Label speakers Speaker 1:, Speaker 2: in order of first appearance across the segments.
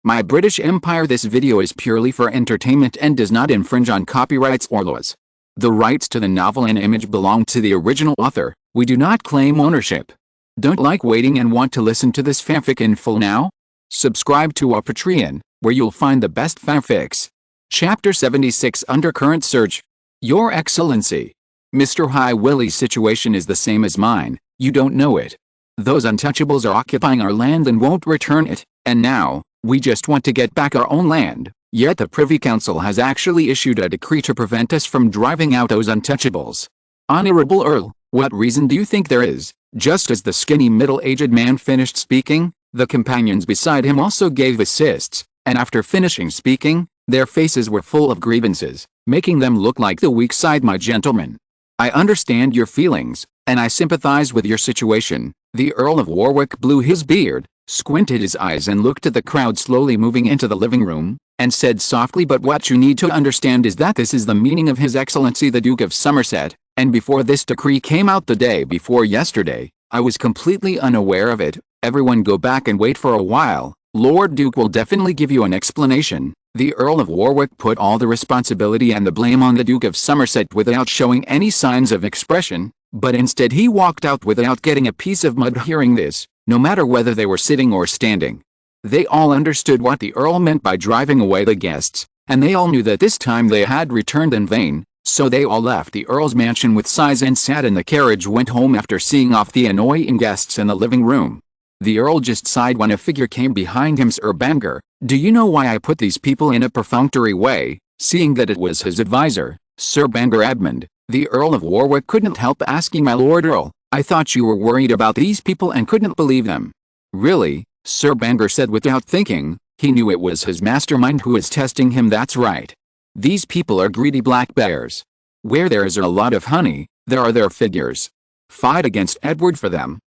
Speaker 1: My British Empire. This video is purely for entertainment and does not infringe on copyrights or laws. The rights to the novel and image belong to the original author. We do not claim ownership. Don't like waiting and want to listen to this fanfic in full now? Subscribe to our Patreon, where you'll find the best fanfics. Chapter 76 Undercurrent Surge. Your Excellency. Mr. High Willie's situation is the same as mine. You don't know it. Those untouchables are occupying our land and won't return it, and now, we just want to get back our own land. Yet the Privy Council has actually issued a decree to prevent us from driving out those untouchables. Honorable Earl, what reason do you think there is? Just as the skinny middle-aged man finished speaking, the companions beside him also gave assists, and after finishing speaking, their faces were full of grievances, making them look like the weak side. My gentlemen, I understand your feelings, and I sympathize with your situation. The Earl of Warwick blew his beard, squinted his eyes and looked at the crowd slowly moving into the living room, and said softly, but what you need to understand is that this is the meaning of His Excellency the Duke of Somerset, and before this decree came out the day before yesterday, I was completely unaware of it. Everyone go back and wait for a while. Lord Duke will definitely give you an explanation. The Earl of Warwick put all the responsibility and the blame on the Duke of Somerset without showing any signs of expression, but instead he walked out without getting a piece of mud. Hearing this, no matter whether they were sitting or standing, they all understood what the Earl meant by driving away the guests, and they all knew that this time they had returned in vain, so they all left the Earl's mansion with sighs and sat in the carriage went home after seeing off the annoying guests in the living room. The Earl just sighed when a figure came behind him. Sir Bangor, do you know why I put these people in a perfunctory way? Seeing that it was his advisor, Sir Bangor Edmund, the Earl of Warwick couldn't help asking, my Lord Earl, I thought you were worried about these people and couldn't believe them. Really? Sir Bangor said without thinking. He knew it was his mastermind who was testing him. That's right. These people are greedy black bears. Where there is a lot of honey, there are their figures. Fight against Edward for them.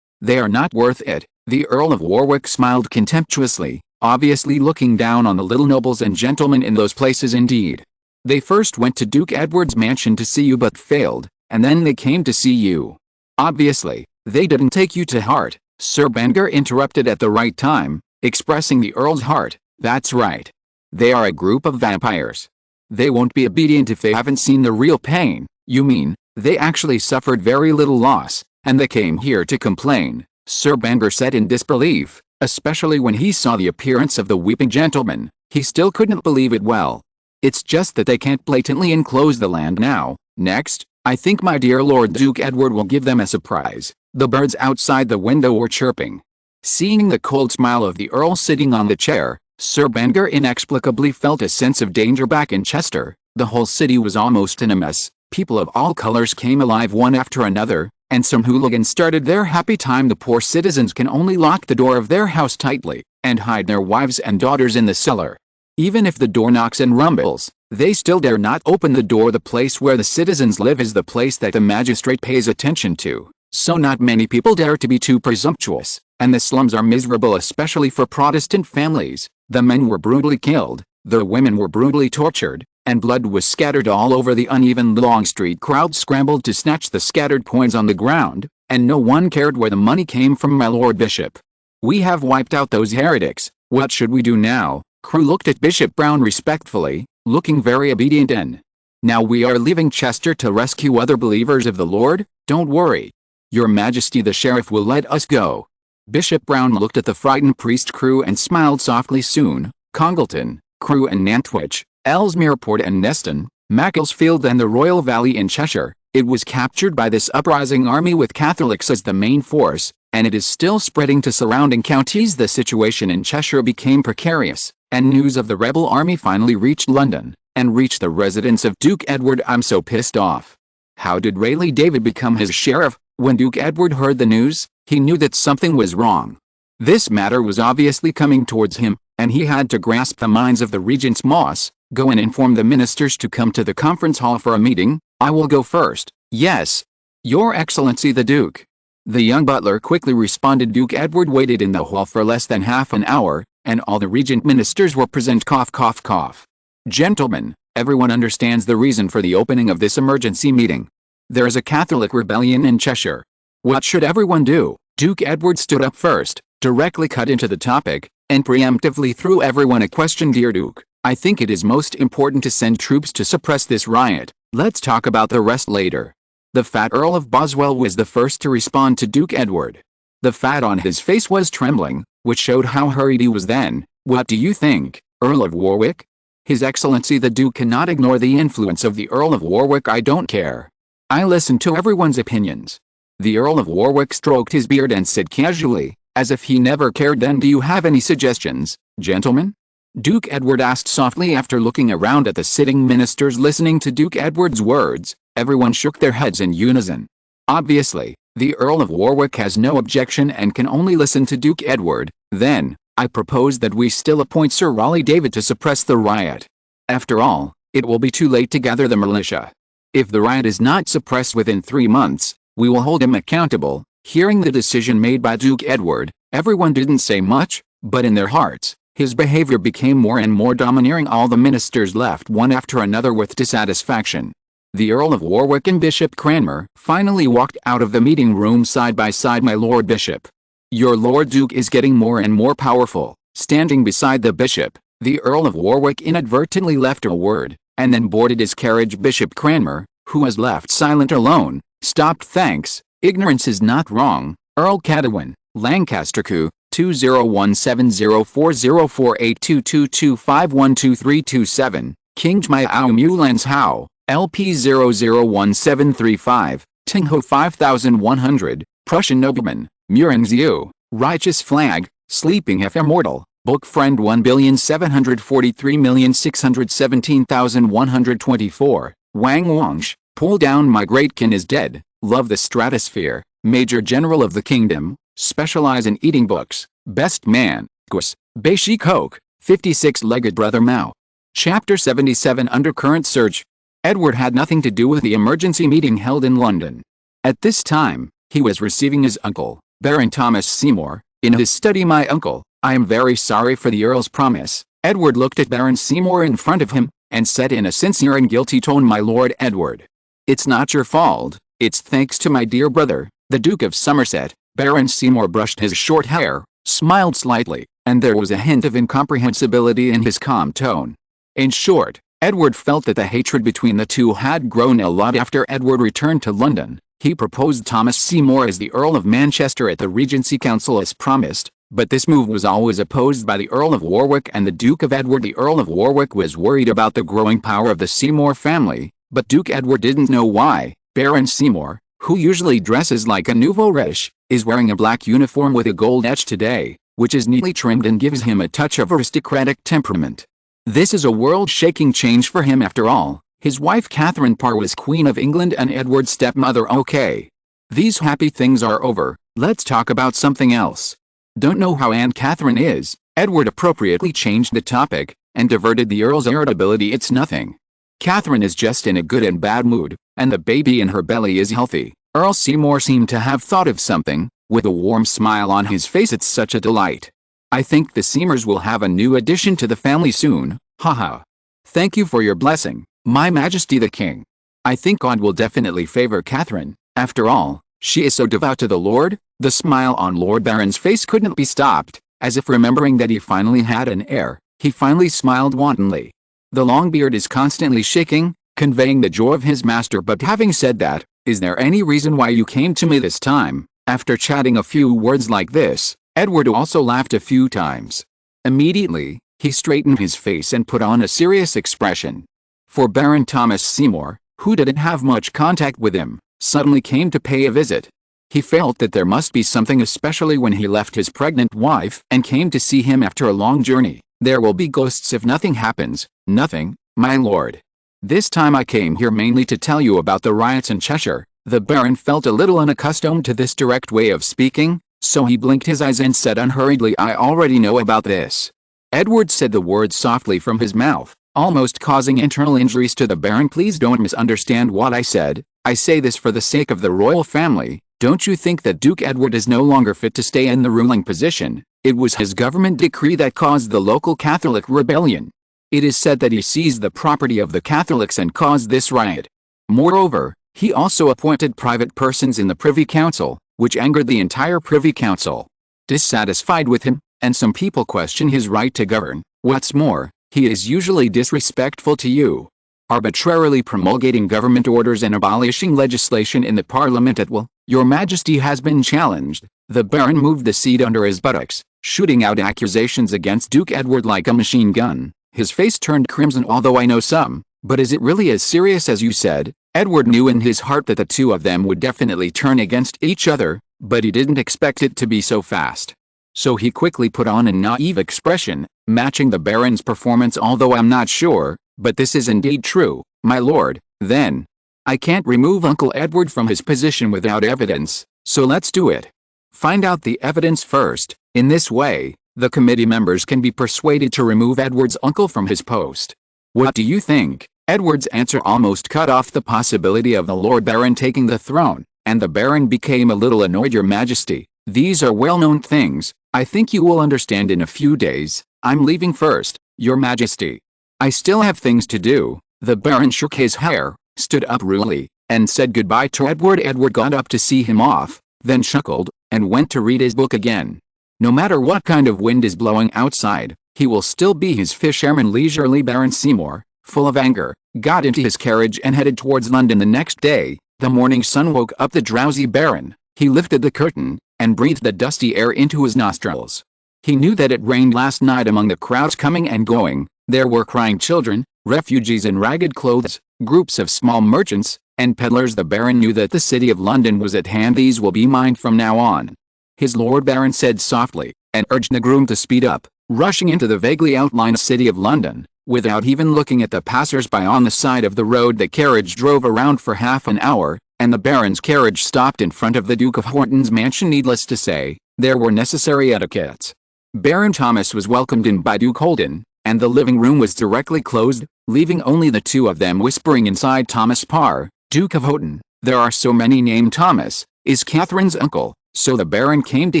Speaker 1: They are not worth it. The Earl of Warwick smiled contemptuously, obviously looking down on the little nobles and gentlemen in those places. Indeed. They first went to Duke Edward's mansion to see you but failed, and then they came to see you. Obviously, they didn't take you to heart. Sir Bangor interrupted at the right time, expressing the Earl's heart. That's right. They are a group of vampires. They won't be obedient if they haven't seen the real pain. You mean, they actually suffered very little loss, and they came here to complain? Sir Bangor said in disbelief, especially when he saw the appearance of the weeping gentleman. He still couldn't believe it. Well, it's just that they can't blatantly enclose the land now. Next, I think my dear Lord Duke Edward will give them a surprise. The birds outside the window were chirping. Seeing the cold smile of the Earl sitting on the chair, Sir Bangor inexplicably felt a sense of danger back in Chester. The whole city was almost in a mess. People of all colors came alive one after another, and some hooligans started their happy time. The poor citizens can only lock the door of their house tightly, and hide their wives and daughters in the cellar. Even if the door knocks and rumbles, they still dare not open the door. The place where the citizens live is the place that the magistrate pays attention to, so not many people dare to be too presumptuous, and the slums are miserable, especially for Protestant families. The men were brutally killed, the women were brutally tortured, and blood was scattered all over the uneven Long Street. Crowd scrambled to snatch the scattered coins on the ground, and no one cared where the money came from. My Lord Bishop, we have wiped out those heretics. What should we do now? Crewe looked at Bishop Brown respectfully, looking very obedient. And now we are leaving Chester to rescue other believers of the Lord. Don't worry, Your Majesty, the sheriff will let us go. Bishop Brown looked at the frightened priest Crewe and smiled softly. Soon, Congleton, Crewe and Nantwich, Ellesmereport and Neston, Macclesfield and the Royal Valley in Cheshire, it was captured by this uprising army with Catholics as the main force, and it is still spreading to surrounding counties. The situation in Cheshire became precarious, and news of the rebel army finally reached London, and reached the residence of Duke Edward. I'm so pissed off. How did Rayleigh David become his sheriff? When Duke Edward heard the news, he knew that something was wrong. This matter was obviously coming towards him, and he had to grasp the minds of the regents. Moss, go and inform the ministers to come to the conference hall for a meeting. I will go first. Yes, Your Excellency the Duke. The young butler quickly responded. Duke Edward waited in the hall for less than half an hour, and all the regent ministers were present. Cough, cough, cough. Gentlemen, everyone understands the reason for the opening of this emergency meeting. There is a Catholic rebellion in Cheshire. What should everyone do? Duke Edward stood up first, directly cut into the topic. and preemptively threw everyone a question. Dear Duke, I think it is most important to send troops to suppress this riot. Let's talk about the rest later. The fat Earl of Boswell was the first to respond to Duke Edward. The fat on his face was trembling, which showed how hurried he was then. What do you think, Earl of Warwick? His Excellency the Duke cannot ignore the influence of the Earl of Warwick. I don't care. I listen to everyone's opinions. The Earl of Warwick stroked his beard and said casually, as if he never cared. Then do you have any suggestions, gentlemen? Duke Edward asked softly after looking around at the sitting ministers listening to Duke Edward's words. Everyone shook their heads in unison. Obviously, the Earl of Warwick has no objection and can only listen to Duke Edward. Then, I propose that we still appoint Sir Raleigh David to suppress the riot. After all, it will be too late to gather the militia. If the riot is not suppressed within 3 months, we will hold him accountable. Hearing the decision made by Duke Edward, everyone didn't say much, but in their hearts, his behavior became more and more domineering. All the ministers left one after another with dissatisfaction. The Earl of Warwick and Bishop Cranmer finally walked out of the meeting room side by side. My Lord Bishop, your Lord Duke is getting more and more powerful. Standing beside the bishop, the Earl of Warwick inadvertently left a word, and then boarded his carriage. Bishop Cranmer, who was left silent alone, stopped. Thanks. Ignorance is not wrong. Earl Cadwyn, Lancaster Coup, 201704048222512327, King Jmiao Mulans Hao, LP 001735, Tingho 5100, Prussian nobleman, Murenziu, Righteous Flag, Sleeping Half Immortal, Book Friend 1,743,617,124, Wang Wangsh, Pull Down My Great Kin is Dead, Love the Stratosphere, Major General of the Kingdom, Specialize in Eating Books, Best Man, Gwis, Beishi Coke, 56-Legged Brother Mao. Chapter 77 Undercurrent Search. Edward had nothing to do with the emergency meeting held in London. At this time, he was receiving his uncle, Baron Thomas Seymour, in his study. My uncle, I am very sorry for the Earl's promise. Edward looked at Baron Seymour in front of him, and said in a sincere and guilty tone, My Lord Edward, it's not your fault. It's thanks to my dear brother, the Duke of Somerset. Baron Seymour brushed his short hair, smiled slightly, and there was a hint of incomprehensibility in his calm tone. In short, Edward felt that the hatred between the two had grown a lot after Edward returned to London. He proposed Thomas Seymour as the Earl of Manchester at the Regency Council as promised, but this move was always opposed by the Earl of Warwick and the Duke of Edward. The Earl of Warwick was worried about the growing power of the Seymour family, but Duke Edward didn't know why. Baron Seymour, who usually dresses like a nouveau riche, is wearing a black uniform with a gold edge today, which is neatly trimmed and gives him a touch of aristocratic temperament. This is a world-shaking change for him. After all, his wife Catherine Parr was Queen of England and Edward's stepmother. Okay. These happy things are over, let's talk about something else. Don't know how Aunt Catherine is. Edward appropriately changed the topic, and diverted the Earl's irritability. It's nothing. Catherine is just in a good and bad mood, and the baby in her belly is healthy. Earl Seymour seemed to have thought of something, with a warm smile on his face. It's such a delight. I think the Seymours will have a new addition to the family soon, haha. Thank you for your blessing, My Majesty the King. I think God will definitely favor Catherine. After all, she is so devout to the Lord. The smile on Lord Baron's face couldn't be stopped, as if remembering that he finally had an heir. He finally smiled wantonly. The long beard is constantly shaking, conveying the joy of his master. But having said that, is there any reason why you came to me this time? After chatting a few words like this, Edward also laughed a few times. Immediately, he straightened his face and put on a serious expression. For Baron Thomas Seymour, who didn't have much contact with him, suddenly came to pay a visit. He felt that there must be something, especially when he left his pregnant wife and came to see him after a long journey. There will be ghosts if nothing happens. Nothing, my lord. This time I came here mainly to tell you about the riots in Cheshire. The Baron felt a little unaccustomed to this direct way of speaking, so he blinked his eyes and said unhurriedly, I already know about this. Edward said the words softly from his mouth, almost causing internal injuries to the Baron. Please don't misunderstand what I said. I say this for the sake of the royal family. Don't you think that Duke Edward is no longer fit to stay in the ruling position? It was his government decree that caused the local Catholic rebellion. It is said that he seized the property of the Catholics and caused this riot. Moreover, he also appointed private persons in the Privy Council, which angered the entire Privy Council. Dissatisfied with him, and some people question his right to govern. What's more, he is usually disrespectful to you, arbitrarily promulgating government orders and abolishing legislation in the parliament at will. Your Majesty has been challenged. The Baron moved the seat under his buttocks, shooting out accusations against Duke Edward like a machine gun. His face turned crimson. Although I know some, but is it really as serious as you said? Edward knew in his heart that the two of them would definitely turn against each other, but he didn't expect it to be so fast. So he quickly put on a naive expression, matching the Baron's performance. Although I'm not sure, but this is indeed true, my lord. Then, I can't remove Uncle Edward from his position without evidence, so let's do it. Find out the evidence first. In this way, the committee members can be persuaded to remove Edward's uncle from his post. What do you think? Edward's answer almost cut off the possibility of the Lord Baron taking the throne, and the Baron became a little annoyed. Your Majesty, these are well-known things. I think you will understand in a few days. I'm leaving first, Your Majesty. I still have things to do. The Baron shook his hair, stood up rudely, and said goodbye to Edward. Edward got up to see him off, then chuckled, and went to read his book again. No matter what kind of wind is blowing outside, he will still be his fisherman. Leisurely Baron Seymour, full of anger, got into his carriage and headed towards London. The next day, the morning sun woke up the drowsy Baron. He lifted the curtain, and breathed the dusty air into his nostrils. He knew that it rained last night. Among the crowds coming and going, there were crying children, refugees in ragged clothes, groups of small merchants, and peddlers. The Baron knew that the city of London was at hand. These will be mine from now on, his Lord Baron said softly, and urged the groom to speed up. Rushing into the vaguely outlined city of London, without even looking at the passers-by on the side of the road, the carriage drove around for half an hour, and the Baron's carriage stopped in front of the Duke of Horton's mansion. Needless to say, there were necessary etiquettes. Baron Thomas was welcomed in by Duke Holden, and the living room was directly closed, leaving only the two of them whispering inside. Thomas Parr, Duke of Horton, there are so many named Thomas, is Catherine's uncle, so the Baron came to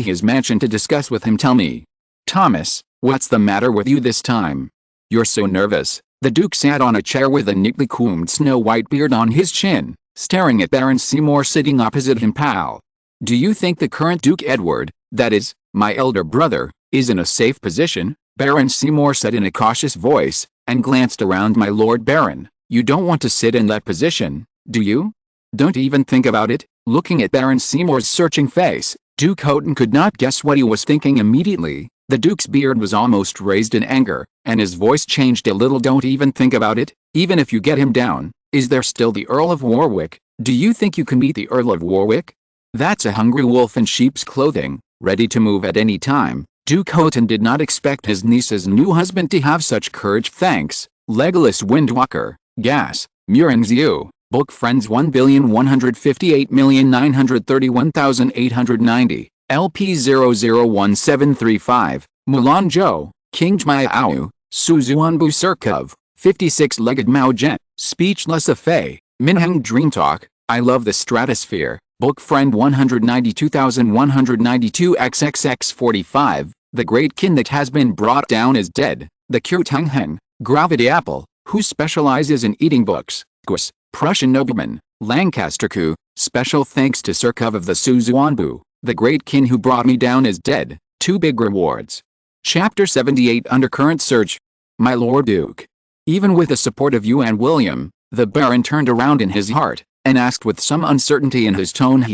Speaker 1: his mansion to discuss with him. Tell me, Thomas, what's the matter with you this time? You're so nervous. The Duke sat on a chair with a neatly combed snow-white beard on his chin, staring at Baron Seymour sitting opposite him. Pal, do you think the current Duke Edward, that is, my elder brother, is in a safe position? Baron Seymour said in a cautious voice, and glanced around. My Lord Baron, you don't want to sit in that position, do you? Don't even think about it. Looking at Baron Seymour's searching face, Duke Houghton could not guess what he was thinking. Immediately, the Duke's beard was almost raised in anger, and his voice changed a little. Don't even think about it. Even if you get him down, is there still the Earl of Warwick? Do you think you can beat the Earl of Warwick? That's a hungry wolf in sheep's clothing, ready to move at any time. Duke Houghton did not expect his niece's new husband to have such courage. Thanks, Legolas Windwalker, Gas, Murinziu, Book Friends 1,158,931,890, LP 001735, Mulan Zhou, King Jmai Suzuanbu Surkov, 56-legged Mao Jen, Speechless Afei, Minheng Dream Talk, I Love the Stratosphere, Book Friend 192,192 XXX 45, The Great Kin That Has Been Brought Down is Dead, The Kurtanghen, Gravity Apple, who specializes in eating books, Gwis, Prussian Nobleman, Lancaster Coup, Special Thanks to Surkov of the Suzuanbu, The Great Kin Who Brought Me Down is Dead, 2 Big Rewards. Chapter 78 Undercurrent Search. My Lord Duke. Even with the support of you and William, the Baron turned around in his heart, and asked with some uncertainty in his tone,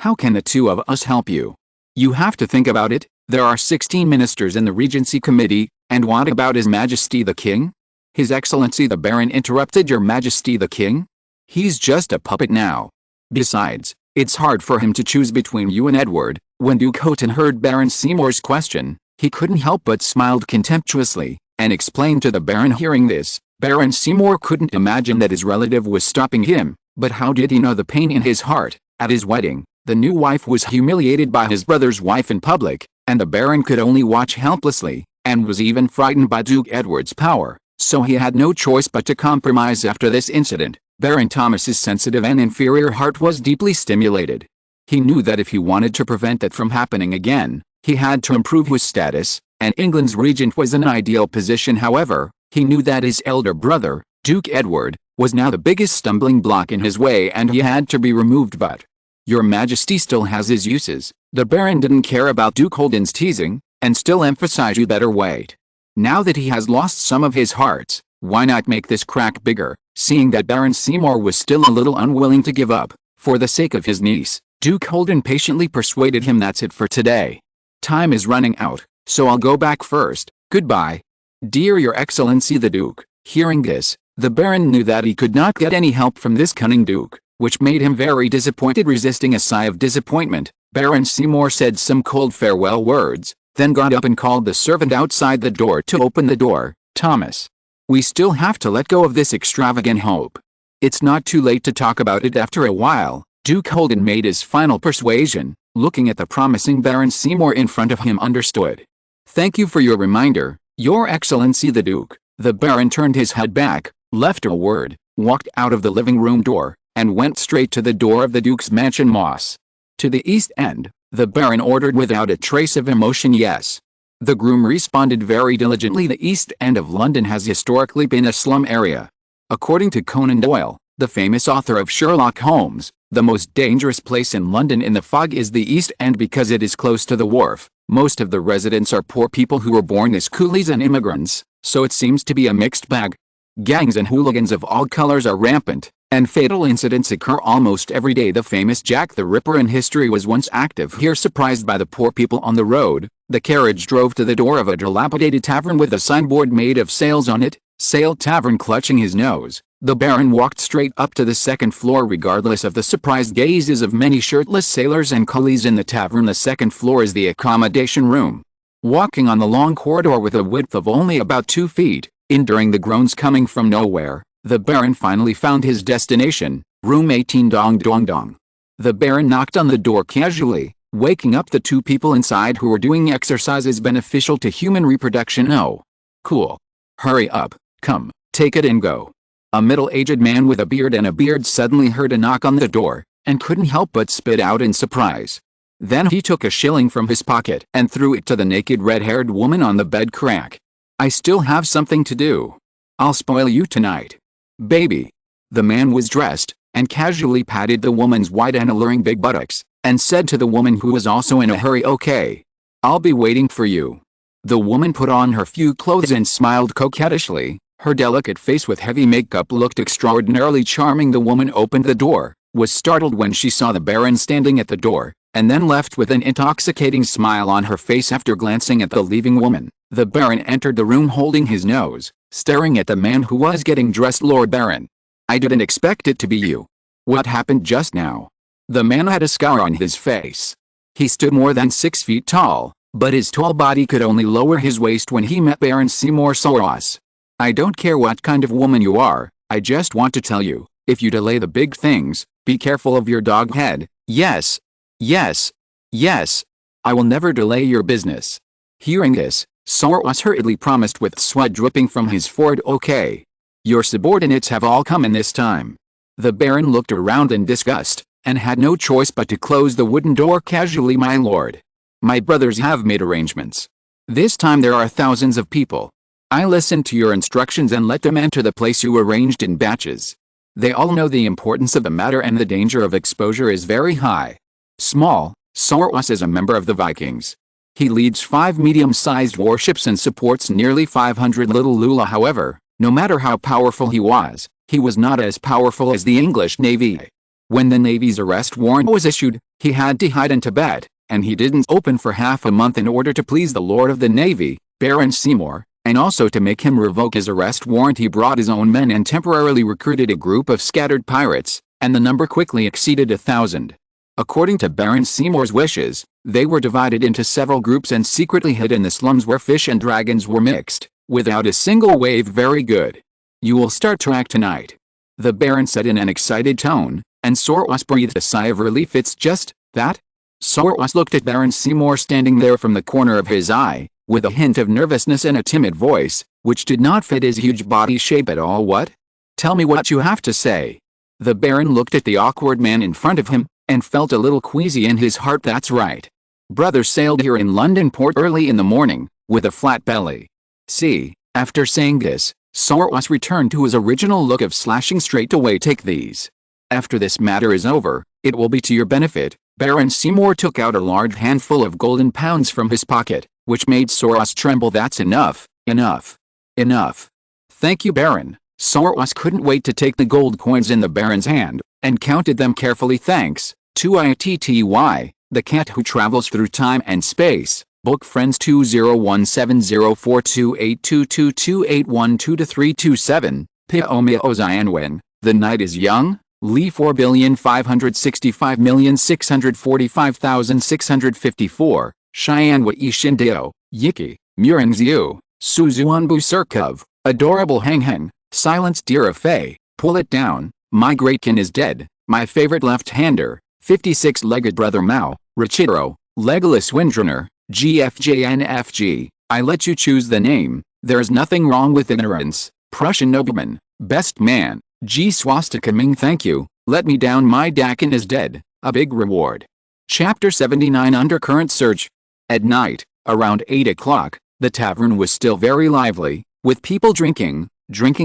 Speaker 1: how can the two of us help you? You have to think about it. There are 16 ministers in the Regency Committee, and what about His Majesty the King? His Excellency the Baron interrupted. Your Majesty the King? He's just a puppet now. Besides, it's hard for him to choose between you and Edward. When Duke Houghton heard Baron Seymour's question, he couldn't help but smiled contemptuously, and explained to the Baron. Hearing this, Baron Seymour couldn't imagine that his relative was stopping him, but how did he know the pain in his heart? At his wedding, the new wife was humiliated by his brother's wife in public, and the Baron could only watch helplessly, and was even frightened by Duke Edward's power, so he had no choice but to compromise. After this incident, Baron Thomas's sensitive and inferior heart was deeply stimulated. He knew that if he wanted to prevent that from happening again, he had to improve his status, and England's regent was an ideal position. However, he knew that his elder brother, Duke Edward, was now the biggest stumbling block in his way, and he had to be removed. But Your Majesty still has his uses. The Baron didn't care about Duke Holden's teasing. and still emphasize you better wait. Now that he has lost some of his hearts, why not make this crack bigger? Seeing that Baron Seymour was still a little unwilling to give up, for the sake of his niece, Duke Holden patiently persuaded him that's it for today. Time is running out, so I'll go back first, goodbye. Dear Your Excellency the Duke. Hearing this, the Baron knew that he could not get any help from this cunning Duke, which made him very disappointed. Resisting a sigh of disappointment, Baron Seymour said some cold farewell words, then got up and called the servant outside the door to open the door. Thomas. We still have to let go of this extravagant hope. It's not too late to talk about it after a while. Duke Holden made his final persuasion, looking at the promising Baron Seymour in front of him. Understood. Thank you for your reminder, Your Excellency the Duke. The Baron turned his head back, left a word, walked out of the living room door, and went straight to the door of the Duke's mansion. Moss. To the East End, the Baron ordered without a trace of emotion. Yes. The groom responded very diligently. The East End of London has historically been a slum area. According to Conan Doyle, the famous author of Sherlock Holmes, the most dangerous place in London in the fog is the East End because it is close to the wharf. Most of the residents are poor people who were born as coolies and immigrants, so it seems to be a mixed bag. Gangs and hooligans of all colors are rampant, and fatal incidents occur almost every day. The famous Jack the Ripper in history was once active here. Surprised by the poor people on the road, the carriage drove to the door of a dilapidated tavern with a signboard made of sails on it, Sail Tavern. Clutching his nose, the Baron walked straight up to the second floor regardless of the surprised gazes of many shirtless sailors and coolies in the tavern. The second floor is the accommodation room. Walking on the long corridor with a width of only about 2 feet, enduring the groans coming from nowhere, the Baron finally found his destination, room 18. Dong dong dong. The Baron knocked on the door casually, waking up the 2 people inside who were doing exercises beneficial to human reproduction. Oh. Cool. Hurry up, come, take it and go. A middle-aged man with a beard suddenly heard a knock on the door, and couldn't help but spit out in surprise. Then he took a shilling from his pocket and threw it to the naked red-haired woman on the bed. Crack. I still have something to do. I'll spoil you tonight. Baby. The man was dressed, and casually patted the woman's white and alluring big buttocks, and said to the woman who was also in a hurry, okay. I'll be waiting for you. The woman put on her few clothes and smiled coquettishly. Her delicate face with heavy makeup looked extraordinarily charming. The woman opened the door, was startled when she saw the Baron standing at the door, and then left with an intoxicating smile on her face. After glancing at the leaving woman, the Baron entered the room holding his nose, staring at the man who was getting dressed. Lord Baron. I didn't expect it to be you. What happened just now? The man had a scour on his face. He stood more than 6 feet tall, but his tall body could only lower his waist when he met Baron Seymour Soros. I don't care what kind of woman you are, I just want to tell you, if you delay the big things, be careful of your dog head. Yes. Yes. Yes. I will never delay your business. Hearing this, Soros hurriedly promised with sweat dripping from his forehead. Okay. Your subordinates have all come in this time. The Baron looked around in disgust, and had no choice but to close the wooden door casually. My lord. My brothers have made arrangements. This time there are thousands of people. I listened to your instructions and let them enter the place you arranged in batches. They all know the importance of the matter and the danger of exposure is very high. Small, Soros is a member of the Vikings. He leads 5 medium-sized warships and supports nearly 500 little Lula. However, no matter how powerful he was not as powerful as the English Navy. When the Navy's arrest warrant was issued, he had to hide in Tibet, and he didn't open for half a month in order to please the Lord of the Navy, Baron Seymour. And also to make him revoke his arrest warrant, he brought his own men and temporarily recruited a group of scattered pirates, and the number quickly exceeded 1,000. According to Baron Seymour's wishes, they were divided into several groups and secretly hid in the slums where fish and dragons were mixed, without a single wave. Very good. You will start to act tonight. The Baron said in an excited tone, and Soros breathed a sigh of relief. It's just that? Soros looked at Baron Seymour standing there from the corner of his eye, with a hint of nervousness and a timid voice, which did not fit his huge body shape at all. What? Tell me what you have to say. The Baron looked at the awkward man in front of him, and felt a little queasy in his heart. That's right. Brother sailed here in London port early in the morning, with a flat belly. See, after saying this, Soros returned to his original look of slashing straight away. Take these. After this matter is over, it will be to your benefit. Baron Seymour took out a large handful of golden pounds from his pocket, which made Soros tremble. That's enough, enough, enough. Thank you, Baron. Soros couldn't wait to take the gold coins in the Baron's hand, and counted them carefully. Thanks to ITTY, the cat who travels through time and space. Book Friends 20170428222812-327, Piomio Zianwen, The Night is Young, Li 4,565,645,654, Cheyenne Ishindio, Yiki, Murengziu, Suzuanbu Surkov, Adorable Heng Heng, Silence Dear Fei, Pull It Down, My Greatkin is Dead, My Favorite Left-Hander, 56-Legged Brother Mao, Richiro, Legolas Windrunner, GFJNFG, I let you choose the name, There's Nothing Wrong with Ignorance, Prussian Nobleman, Best Man, G Swastika Ming. Thank you, Let Me Down, My Dakin is Dead, A Big Reward. Chapter 79 Undercurrent Search. At night, around 8 o'clock, the tavern was still very lively, with people drinking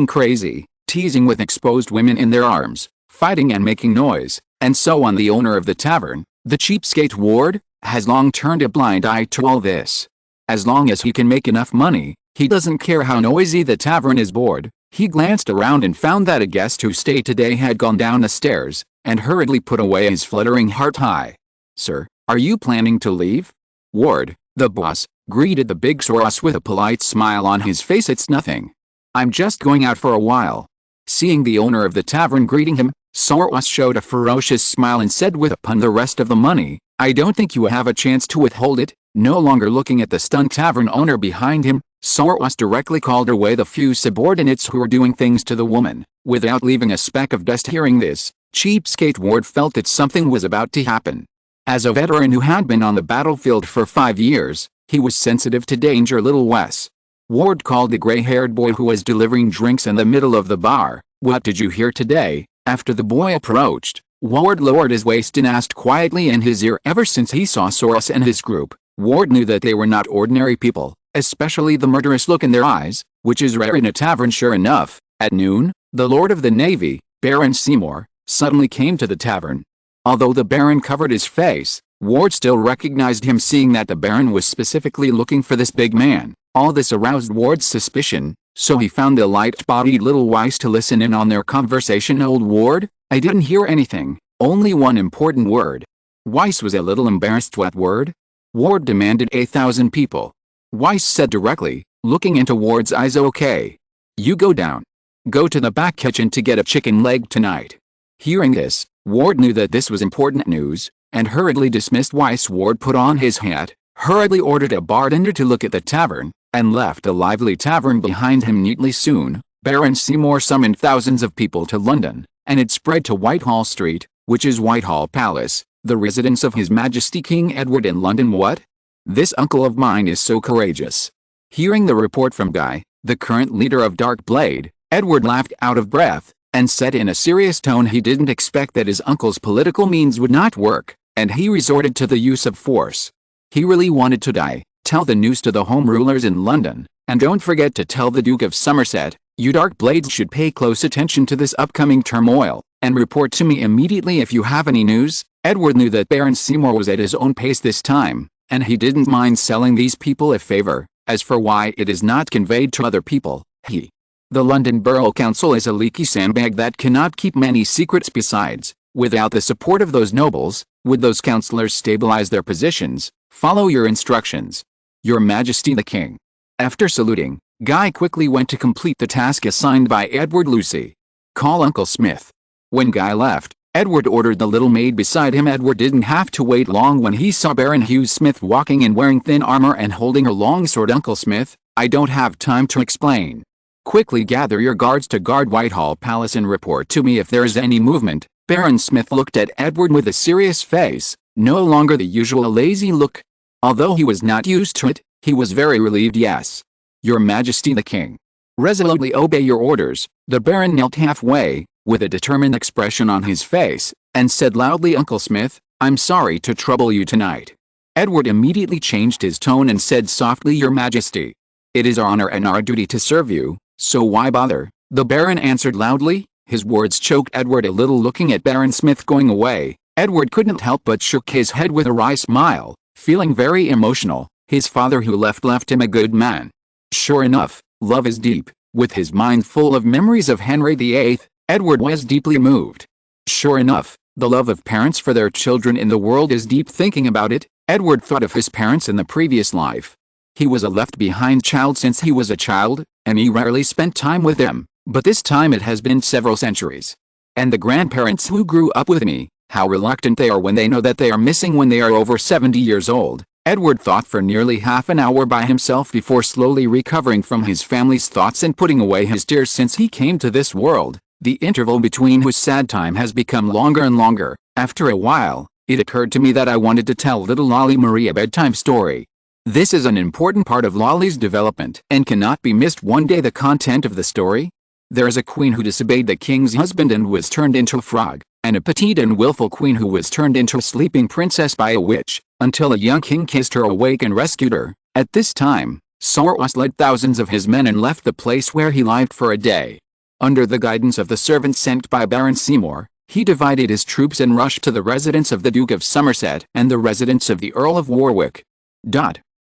Speaker 1: crazy, teasing with exposed women in their arms, fighting and making noise, and so on. The owner of the tavern, the cheapskate Ward, has long turned a blind eye to all this. As long as he can make enough money, he doesn't care how noisy the tavern is. Bored, he glanced around and found that a guest who stayed today had gone down the stairs, and hurriedly put away his fluttering heart. Hi. Sir, are you planning to leave? Ward, the boss, greeted the big Soros with a polite smile on his face. It's nothing. I'm just going out for a while. Seeing the owner of the tavern greeting him, Soros showed a ferocious smile and said with a pun, the rest of the money, I don't think you have a chance to withhold it. No longer looking at the stunned tavern owner behind him, Soros directly called away the few subordinates who were doing things to the woman, without leaving a speck of dust. Hearing this, cheapskate Ward felt that something was about to happen. As a veteran who had been on the battlefield for 5 years, he was sensitive to danger. Little Wes. Ward called the gray-haired boy who was delivering drinks in the middle of the bar. What did you hear today? After the boy approached, Ward lowered his waist and asked quietly in his ear. Ever since he saw Soros and his group, Ward knew that they were not ordinary people, especially the murderous look in their eyes, which is rare in a tavern. Sure enough, at noon, the Lord of the Navy, Baron Seymour, suddenly came to the tavern. Although the Baron covered his face, Ward still recognized him, seeing that the Baron was specifically looking for this big man. All this aroused Ward's suspicion, so he found the light-bodied little Weiss to listen in on their conversation. Old Ward, I didn't hear anything, only one important word. Weiss was a little embarrassed. What word? Ward demanded. 1,000 people. Weiss said directly, looking into Ward's eyes. Okay. You go down. Go to the back kitchen to get a chicken leg tonight. Hearing this, Ward knew that this was important news, and hurriedly dismissed Weiss. Ward put on his hat, hurriedly ordered a bartender to look at the tavern, and left the lively tavern behind him neatly. Soon, Baron Seymour summoned thousands of people to London, and it spread to Whitehall Street, which is Whitehall Palace, the residence of His Majesty King Edward in London. What? This uncle of mine is so courageous. Hearing the report from Guy, the current leader of Dark Blade, Edward laughed out of breath, and said in a serious tone he didn't expect that his uncle's political means would not work, and he resorted to the use of force. He really wanted to die. Tell the news to the Home Rulers in London, and don't forget to tell the Duke of Somerset. You Dark Blades should pay close attention to this upcoming turmoil, and report to me immediately if you have any news. Edward knew that Baron Seymour was at his own pace this time, and he didn't mind selling these people a favor. As for why it is not conveyed to other people, the London Borough Council is a leaky sandbag that cannot keep many secrets. Besides, without the support of those nobles, would those councillors stabilize their positions? Follow your instructions. Your Majesty the King. After saluting, Guy quickly went to complete the task assigned by Edward. Lucy, call Uncle Smith. When Guy left, Edward ordered the little maid beside him. Edward didn't have to wait long when he saw Baron Hugh Smith walking in wearing thin armor and holding a long sword. Uncle Smith, I don't have time to explain. Quickly gather your guards to guard Whitehall Palace and report to me if there is any movement. Baron Smith looked at Edward with a serious face, no longer the usual lazy look. Although he was not used to it, he was very relieved. Yes. Your Majesty the King. Resolutely obey your orders. The Baron knelt halfway, with a determined expression on his face, and said loudly, Uncle Smith, I'm sorry to trouble you tonight. Edward immediately changed his tone and said softly, Your Majesty. It is our honor and our duty to serve you, so why bother? The Baron answered loudly. His words choked Edward a little. Looking at Baron Smith going away, Edward couldn't help but shook his head with a wry smile, feeling very emotional. His father who left him a good man. Sure enough, love is deep. With his mind full of memories of Henry VIII, Edward was deeply moved. Sure enough, the love of parents for their children in the world is deep. Thinking about it, Edward thought of his parents in the previous life. He was a left-behind child since he was a child, and he rarely spent time with them, but this time it has been several centuries. And the grandparents who grew up with me, how reluctant they are when they know that they are missing when they are over 70 years old. Edward thought for nearly half an hour by himself before slowly recovering from his family's thoughts and putting away his tears since he came to this world. The interval between whose sad time has become longer and longer. After a while, it occurred to me that I wanted to tell little Lolly Marie a bedtime story. This is an important part of Lolly's development and cannot be missed. One day the content of the story? There is a queen who disobeyed the king's husband and was turned into a frog, and a petite and willful queen who was turned into a sleeping princess by a witch, until a young king kissed her awake and rescued her. At this time, Soros led thousands of his men and left the place where he lived for a day. Under the guidance of the servants sent by Baron Seymour, he divided his troops and rushed to the residence of the Duke of Somerset and the residence of the Earl of Warwick.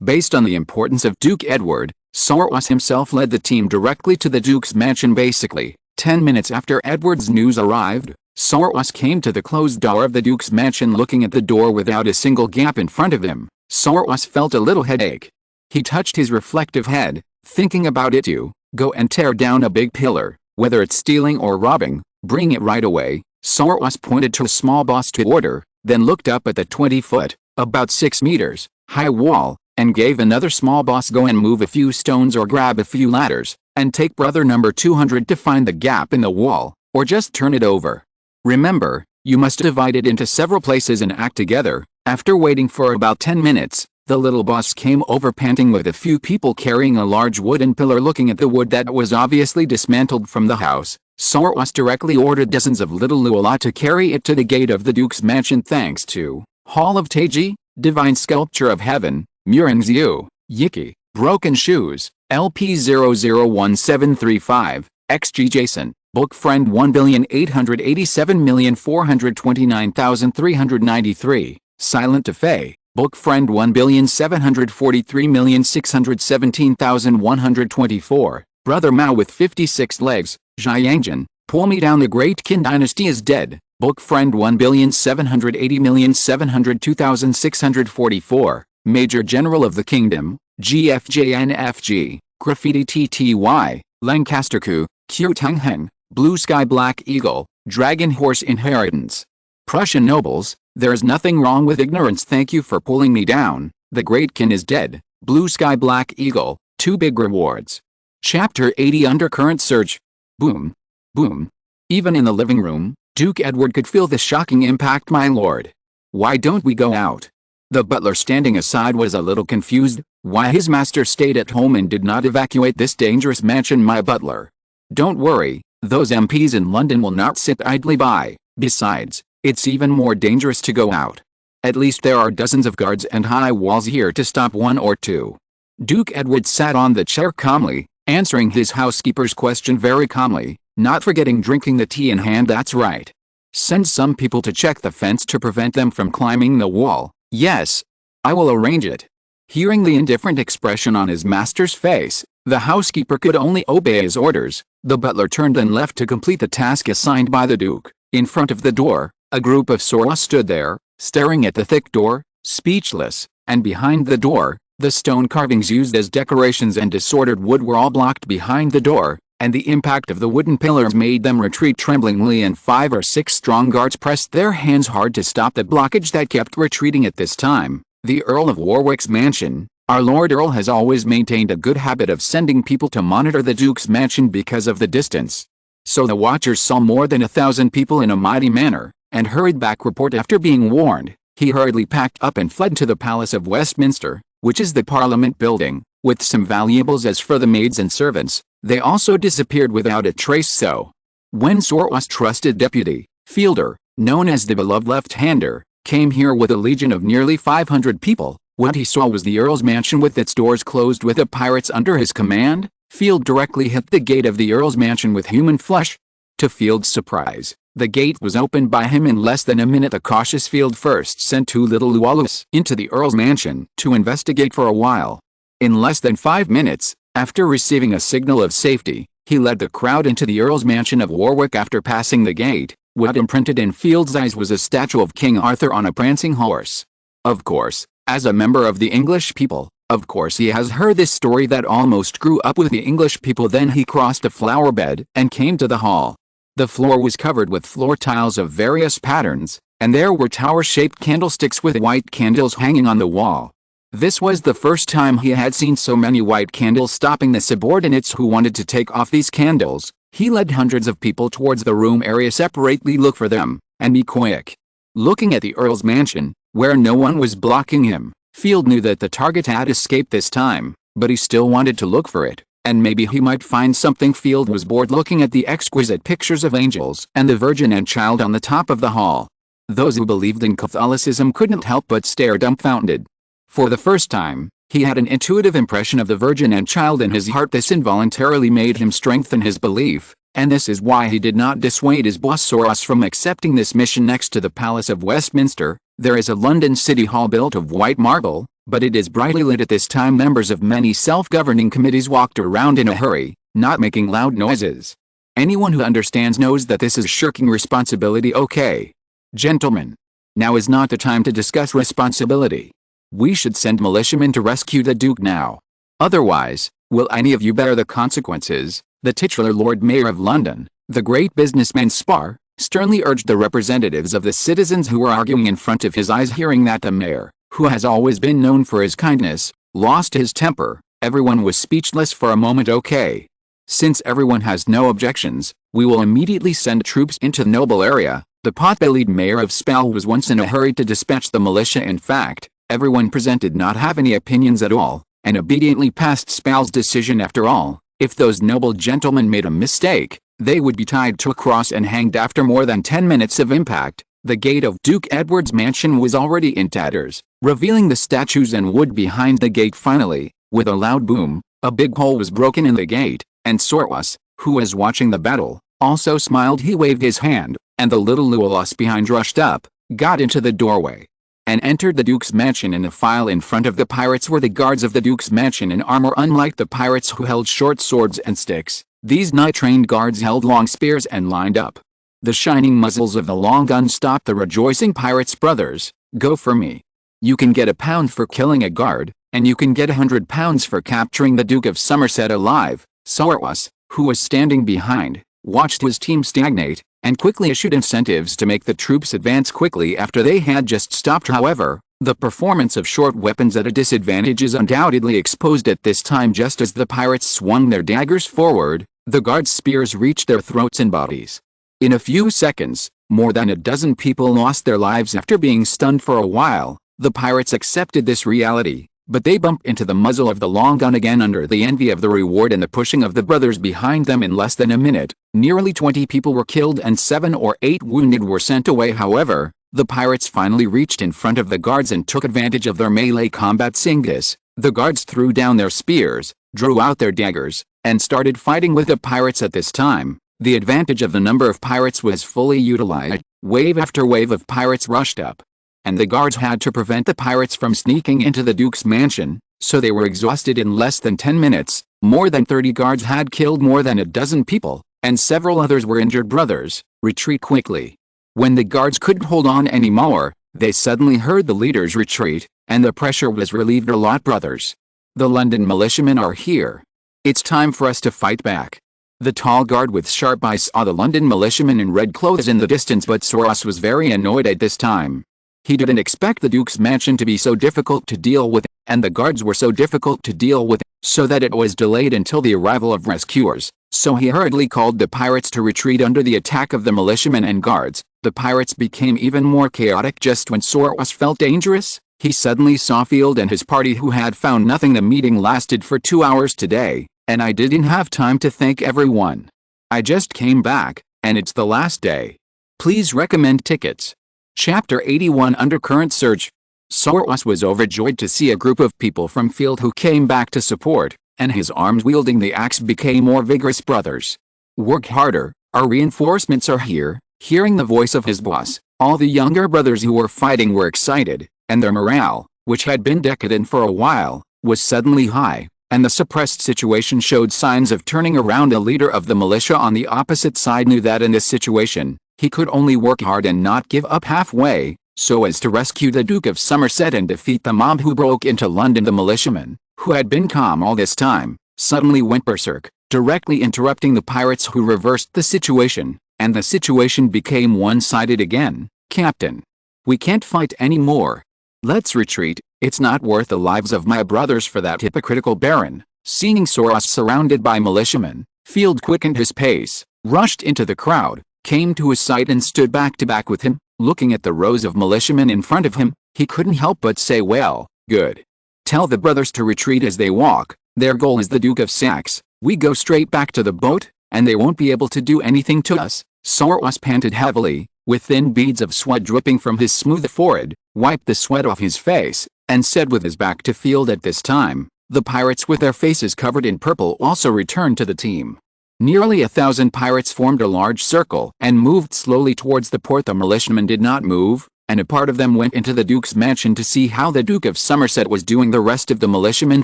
Speaker 1: Based on the importance of Duke Edward, Soros himself led the team directly to the Duke's mansion. Basically, 10 minutes after Edward's news arrived, Soros came to the closed door of the Duke's mansion. Looking at the door without a single gap in front of him, Soros felt a little headache. He touched his reflective head, thinking about it. You go and tear down a big pillar, whether it's stealing or robbing, bring it right away. Soros pointed to a small boss to order, then looked up at the 20-foot, about 6 meters, high wall, and gave another small boss go and move a few stones or grab a few ladders, and take brother number 200 to find the gap in the wall, or just turn it over. Remember, you must divide it into several places and act together. After waiting for about 10 minutes, the little boss came over panting with a few people carrying a large wooden pillar. Looking at the wood that was obviously dismantled from the house, Soros directly ordered dozens of little Luola to carry it to the gate of the Duke's mansion. Thanks to Hall of Taiji, Divine Sculpture of Heaven, Murangziu, Yiki, Broken Shoes, LP 001735, XG Jason, Book Friend 1,887,429,393, Silent Defay, Book Friend 1,743,617,124, Brother Mao with 56 legs, Jiangjan, Pull Me Down, the Great Qin Dynasty is Dead, Book Friend 1,780,702,644, Major General of the Kingdom, GFJNFG, Graffiti TTY, Lancaster Coup, Q Tangheng, Blue Sky Black Eagle, Dragon Horse Inheritance. Prussian nobles, there is nothing wrong with ignorance. Thank you for pulling me down. The Great Qin is dead. Blue Sky Black Eagle, 2 big rewards. Chapter 80 Undercurrent Surge. Boom. Boom. Even in the living room, Duke Edward could feel the shocking impact. My lord. Why don't we go out? The butler standing aside was a little confused. Why his master stayed at home and did not evacuate this dangerous mansion. My butler. Don't worry, those MPs in London will not sit idly by. Besides, it's even more dangerous to go out. At least there are dozens of guards and high walls here to stop one or two. Duke Edward sat on the chair calmly, answering his housekeeper's question very calmly, not forgetting drinking the tea in hand. That's right. Send some people to check the fence to prevent them from climbing the wall. Yes, I will arrange it. Hearing the indifferent expression on his master's face, the housekeeper could only obey his orders. The butler turned and left to complete the task assigned by the Duke. In front of the door, a group of Soros stood there, staring at the thick door, speechless, and behind the door, the stone carvings used as decorations and disordered wood were all blocked behind the door, and the impact of the wooden pillars made them retreat tremblingly, and 5 or 6 strong guards pressed their hands hard to stop the blockage that kept retreating. At this time, the Earl of Warwick's mansion, our Lord Earl has always maintained a good habit of sending people to monitor the Duke's mansion because of the distance. So the watchers saw more than 1,000 people in a mighty manner, and hurried back. Report. After being warned, he hurriedly packed up and fled to the Palace of Westminster, which is the Parliament building, with some valuables as for the maids and servants. They also disappeared without a trace. So, when Soros' trusted deputy, Fielder, known as the beloved left-hander, came here with a legion of nearly 500 people, what he saw was the Earl's mansion with its doors closed with the pirates under his command. Field directly hit the gate of the Earl's mansion with human flesh. To Field's surprise, The gate was opened by him in less than a minute. The cautious Field first sent two little Lualus into the Earl's mansion to investigate for a while. In less than 5 minutes, after receiving a signal of safety, he led the crowd into the Earl's mansion of Warwick. After passing the gate, what imprinted in Field's eyes was a statue of King Arthur on a prancing horse. Of course, as a member of the English people, of course he has heard this story that almost grew up with the English people. Then he crossed a flower bed and came to the hall. The floor was covered with floor tiles of various patterns, and there were tower-shaped candlesticks with white candles hanging on the wall. This was the first time he had seen so many white candles. Stopping the subordinates who wanted to take off these candles, he led hundreds of people towards the room area separately. Look for them, and be quick. Looking at the Earl's mansion, where no one was blocking him, Field knew that the target had escaped this time, but he still wanted to look for it, and maybe he might find something. Field was bored looking at the exquisite pictures of angels and the Virgin and Child on the top of the hall. Those who believed in Catholicism couldn't help but stare dumbfounded. For the first time, he had an intuitive impression of the Virgin and Child in his heart. This involuntarily made him strengthen his belief, and this is why he did not dissuade his boss Soros from accepting this mission. Next to the Palace of Westminster, there is a London City Hall built of white marble, but it is brightly lit at this time. Members of many self-governing committees walked around in a hurry, not making loud noises. Anyone who understands knows that this is shirking responsibility. Okay, gentlemen, now is not the time to discuss responsibility. We should send militiamen to rescue the Duke now. Otherwise, will any of you bear the consequences? The titular Lord Mayor of London, the great businessman Spar, sternly urged the representatives of the citizens who were arguing in front of his eyes. Hearing that the mayor, who has always been known for his kindness, lost his temper, everyone was speechless for a moment. Okay. Since everyone has no objections, we will immediately send troops into the noble area. The pot-bellied mayor of Spal was once in a hurry to dispatch the militia. In fact, everyone present did not have any opinions at all, and obediently passed Spal's decision. After all, if those noble gentlemen made a mistake, they would be tied to a cross and hanged. After more than 10 minutes of impact, the gate of Duke Edward's mansion was already in tatters, revealing the statues and wood behind the gate. Finally, with a loud boom, a big hole was broken in the gate, and Soros, who was watching the battle, also smiled. He waved his hand, and the little Lualus behind rushed up, got into the doorway, and entered the Duke's mansion. In a file in front of the pirates were the guards of the Duke's mansion in armor. Unlike the pirates who held short swords and sticks, these night-trained guards held long spears and lined up. The shining muzzles of the long guns stopped the rejoicing pirates. Brothers, go for me. You can get £1 for killing a guard, and you can get £100 for capturing the Duke of Somerset alive. Soros, who was standing behind, watched his team stagnate, and quickly issued incentives to make the troops advance quickly after they had just stopped. However, the performance of short weapons at a disadvantage is undoubtedly exposed at this time. Just as the pirates swung their daggers forward, the guards' spears reached their throats and bodies. In a few seconds, more than a dozen people lost their lives. After being stunned for a while, the pirates accepted this reality, but they bumped into the muzzle of the long gun again under the envy of the reward and the pushing of the brothers behind them. In less than a minute, nearly 20 people were killed and 7 or 8 wounded were sent away. However, the pirates finally reached in front of the guards and took advantage of their melee combat. Seeing this, the guards threw down their spears, drew out their daggers, and started fighting with the pirates. At this time, the advantage of the number of pirates was fully utilized. Wave after wave of pirates rushed up, and the guards had to prevent the pirates from sneaking into the Duke's mansion, so they were exhausted. In less than 10 minutes, more than 30 guards had killed more than a dozen people, and several others were injured. Brothers, retreat quickly. When the guards couldn't hold on anymore, they suddenly heard the leaders retreat, and the pressure was relieved a lot. Brothers, the London militiamen are here. It's time for us to fight back. The tall guard with sharp eyes saw the London militiamen in red clothes in the distance, but Soros was very annoyed at this time. He didn't expect the Duke's mansion to be so difficult to deal with, and the guards were so difficult to deal with, so that it was delayed until the arrival of rescuers. So he hurriedly called the pirates to retreat under the attack of the militiamen and guards. The pirates became even more chaotic. Just when Soros felt dangerous, he suddenly saw Field and his party, who had found nothing. The meeting lasted for 2 hours today, and I didn't have time to thank everyone. I just came back, and it's the last day. Please recommend tickets. Chapter 81 Undercurrent Surge. Soros was overjoyed to see a group of people from Field who came back to support, and his arms wielding the axe became more vigorous. Brothers, work harder, our reinforcements are here. Hearing the voice of his boss, all the younger brothers who were fighting were excited, and their morale, which had been decadent for a while, was suddenly high, and the suppressed situation showed signs of turning around. A leader of the militia on the opposite side knew that in this situation, he could only work hard and not give up halfway, so as to rescue the Duke of Somerset and defeat the mob who broke into London. The militiamen, who had been calm all this time, suddenly went berserk, directly interrupting the pirates, who reversed the situation, and the situation became one-sided again. "Captain, we can't fight anymore. Let's retreat. It's not worth the lives of my brothers for that hypocritical baron." Seeing Soros surrounded by militiamen, Field quickened his pace, rushed into the crowd, came to his side and stood back to back with him. Looking at the rows of militiamen in front of him, he couldn't help but say, "Well, good. Tell the brothers to retreat as they walk. Their goal is the Duke of Saxe. We go straight back to the boat, and they won't be able to do anything to us." Soros panted heavily, with thin beads of sweat dripping from his smooth forehead, wiped the sweat off his face, and said with his back to Field at this time. The pirates with their faces covered in purple also returned to the team. Nearly 1,000 pirates formed a large circle and moved slowly towards the port. The militiamen did not move, and a part of them went into the Duke's mansion to see how the Duke of Somerset was doing. The rest of the militiamen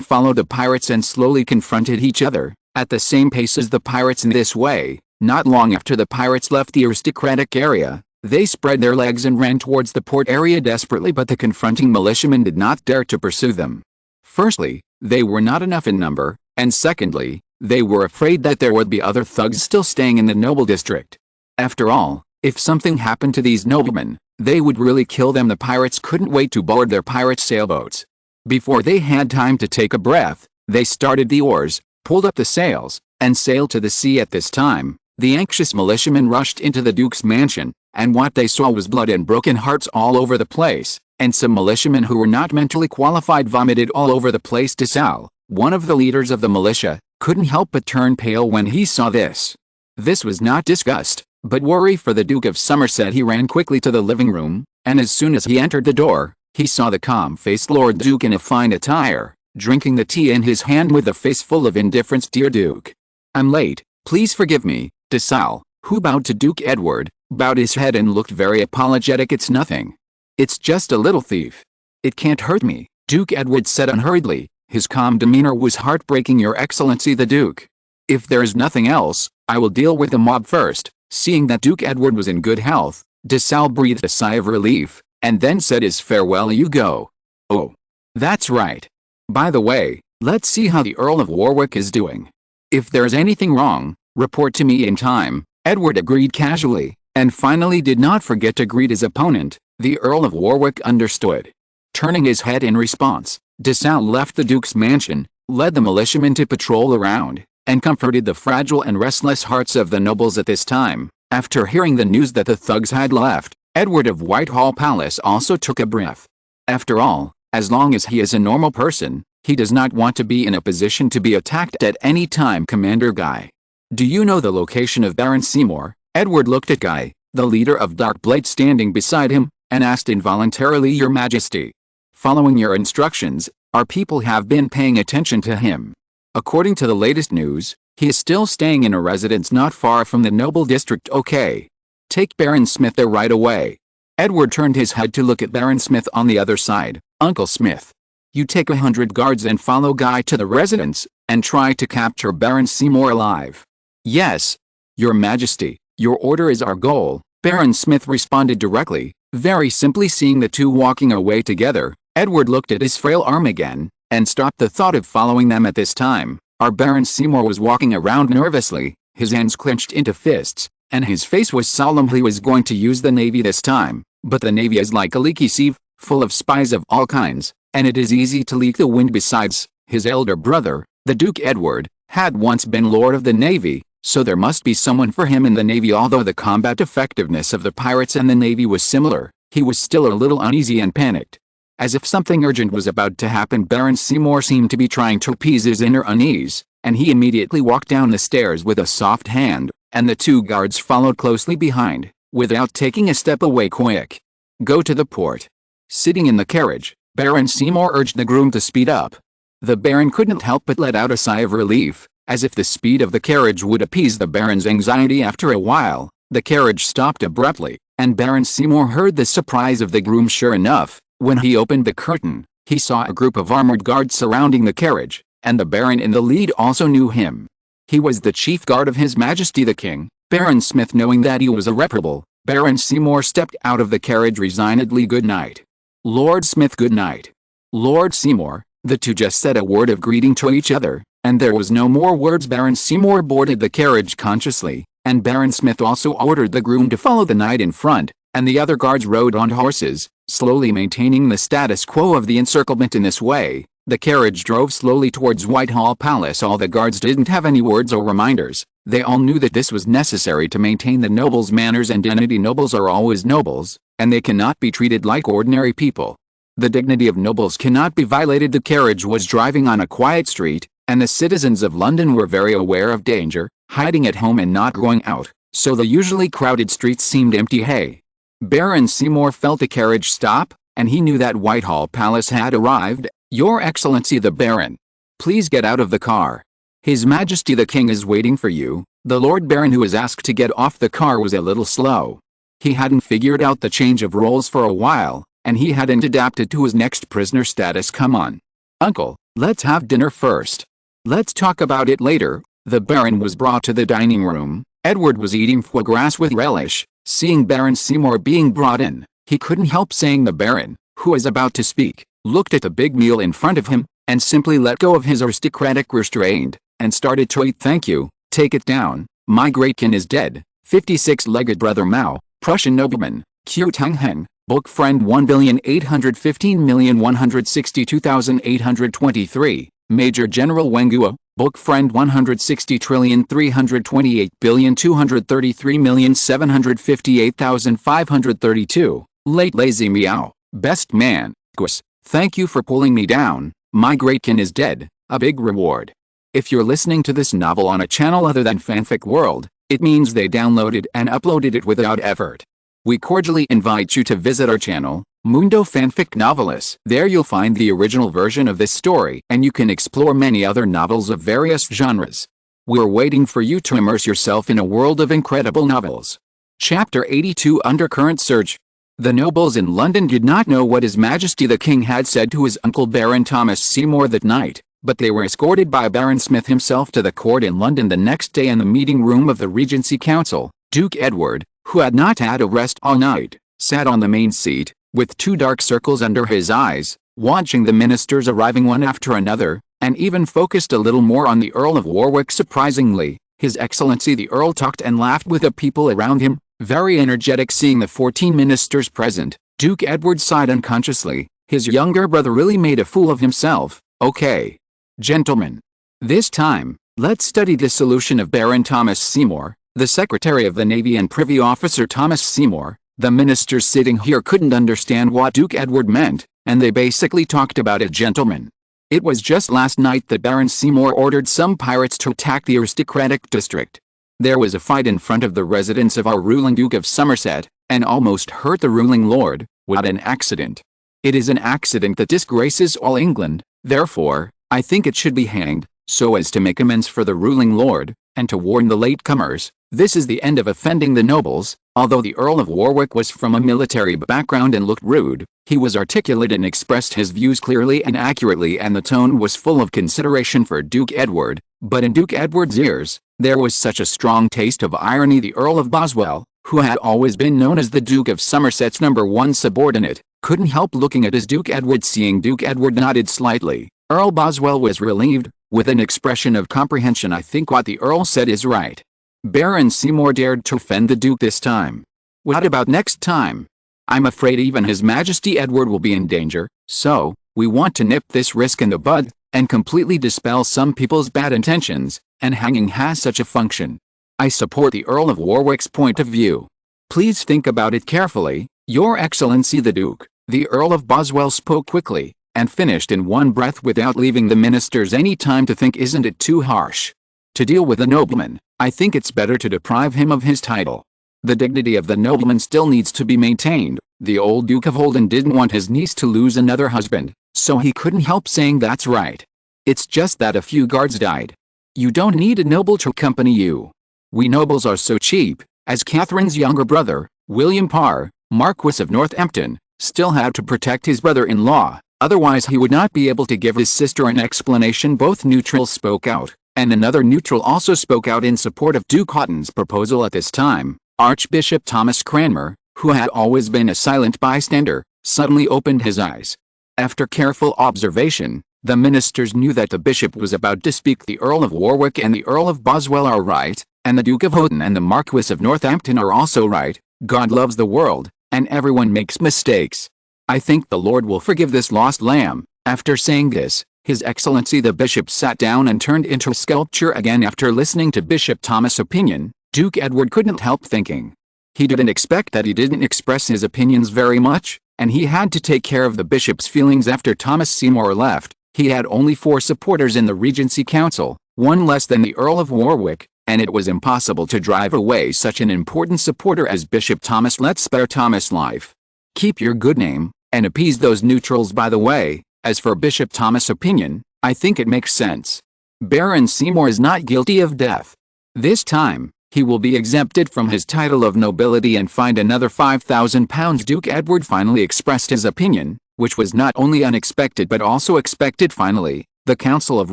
Speaker 1: followed the pirates and slowly confronted each other, at the same pace as the pirates. In this way, not long after the pirates left the aristocratic area, they spread their legs and ran towards the port area desperately, but the confronting militiamen did not dare to pursue them. Firstly, they were not enough in number, and secondly, they were afraid that there would be other thugs still staying in the noble district. After all, if something happened to these noblemen, they would really kill them. The pirates couldn't wait to board their pirate sailboats. Before they had time to take a breath, they started the oars, pulled up the sails, and sailed to the sea. At this time, the anxious militiamen rushed into the Duke's mansion, and what they saw was blood and broken hearts all over the place, and some militiamen who were not mentally qualified vomited all over the place. De Salle, one of the leaders of the militia, couldn't help but turn pale when he saw this. This was not disgust, but worry for the Duke of Somerset. He ran quickly to the living room, and as soon as he entered the door, he saw the calm-faced Lord Duke in a fine attire, drinking the tea in his hand with a face full of indifference. "Dear Duke, I'm late, please forgive me." De Salle, who bowed to Duke Edward, bowed his head and looked very apologetic. "It's nothing. It's just a little thief. It can't hurt me," Duke Edward said unhurriedly. His calm demeanor was heartbreaking. "Your Excellency the Duke. If there is nothing else, I will deal with the mob first." Seeing that Duke Edward was in good health, De Salle breathed a sigh of relief, and then said his farewell. "You go." "Oh, that's right. By the way, let's see how the Earl of Warwick is doing. If there's anything wrong, report to me in time." Edward agreed casually, and finally did not forget to greet his opponent. The Earl of Warwick understood. Turning his head in response, De Salle left the Duke's mansion, led the militiamen to patrol around, and comforted the fragile and restless hearts of the nobles. At this time, after hearing the news that the thugs had left, Edward of Whitehall Palace also took a breath. After all, as long as he is a normal person, he does not want to be in a position to be attacked at any time. "Commander Guy, do you know the location of Baron Seymour?" Edward looked at Guy, the leader of Dark Blade, standing beside him, and asked involuntarily, "Your Majesty, following your instructions, our people have been paying attention to him. According to the latest news, he is still staying in a residence not far from the noble district." "Okay. Take Baron Smith there right away." Edward turned his head to look at Baron Smith on the other side. "Uncle Smith, you take 100 guards and follow Guy to the residence, and try to capture Baron Seymour alive." "Yes, Your Majesty, your order is our goal," Baron Smith responded directly, very simply. Seeing the two walking away together, Edward looked at his frail arm again, and stopped the thought of following them. At this time, our Baron Seymour was walking around nervously, his hands clenched into fists, and his face was solemn. He was going to use the Navy this time, but the Navy is like a leaky sieve, full of spies of all kinds, and it is easy to leak the wind. Besides, his elder brother, the Duke Edward, had once been Lord of the Navy, so there must be someone for him in the Navy. Although the combat effectiveness of the pirates and the Navy was similar, he was still a little uneasy and panicked. As if something urgent was about to happen, Baron Seymour seemed to be trying to appease his inner unease, and he immediately walked down the stairs with a soft hand, and the two guards followed closely behind, without taking a step away. "Quick! Go to the port." Sitting in the carriage, Baron Seymour urged the groom to speed up. The Baron couldn't help but let out a sigh of relief, as if the speed of the carriage would appease the Baron's anxiety. After a while, The carriage stopped abruptly, and Baron Seymour heard the surprise of the groom. Sure enough, when he opened the curtain, he saw a group of armored guards surrounding the carriage, and the Baron in the lead also knew him. He was the chief guard of His Majesty the King, Baron Smith. Knowing that he was a rebel, Baron Seymour stepped out of the carriage resignedly. "Good night, Lord Smith." "Good night, Lord Seymour." The two just said a word of greeting to each other, and there was no more words. Baron Seymour boarded the carriage consciously, and Baron Smith also ordered the groom to follow the knight in front, and the other guards rode on horses, slowly maintaining the status quo of the encirclement. In this way, the carriage drove slowly towards Whitehall Palace. All the guards didn't have any words or reminders. They all knew that this was necessary to maintain the nobles' manners and dignity. Nobles are always nobles, and they cannot be treated like ordinary people. The dignity of nobles cannot be violated. The carriage was driving on a quiet street, and the citizens of London were very aware of danger, hiding at home and not going out, so the usually crowded streets seemed empty. Hey! Baron Seymour felt the carriage stop, and he knew that Whitehall Palace had arrived. "Your Excellency the Baron, please get out of the car. His Majesty the King is waiting for you." The Lord Baron, who was asked to get off the car, was a little slow. He hadn't figured out the change of roles for a while, and he hadn't adapted to his next prisoner status. "Come on, Uncle, let's have dinner first. Let's talk about it later." The Baron was brought to the dining room. Edward was eating foie gras with relish. Seeing Baron Seymour being brought in, he couldn't help saying. The Baron, who was about to speak, looked at the big meal in front of him, and simply let go of his aristocratic restraint, and started to eat. "Thank you, take it down. My great kin is dead. 56-legged brother Mao, Prussian nobleman, Q Tang Heng, book friend 1,815,162,823, Major General Wang Guo, book friend 160,328,233,758,532, late lazy meow, best man, Gus, thank you for pulling me down. My great kin is dead, a big reward." If you're listening to this novel on a channel other than Fanfic World, it means they downloaded and uploaded it without effort. We cordially invite you to visit our channel, Mundo Fanfic Novelists. There you'll find the original version of this story, and you can explore many other novels of various genres. We're waiting for you to immerse yourself in a world of incredible novels. Chapter 82, Undercurrent Surge. The nobles in London did not know what His Majesty the King had said to his uncle Baron Thomas Seymour that night, but they were escorted by Baron Smith himself to the court in London the next day. In the meeting room of the Regency Council, Duke Edward, who had not had a rest all night, sat on the main seat, with two dark circles under his eyes, watching the ministers arriving one after another, and even focused a little more on the Earl of Warwick. Surprisingly, His Excellency the Earl talked and laughed with the people around him, very energetic. Seeing the 14 ministers present, Duke Edward sighed unconsciously. His younger brother really made a fool of himself. "Okay, gentlemen. This time, let's study the solution of Baron Thomas Seymour, the Secretary of the Navy and Privy Officer Thomas Seymour." The ministers sitting here couldn't understand what Duke Edward meant, and they basically talked about it. "Gentlemen, it was just last night that Baron Seymour ordered some pirates to attack the aristocratic district. There was a fight in front of the residence of our ruling Duke of Somerset, and almost hurt the ruling lord. What an accident. It is an accident that disgraces all England. Therefore, I think it should be hanged, so as to make amends for the ruling lord, and to warn the latecomers. This is the end of offending the nobles." Although the Earl of Warwick was from a military background and looked rude, he was articulate and expressed his views clearly and accurately, and the tone was full of consideration for Duke Edward. But in Duke Edward's ears, there was such a strong taste of irony. The Earl of Boswell, who had always been known as the Duke of Somerset's #1 subordinate, couldn't help looking at his Duke Edward. Seeing Duke Edward nodded slightly, Earl Boswell was relieved, with an expression of comprehension. "I think what the Earl said is right." Baron Seymour dared to offend the Duke this time. "What about next time? I'm afraid even His Majesty Edward will be in danger, so we want to nip this risk in the bud, and completely dispel some people's bad intentions, and hanging has such a function. I support the Earl of Warwick's point of view. Please think about it carefully, Your Excellency the Duke." The Earl of Boswell spoke quickly, and finished in one breath without leaving the ministers any time to think. "Isn't it too harsh? To deal with a nobleman, I think it's better to deprive him of his title. The dignity of the nobleman still needs to be maintained." The old Duke of Holden didn't want his niece to lose another husband, so he couldn't help saying, "That's right. It's just that a few guards died. You don't need a noble to accompany you. We nobles are so cheap, as Catherine's younger brother, William Parr, Marquis of Northampton, still had to protect his brother-in-law, otherwise he would not be able to give his sister an explanation. Both neutrals spoke out, and another neutral also spoke out in support of Duke Haughton's proposal at this time. Archbishop Thomas Cranmer, who had always been a silent bystander, suddenly opened his eyes. After careful observation, the ministers knew that the bishop was about to speak. The Earl of Warwick and the Earl of Boswell are right, and the Duke of Haughton and the Marquis of Northampton are also right. God loves the world, and everyone makes mistakes. I think the Lord will forgive this lost lamb. After saying this, His Excellency the Bishop sat down and turned into sculpture again. After listening to Bishop Thomas' opinion, Duke Edward couldn't help thinking. He didn't expect that he didn't express his opinions very much, and he had to take care of the bishop's feelings. After Thomas Seymour left, he had only 4 supporters in the Regency Council, 1 less than the Earl of Warwick, and it was impossible to drive away such an important supporter as Bishop Thomas. Let's spare Thomas' life. Keep your good name, and appease those neutrals. By the way, as for Bishop Thomas' opinion, I think it makes sense. Baron Seymour is not guilty of death. This time, he will be exempted from his title of nobility and fined another £5,000. Duke Edward finally expressed his opinion, which was not only unexpected but also expected. Finally, the Council of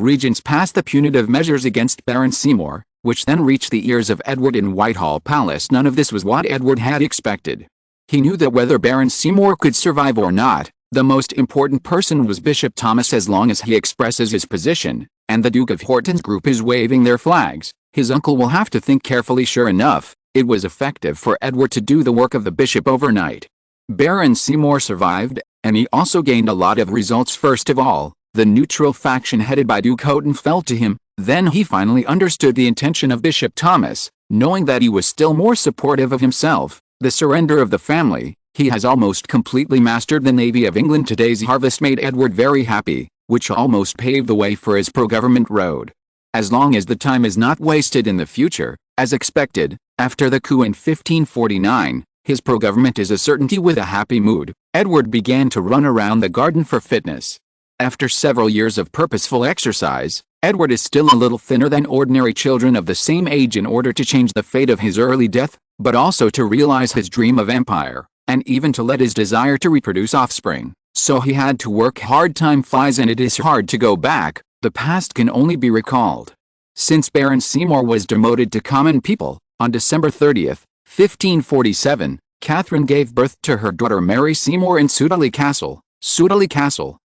Speaker 1: Regents passed the punitive measures against Baron Seymour, which then reached the ears of Edward in Whitehall Palace. None of this was what Edward had expected. He knew that whether Baron Seymour could survive or not, the most important person was Bishop Thomas. As long as he expresses his position, and the Duke of Haughton's group is waving their flags, his uncle will have to think carefully. Sure enough, it was effective for Edward to do the work of the bishop overnight. Baron Seymour survived, and he also gained a lot of results. First of all, the neutral faction headed by Duke Haughton fell to him. Then he finally understood the intention of Bishop Thomas, knowing that he was still more supportive of himself. The surrender of the family. He has almost completely mastered the Navy of England. Today's harvest made Edward very happy, which almost paved the way for his pro-government road. As long as the time is not wasted in the future, as expected, after the coup in 1549, his pro-government is a certainty. With a happy mood, Edward began to run around the garden for fitness. After several years of purposeful exercise, Edward is still a little thinner than ordinary children of the same age. In order to change the fate of his early death, but also to realize his dream of empire, and even to let his desire to reproduce offspring, so he had to work hard. Time flies and it is hard to go back. The past can only be recalled. Since Baron Seymour was demoted to common people, on December 30th, 1547, Catherine gave birth to her daughter Mary Seymour in Sudeley Castle,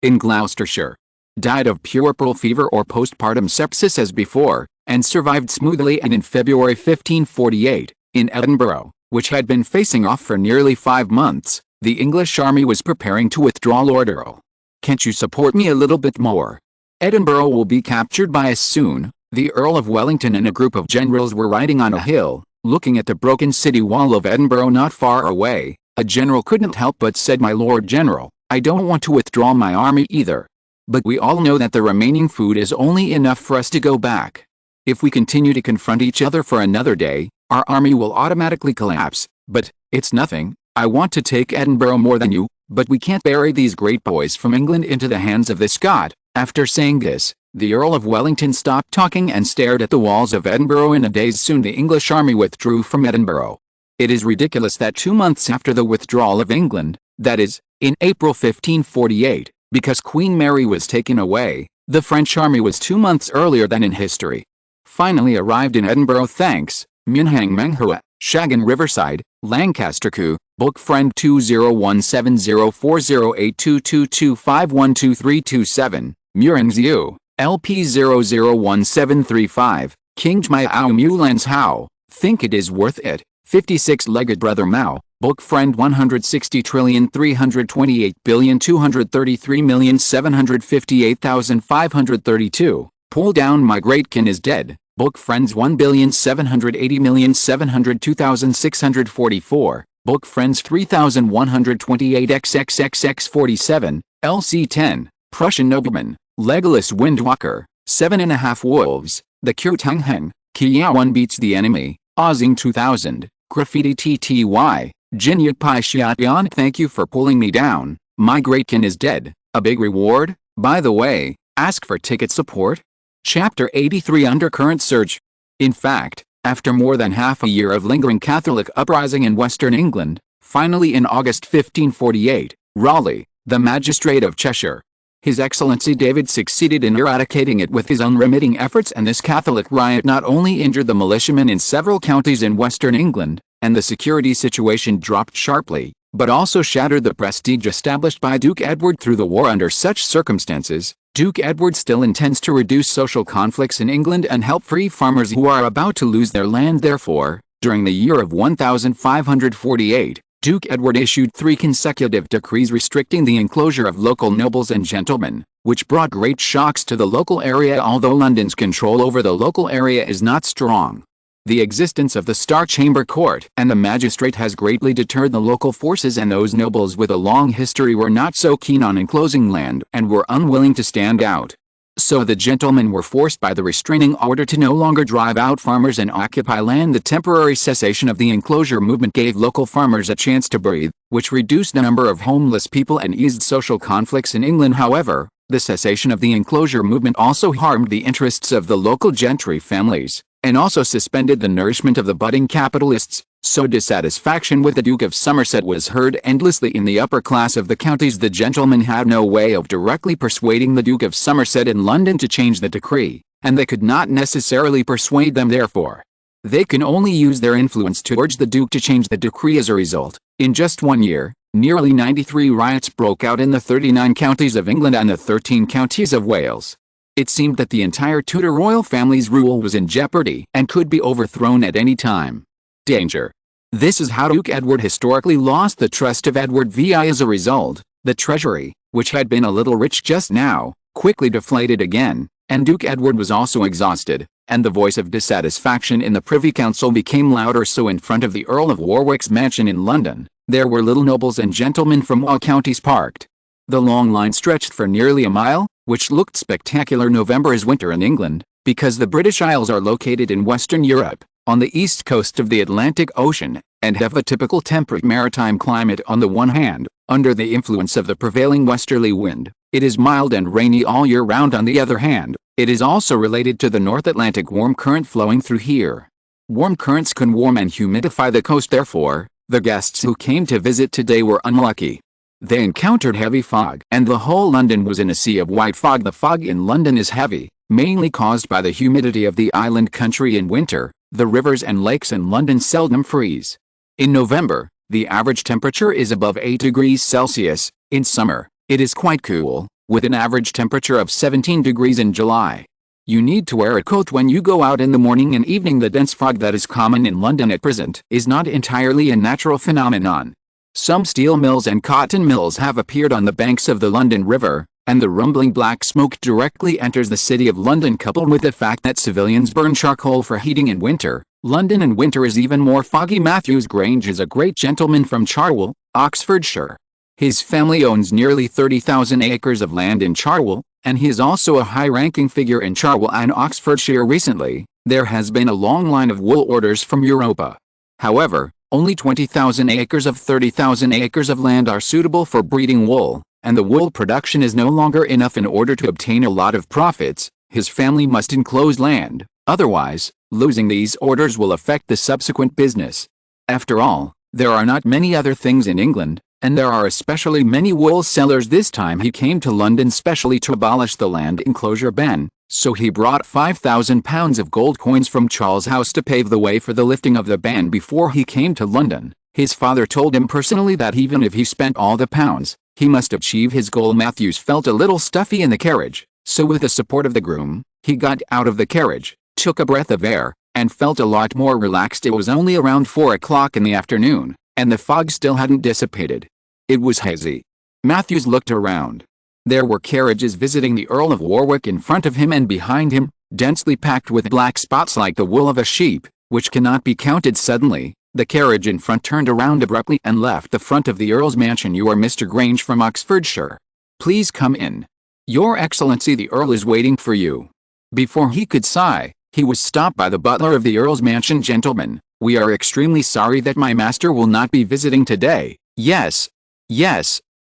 Speaker 1: in Gloucestershire. Died of puerperal fever or postpartum sepsis as before, and survived smoothly. And in February 1548, in Edinburgh, which had been facing off for nearly 5 months, the English army was preparing to withdraw. Lord Earl, can't you support me a little bit more? Edinburgh will be captured by us soon. The Earl of Wellington and a group of generals were riding on a hill, looking at the broken city wall of Edinburgh not far away. A general couldn't help but said, "My Lord General, I don't want to withdraw my army either. But we all know that the remaining food is only enough for us to go back. If we continue to confront each other for another day, our army will automatically collapse. But it's nothing. I want to take Edinburgh more than you, but we can't bury these great boys from England into the hands of the Scot." After saying this, the Earl of Wellington stopped talking and stared at the walls of Edinburgh in a daze. Soon the English army withdrew from Edinburgh. It is ridiculous that 2 months after the withdrawal of England, that is, in April 1548, because Queen Mary was taken away, the French army was 2 months earlier than in history. Finally arrived in Edinburgh. Thanks, Munhang Menghua, Shagan Riverside, Lancaster Coup, Book Friend 201704082225123227, Murangziu, LP 001735, King Jmiao Mulans How, Think It Is Worth It, 56-Legged Brother Mao, Book Friend 160,328,233,758,532, Pull Down My Great Kin Is Dead, Book Friends 1,780,702,644, Book Friends 3,128XXXX47, LC10, Prussian Nobleman, Legolas Windwalker, 7.5 Wolves, The Cure Tangheng, Kiawan Beats the Enemy, Ozing 2000, Graffiti TTY, Jinyat Pai Xiatian. Thank you for pulling me down. My Great Kin Is Dead, a big reward. By the way, ask for ticket support. Chapter 83 Undercurrent Surge. In fact, After more than half a year of lingering Catholic uprising in Western England, finally in August 1548, Raleigh, the magistrate of Cheshire, His Excellency David succeeded in eradicating it with his unremitting efforts, and this Catholic riot not only injured the militiamen in several counties in Western England, and the security situation dropped sharply, but also shattered the prestige established by Duke Edward through the war. Under such circumstances, Duke Edward still intends to reduce social conflicts in England and help free farmers who are about to lose their land. Therefore, during the year of 1548, Duke Edward issued 3 consecutive decrees restricting the enclosure of local nobles and gentlemen, which brought great shocks to the local area. Although London's control over the local area is not strong, the existence of the Star Chamber Court and the magistrate has greatly deterred the local forces, and those nobles with a long history were not so keen on enclosing land and were unwilling to stand out. So the gentlemen were forced by the restraining order to no longer drive out farmers and occupy land. The temporary cessation of the enclosure movement gave local farmers a chance to breathe, which reduced the number of homeless people and eased social conflicts in England. However, the cessation of the enclosure movement also harmed the interests of the local gentry families, and also suspended the nourishment of the budding capitalists, so dissatisfaction with the Duke of Somerset was heard endlessly in the upper class of the counties. The gentlemen had no way of directly persuading the Duke of Somerset in London to change the decree, and they could not necessarily persuade them. Therefore, they can only use their influence to urge the Duke to change the decree. As a result, in just 1 year, nearly 93 riots broke out in the 39 counties of England and the 13 counties of Wales. It seemed that the entire Tudor royal family's rule was in jeopardy and could be overthrown at any time. Danger. This is how Duke Edward historically lost the trust of Edward VI. As a result, the treasury, which had been a little rich just now, quickly deflated again, and Duke Edward was also exhausted, and the voice of dissatisfaction in the Privy Council became louder. So in front of the Earl of Warwick's mansion in London, there were little nobles and gentlemen from all counties parked. The long line stretched for nearly a mile, which looked spectacular. November is winter in England, because the British Isles are located in Western Europe, on the east coast of the Atlantic Ocean, and have a typical temperate maritime climate on the one hand. Under the influence of the prevailing westerly wind, it is mild and rainy all year round. On the other hand, it is also related to the North Atlantic warm current flowing through here. Warm currents can warm and humidify the coast. Therefore, the guests who came to visit today were unlucky. They encountered heavy fog, and the whole London was in a sea of white fog. The fog in London is heavy, mainly caused by the humidity of the island country in winter. The rivers and lakes in London seldom freeze. In November, the average temperature is above 8 degrees Celsius. In summer, it is quite cool, with an average temperature of 17 degrees in July. You need to wear a coat when you go out in the morning and evening. The dense fog that is common in London at present is not entirely a natural phenomenon. Some steel mills and cotton mills have appeared on the banks of the London River, and the rumbling black smoke directly enters the city of London. Coupled with the fact that civilians burn charcoal for heating in winter, London in winter is even more foggy. Matthews Grange is a great gentleman from Charwell, Oxfordshire. His family owns nearly 30,000 acres of land in Charwell, and he is also a high-ranking figure in Charwell and Oxfordshire. Recently, there has been a long line of wool orders from Europa. However, only 20,000 acres of 30,000 acres of land are suitable for breeding wool, and the wool production is no longer enough. In order to obtain a lot of profits, his family must enclose land, otherwise, losing these orders will affect the subsequent business. After all, there are not many other things in England, and there are especially many wool sellers. This time he came to London specially to abolish the land enclosure ban, so he brought £5,000 of gold coins from Charles House to pave the way for the lifting of the ban. Before he came to London, his father told him personally that even if he spent all the pounds, he must achieve his goal. Matthews felt a little stuffy in the carriage, so with the support of the groom, he got out of the carriage, took a breath of air, and felt a lot more relaxed. It was only around 4 o'clock in the afternoon, and the fog still hadn't dissipated. It was hazy. Matthews looked around. There were carriages visiting the Earl of Warwick in front of him and behind him, densely packed with black spots like the wool of a sheep, which cannot be counted. Suddenly, the carriage in front turned around abruptly and left the front of the Earl's mansion. "You are Mr. Grange from Oxfordshire. Please come in. Your Excellency the Earl is waiting for you." Before he could sigh, he was stopped by the butler of the Earl's mansion. "Gentlemen, we are extremely sorry that my master will not be visiting today." Yes,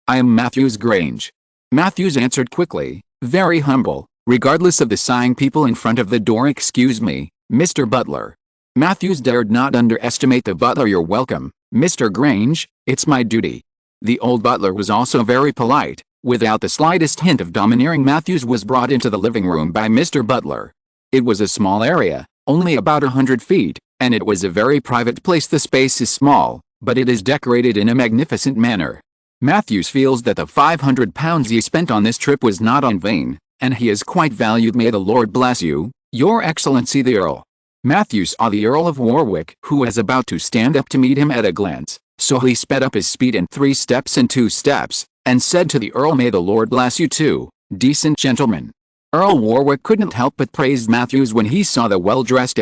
Speaker 1: I am Matthews Grange." Matthews answered quickly, very humble, regardless of the sighing people in front of the door. "Excuse me, Mr. Butler." Matthews dared not underestimate the butler. "You're welcome, Mr. Grange, it's my duty." The old butler was also very polite. Without the slightest hint of domineering, Matthews was brought into the living room by Mr. Butler. It was a small area, only about 100 feet, and it was a very private place. The space is small, but it is decorated in a magnificent manner. Matthews feels that the £500 he spent on this trip was not in vain, and he is quite valued. "May the Lord bless you, Your Excellency the Earl." Matthews saw the Earl of Warwick, who was about to stand up to meet him, at a glance, so he sped up his speed in 3 steps and 2 steps, and said to the Earl, "May the Lord bless you too, decent gentleman." Earl Warwick couldn't help but praise Matthews when he saw the well-dressed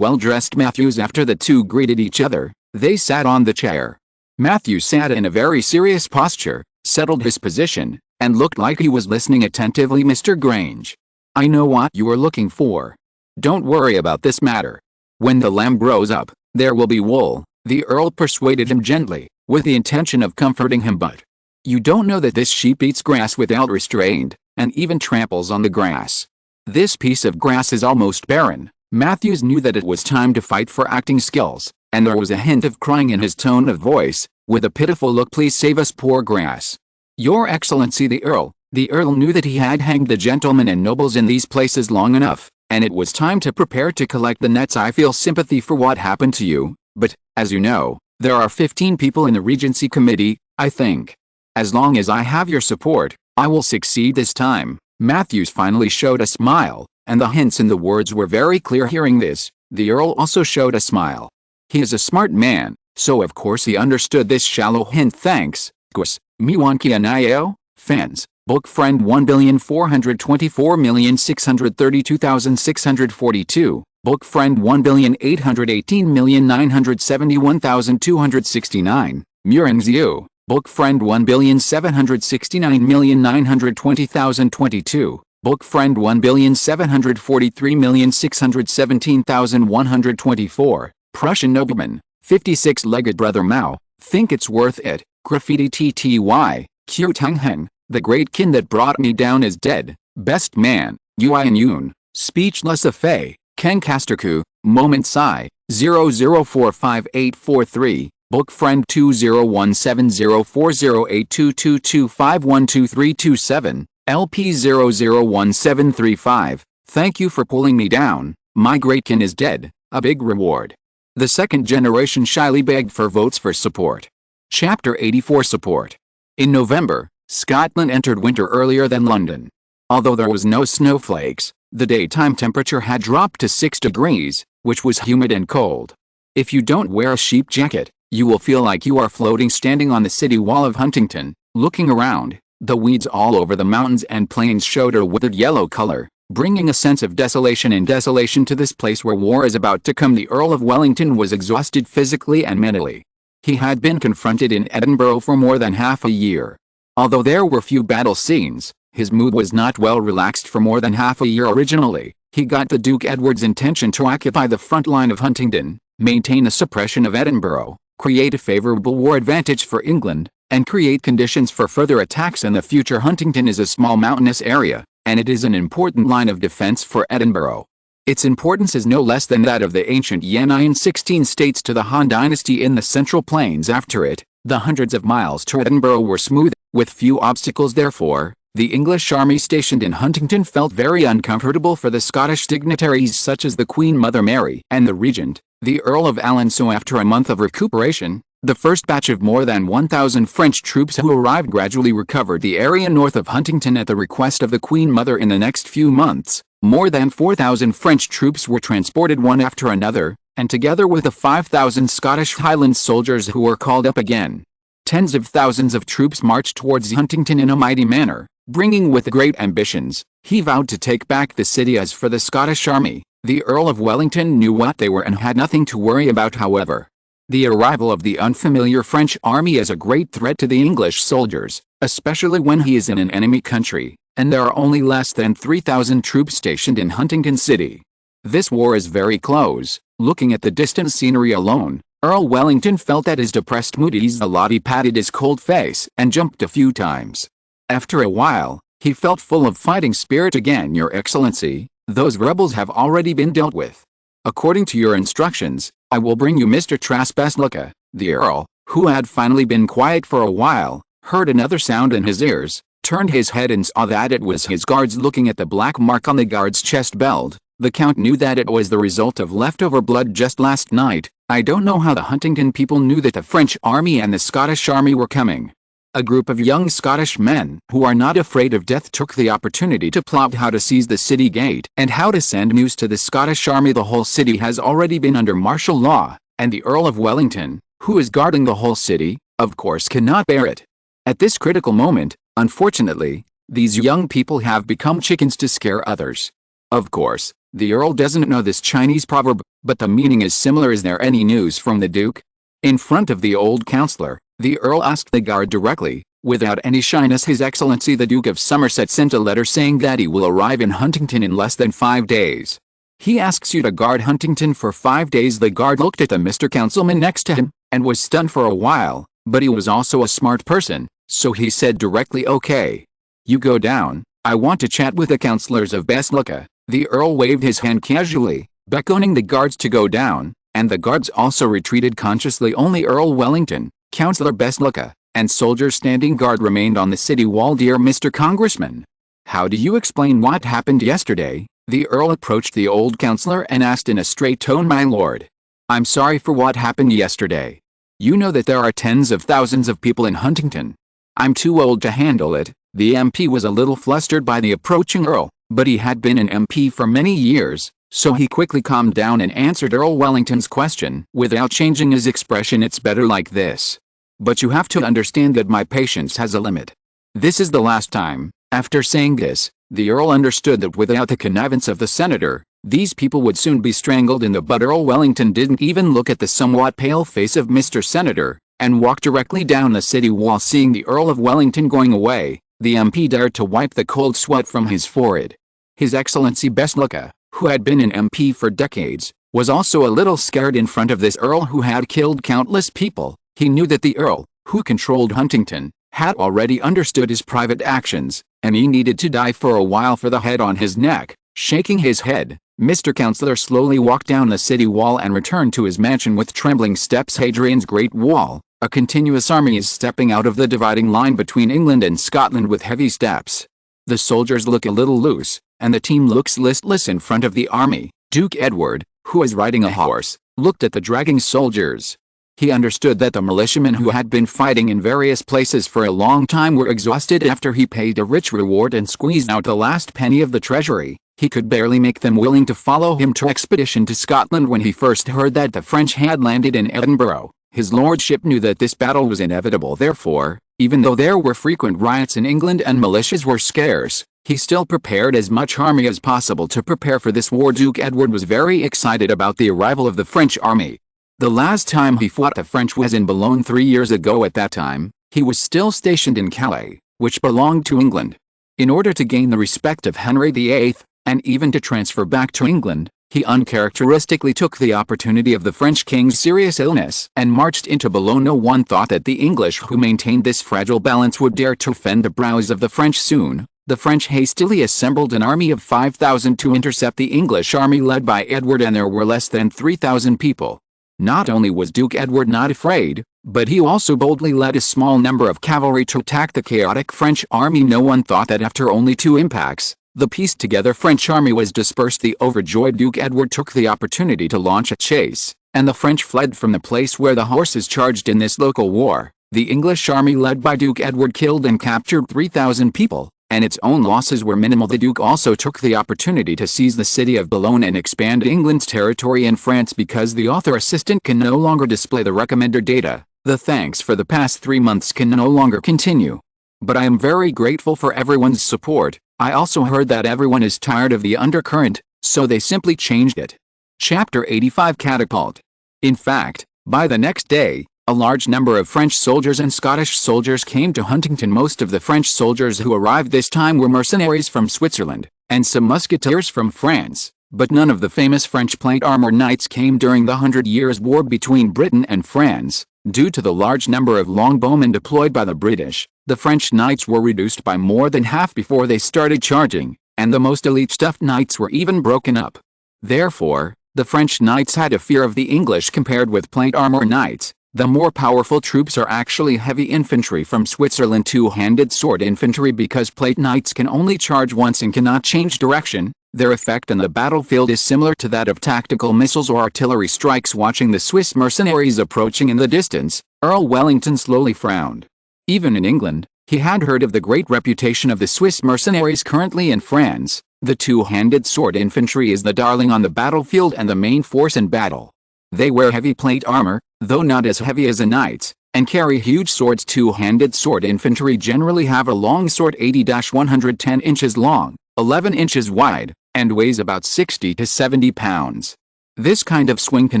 Speaker 1: Matthews. After the two greeted each other, they sat on the chair. Matthews sat in a very serious posture, settled his position, and looked like he was listening attentively. "Mr. Grange, I know what you are looking for. Don't worry about this matter. When the lamb grows up, there will be wool," the Earl persuaded him gently, with the intention of comforting him. "But you don't know that this sheep eats grass without restraint, and even tramples on the grass. This piece of grass is almost barren." Matthews knew that it was time to fight for acting skills, and there was a hint of crying in his tone of voice, with a pitiful look. "Please save us poor grass." "Your Excellency the Earl." The Earl knew that he had hanged the gentlemen and nobles in these places long enough, and it was time to prepare to collect the nets. "I feel sympathy for what happened to you, but, as you know, there are 15 people in the Regency Committee, I think. As long as I have your support, I will succeed this time." Matthews finally showed a smile, and the hints in the words were very clear. Hearing this, the Earl also showed a smile. He is a smart man, so of course he understood this shallow hint. "Thanks, Gus, Miwankianayo, fans." Book friend 1,424,632,642. Book friend 1,818,971,269. Murenziu. Book friend 1,769,920,022. Book friend 1,743,617,124. Prussian nobleman, 56-legged brother Mao. "Think it's worth it." Graffiti TTY. Q Tangheng. "The great kin that brought me down is dead. Best man, Ui and Yoon." Speechless Afei. Ken Casterku. Moment Sigh. 00458843. Book friend 201704082225123227. LP 001735. "Thank you for pulling me down. My great kin is dead. A big reward." The second generation shyly begged for votes for support. Chapter 84. Support. In November, Scotland entered winter earlier than London. Although there was no snowflakes, the daytime temperature had dropped to 6 degrees, which was humid and cold. If you don't wear a sheep jacket, you will feel like you are floating. Standing on the city wall of Huntington, looking around, the weeds all over the mountains and plains showed a withered yellow color, bringing a sense of desolation to this place where war is about to come. The Earl of Wellington was exhausted physically and mentally. He had been confronted in Edinburgh for more than half a year. Although there were few battle scenes, his mood was not well relaxed for more than half a year. Originally, he got the Duke Edward's intention to occupy the front line of Huntingdon, maintain a suppression of Edinburgh, create a favorable war advantage for England, and create conditions for further attacks in the future. Huntingdon is a small mountainous area, and it is an important line of defense for Edinburgh. Its importance is no less than that of the ancient Yenin 16 states to the Han dynasty in the Central Plains. After it, the hundreds of miles to Edinburgh were smooth, with few obstacles. Therefore, the English army stationed in Huntingdon felt very uncomfortable for the Scottish dignitaries such as the Queen Mother Mary and the Regent, the Earl of Allen. So after a month of recuperation, the first batch of more than 1,000 French troops who arrived gradually recovered the area north of Huntingdon at the request of the Queen Mother. In the next few months, more than 4,000 French troops were transported one after another, and together with the 5,000 Scottish Highland soldiers who were called up again, tens of thousands of troops marched towards Huntingdon in a mighty manner, bringing with great ambitions. He vowed to take back the city. As for the Scottish army, the Earl of Wellington knew what they were and had nothing to worry about. However, the arrival of the unfamiliar French army is a great threat to the English soldiers, especially when he is in an enemy country, and there are only less than 3,000 troops stationed in Huntingdon City. This war is very close. Looking at the distant scenery alone, Earl Wellington felt that his depressed mood eased a lot. He patted his cold face and jumped a few times. After a while, he felt full of fighting spirit again. "Your Excellency, those rebels have already been dealt with. According to your instructions, I will bring you Mr. Traspesluca." The Earl, who had finally been quiet for a while, heard another sound in his ears, turned his head and saw that it was his guards looking at the black mark on the guard's chest belt. The Count knew that it was the result of leftover blood just last night. I don't know how the Huntington people knew that the French army and the Scottish army were coming. A group of young Scottish men who are not afraid of death took the opportunity to plot how to seize the city gate and how to send news to the Scottish army. The whole city has already been under martial law, and the Earl of Wellington, who is guarding the whole city, of course cannot bear it. At this critical moment, unfortunately, these young people have become chickens to scare others. Of course, the Earl doesn't know this Chinese proverb, but the meaning is similar. Is there any news from the Duke? In front of the old counselor, the Earl asked the guard directly, without any shyness. His Excellency the Duke of Somerset sent a letter saying that he will arrive in Huntington in less than 5 days. He asks you to guard Huntington for 5 days. The guard looked at the Mr. Councilman next to him, and was stunned for a while, but he was also a smart person, so he said directly, "Okay. You go down, I want to chat with the councillors of Besluca." The Earl waved his hand casually, beckoning the guards to go down, and the guards also retreated consciously. Only Earl Wellington, Councillor Besluca, and soldiers standing guard remained on the city wall. "Dear Mr. Congressman, how do you explain what happened yesterday?" The Earl approached the old councillor and asked in a straight tone. "My lord, I'm sorry for what happened yesterday. You know that there are tens of thousands of people in Huntington. I'm too old to handle it." The MP was a little flustered by the approaching Earl, but he had been an MP for many years, so he quickly calmed down and answered Earl Wellington's question without changing his expression. "It's better like this. But you have to understand that my patience has a limit. This is the last time." After saying this, the Earl understood that without the connivance of the senator, these people would soon be strangled in the butt. Earl Wellington didn't even look at the somewhat pale face of Mr. Senator, and walked directly down the city wall. Seeing the Earl of Wellington going away, the MP dared to wipe the cold sweat from his forehead. His Excellency Besluca, who had been an MP for decades, was also a little scared in front of this Earl who had killed countless people. He knew that the Earl, who controlled Huntington, had already understood his private actions, and he needed to die for a while for the head on his neck. Shaking his head, Mr. Councillor slowly walked down the city wall and returned to his mansion with trembling steps. Hadrian's Great Wall, a continuous army is stepping out of the dividing line between England and Scotland with heavy steps. The soldiers look a little loose, and the team looks listless in front of the army. Duke Edward, who was riding a horse, looked at the dragging soldiers. He understood that the militiamen who had been fighting in various places for a long time were exhausted after he paid a rich reward and squeezed out the last penny of the treasury. He could barely make them willing to follow him to expedition to Scotland. When he first heard that the French had landed in Edinburgh, his lordship knew that this battle was inevitable. Therefore, even though there were frequent riots in England and militias were scarce, he still prepared as much army as possible to prepare for this war. Duke Edward was very excited about the arrival of the French army. The last time he fought the French was in Boulogne 3 years ago. At that time, he was still stationed in Calais, which belonged to England. In order to gain the respect of Henry VIII, and even to transfer back to England, he uncharacteristically took the opportunity of the French king's serious illness and marched into Boulogne. No one thought that the English who maintained this fragile balance would dare to offend the brows of the French. Soon, the French hastily assembled an army of 5,000 to intercept the English army led by Edward, and there were less than 3,000 people. Not only was Duke Edward not afraid, but he also boldly led a small number of cavalry to attack the chaotic French army. No one thought that after only 2 impacts, the pieced-together French army was dispersed. The overjoyed Duke Edward took the opportunity to launch a chase, and the French fled from the place where the horses charged in this local war. The English army led by Duke Edward killed and captured 3,000 people, and its own losses were minimal. The Duke also took the opportunity to seize the city of Boulogne and expand England's territory in France. Because the author assistant can no longer display the recommender data, the thanks for the past 3 months can no longer continue. But I am very grateful for everyone's support. I also heard that everyone is tired of the undercurrent, so they simply changed it. Chapter 85 Catapult. In fact, by the next day, a large number of French soldiers and Scottish soldiers came to Huntington. Most of the French soldiers who arrived this time were mercenaries from Switzerland, and some musketeers from France, but none of the famous French plate armor knights came during the 100 Years' War between Britain and France. Due to the large number of longbowmen deployed by the British, the French knights were reduced by more than half before they started charging, and the most elite stuffed knights were even broken up. Therefore, The French knights had a fear of the English compared with plate armor knights. The more powerful troops are actually heavy infantry from Switzerland, two-handed sword infantry, because plate knights can only charge once and cannot change direction. Their effect on the battlefield is similar to that of tactical missiles or artillery strikes. Watching the Swiss mercenaries approaching in the distance, Earl Wellington slowly frowned. Even in England, he had heard of the great reputation of the Swiss mercenaries. Currently in France, the two-handed sword infantry is the darling on the battlefield and the main force in battle. They wear heavy plate armor, though not as heavy as the knights, and carry huge swords. Two-handed sword infantry generally have a long sword 80-110 inches long, 11 inches wide, and weighs about 60 to 70 pounds. This kind of swing can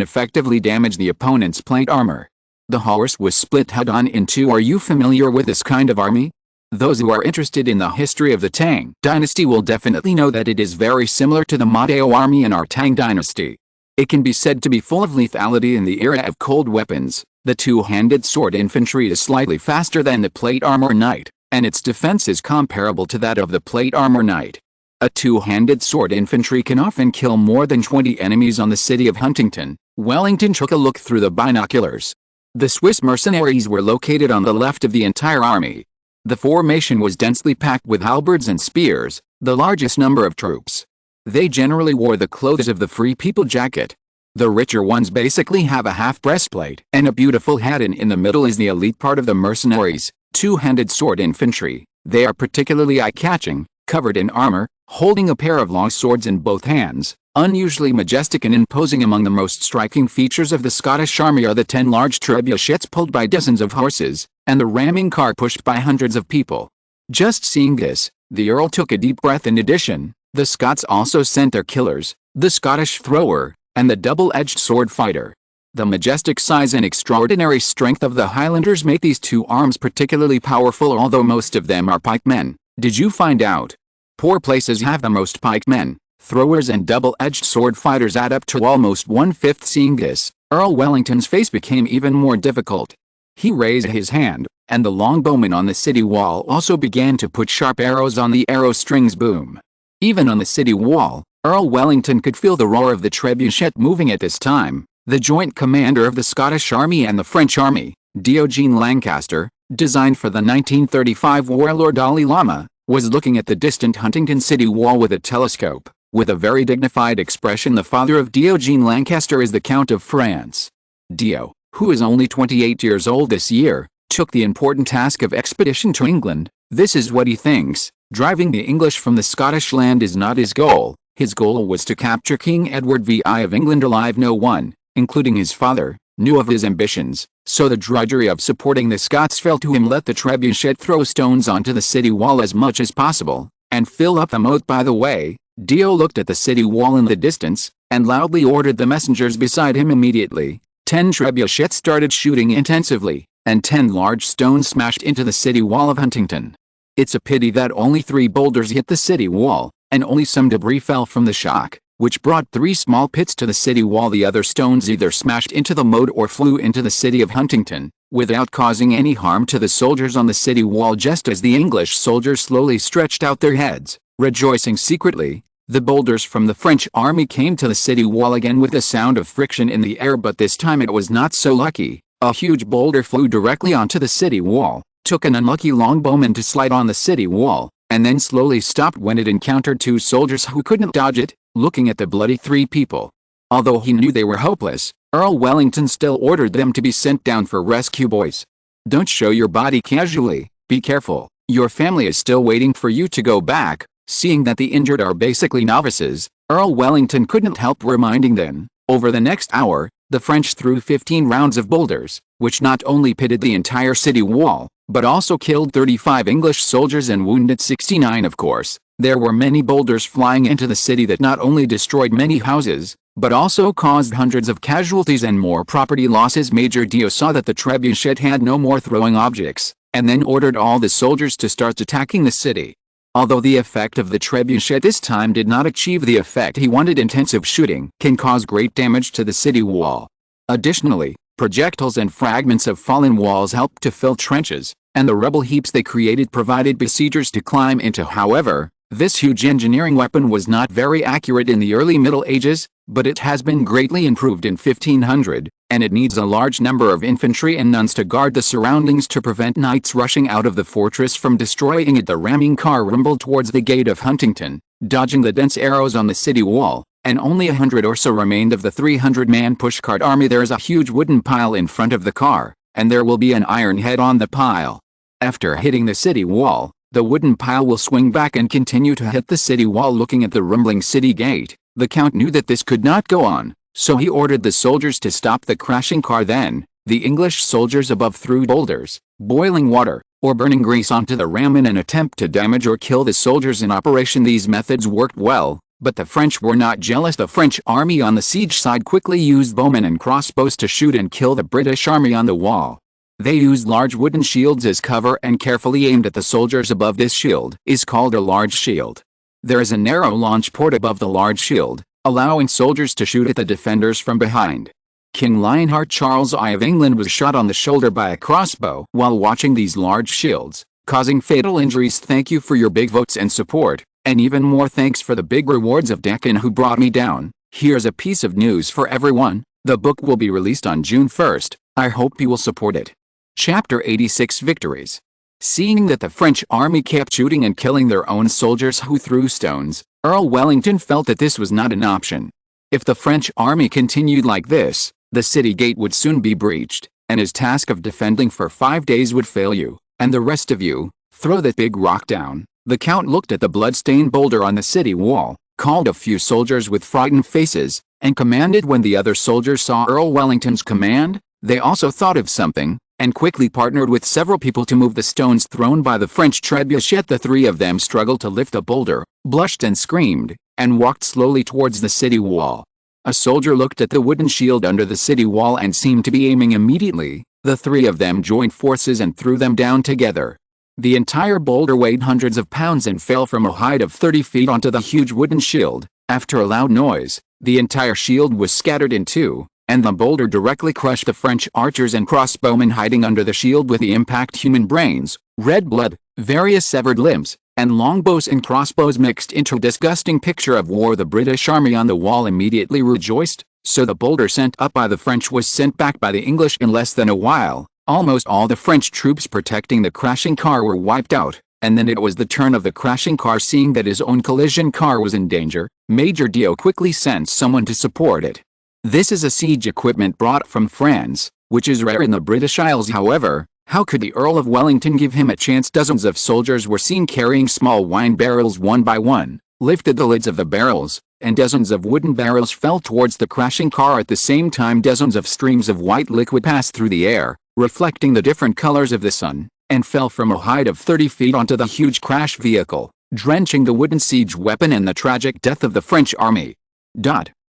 Speaker 1: effectively damage the opponent's plate armor. The horse was split head-on in two. Are you familiar with this kind of army? Those who are interested in the history of the Tang dynasty will definitely know that it is very similar to the Madao army in our Tang dynasty. It can be said to be full of lethality in the era of cold weapons. The two-handed sword infantry is slightly faster than the plate armor knight, and its defense is comparable to that of the plate armor knight. A two-handed sword infantry can often kill more than 20 enemies. On the city of Huntington, Wellington took a look through the binoculars. The Swiss mercenaries were located on the left of the entire army. The formation was densely packed with halberds and spears, the largest number of troops. They generally wore the clothes of the free people jacket. The richer ones basically have a half breastplate and a beautiful hat, and in the middle is the elite part of the mercenaries, two-handed sword infantry. They are particularly eye-catching, covered in armor, holding a pair of long swords in both hands, unusually majestic and imposing. Among the most striking features of the Scottish army are the 10 large trebuchets pulled by dozens of horses, and the ramming car pushed by hundreds of people. Just seeing this, the Earl took a deep breath. In addition, the Scots also sent their killers, the Scottish thrower, and the double-edged sword fighter. The majestic size and extraordinary strength of the Highlanders make these two arms particularly powerful, although most of them are pikemen. Did you find out? Poor places have the most pikemen. Throwers and double-edged sword fighters add up to almost 1/5. Seeing this, Earl Wellington's face became even more difficult. He raised his hand, and the longbowmen on the city wall also began to put sharp arrows on the arrow strings. Boom! Even on the city wall, Earl Wellington could feel the roar of the trebuchet moving. At this time, the joint commander of the Scottish Army and the French Army, Diogenes Lancaster, designed for the 1935 warlord Dalai Lama, was looking at the distant Huntington city wall with a telescope. With a very dignified expression, the father of Diogenes Lancaster is the Count of France. Dio, who is only 28 years old this year, took the important task of expedition to England. This is what he thinks: driving the English from the Scottish land is not his goal. His goal was to capture King Edward VI of England alive. No one, including his father, knew of his ambitions, so the drudgery of supporting the Scots fell to him. Let the trebuchet throw stones onto the city wall as much as possible, and fill up the moat. By the way, Dio looked at the city wall in the distance, and loudly ordered the messengers beside him. Immediately, 10 trebuchets started shooting intensively, and 10 large stones smashed into the city wall of Huntington. It's a pity that only 3 boulders hit the city wall, and only some debris fell from the shock, which brought 3 small pits to the city wall. The other stones either smashed into the moat or flew into the city of Huntington, without causing any harm to the soldiers on the city wall. Just as the English soldiers slowly stretched out their heads, rejoicing secretly, the boulders from the French army came to the city wall again with a sound of friction in the air. But this time it was not so lucky. A huge boulder flew directly onto the city wall, took an unlucky longbowman to slide on the city wall, and then slowly stopped when it encountered 2 soldiers who couldn't dodge it. Looking at the bloody 3 people, although he knew they were hopeless, Earl Wellington still ordered them to be sent down for rescue. Boys, don't show your body casually. Be careful. Your family is still waiting for you to go back. Seeing that the injured are basically novices, Earl Wellington couldn't help reminding them. Over the next hour, the French threw 15 rounds of boulders, which not only pitted the entire city wall, but also killed 35 English soldiers and wounded 69. Of course, there were many boulders flying into the city that not only destroyed many houses, but also caused hundreds of casualties and more property losses. Major Dio saw that the trebuchet had no more throwing objects, and then ordered all the soldiers to start attacking the city. Although the effect of the trebuchet this time did not achieve the effect he wanted, intensive shooting can cause great damage to the city wall. Additionally, projectiles and fragments of fallen walls helped to fill trenches, and the rubble heaps they created provided besiegers to climb into. However, This huge engineering weapon was not very accurate in the early Middle Ages, but it has been greatly improved in 1500, and it needs a large number of infantry and nuns to guard the surroundings to prevent knights rushing out of the fortress from destroying it. The ramming car rumbled towards the gate of Huntington, dodging the dense arrows on the city wall, and only 100 or so remained of the 300-man pushcart army. There is a huge wooden pile in front of the car, and there will be an iron head on the pile. After hitting the city wall, the wooden pile will swing back and continue to hit the city wall. Looking at the rumbling city gate, the Count knew that this could not go on, so he ordered the soldiers to stop the crashing car. Then, the English soldiers above threw boulders, boiling water, or burning grease onto the ram in an attempt to damage or kill the soldiers in operation. These methods worked well, but the French were not jealous. The French army on the siege side quickly used bowmen and crossbows to shoot and kill the British army on the wall. They used large wooden shields as cover and carefully aimed at the soldiers above. This shield is called a large shield. There is a narrow launch port above the large shield, allowing soldiers to shoot at the defenders from behind. King Lionheart Charles I of England was shot on the shoulder by a crossbow while watching these large shields, causing fatal injuries. Thank you for your big votes and support, and even more thanks for the big rewards of Deccan who brought me down. Here's a piece of news for everyone. The book will be released on June 1st. I hope you will support it. Chapter 86 Victories. Seeing that the French army kept shooting and killing their own soldiers who threw stones, Earl Wellington felt that this was not an option. If the French army continued like this, the city gate would soon be breached, and his task of defending for 5 days would fail. You, and the rest of you, throw that big rock down. The Count looked at the blood-stained boulder on the city wall, called a few soldiers with frightened faces, and commanded. When the other soldiers saw Earl Wellington's command, they also thought of something, and quickly partnered with several people to move the stones thrown by the French trebuchet. The three of them struggled to lift a boulder, blushed and screamed, and walked slowly towards the city wall. A soldier looked at the wooden shield under the city wall and seemed to be aiming immediately. The three of them joined forces and threw them down together. The entire boulder weighed hundreds of pounds and fell from a height of 30 feet onto the huge wooden shield. After a loud noise, the entire shield was scattered in two, and the boulder directly crushed the French archers and crossbowmen hiding under the shield. With the impact, human brains, red blood, various severed limbs, and longbows and crossbows mixed into a disgusting picture of war. The British army on the wall immediately rejoiced, so the boulder sent up by the French was sent back by the English. In less than a while, almost all the French troops protecting the crashing car were wiped out, and then it was the turn of the crashing car. Seeing that his own collision car was in danger, Major Dio quickly sent someone to support it. This is a siege equipment brought from France, which is rare in the British Isles. However, how could the Earl of Wellington give him a chance? Dozens of soldiers were seen carrying small wine barrels one by one, lifted the lids of the barrels, and dozens of wooden barrels fell towards the crashing car. At the same time, dozens of streams of white liquid passed through the air, reflecting the different colors of the sun, and fell from a height of 30 feet onto the huge crash vehicle, drenching the wooden siege weapon and the tragic death of the French army.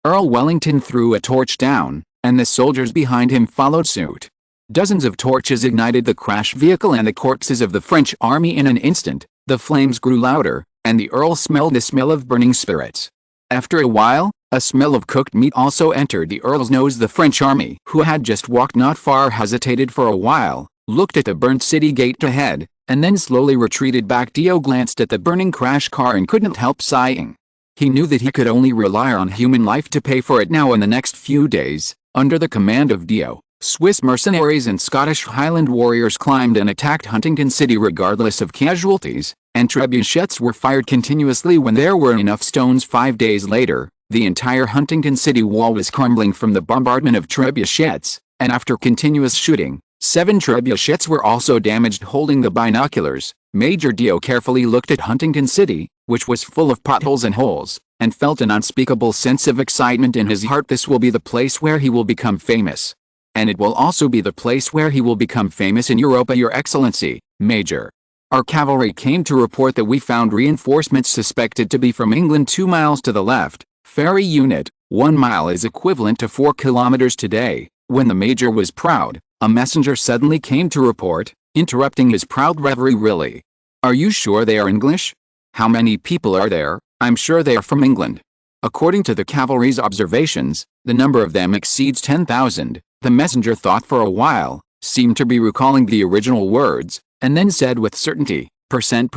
Speaker 1: Earl Wellington threw a torch down, and the soldiers behind him followed suit. Dozens of torches ignited the crash vehicle and the corpses of the French army. In an instant, the flames grew louder, and the Earl smelled the smell of burning spirits. After a while, a smell of cooked meat also entered the Earl's nose. The French army, who had just walked not far, hesitated for a while, looked at the burnt city gate ahead, and then slowly retreated back. Dio glanced at the burning crash car and couldn't help sighing. He knew that he could only rely on human life to pay for it now. In the next few days, under the command of Dio, Swiss mercenaries and Scottish Highland warriors climbed and attacked Huntington City regardless of casualties, and trebuchets were fired continuously when there were enough stones. 5 days later, the entire Huntington City wall was crumbling from the bombardment of trebuchets, and after continuous shooting, 7 trebuchets were also damaged. Holding the binoculars, Major Dio carefully looked at Huntington City, which was full of potholes and holes, and felt an unspeakable sense of excitement in his heart. This will be the place where he will become famous. And it will also be the place where he will become famous in Europa. Your Excellency, Major. Our cavalry came to report that we found reinforcements suspected to be from England 2 miles to the left. Ferry unit, 1 mile is equivalent to 4 kilometers today. When the Major was proud, a messenger suddenly came to report, interrupting his proud reverie. Really? Are you sure they are English? How many people are there? I'm sure they are from England. According to the cavalry's observations, the number of them exceeds 10,000. The messenger thought for a while, seemed to be recalling the original words, and then said with certainty, percent.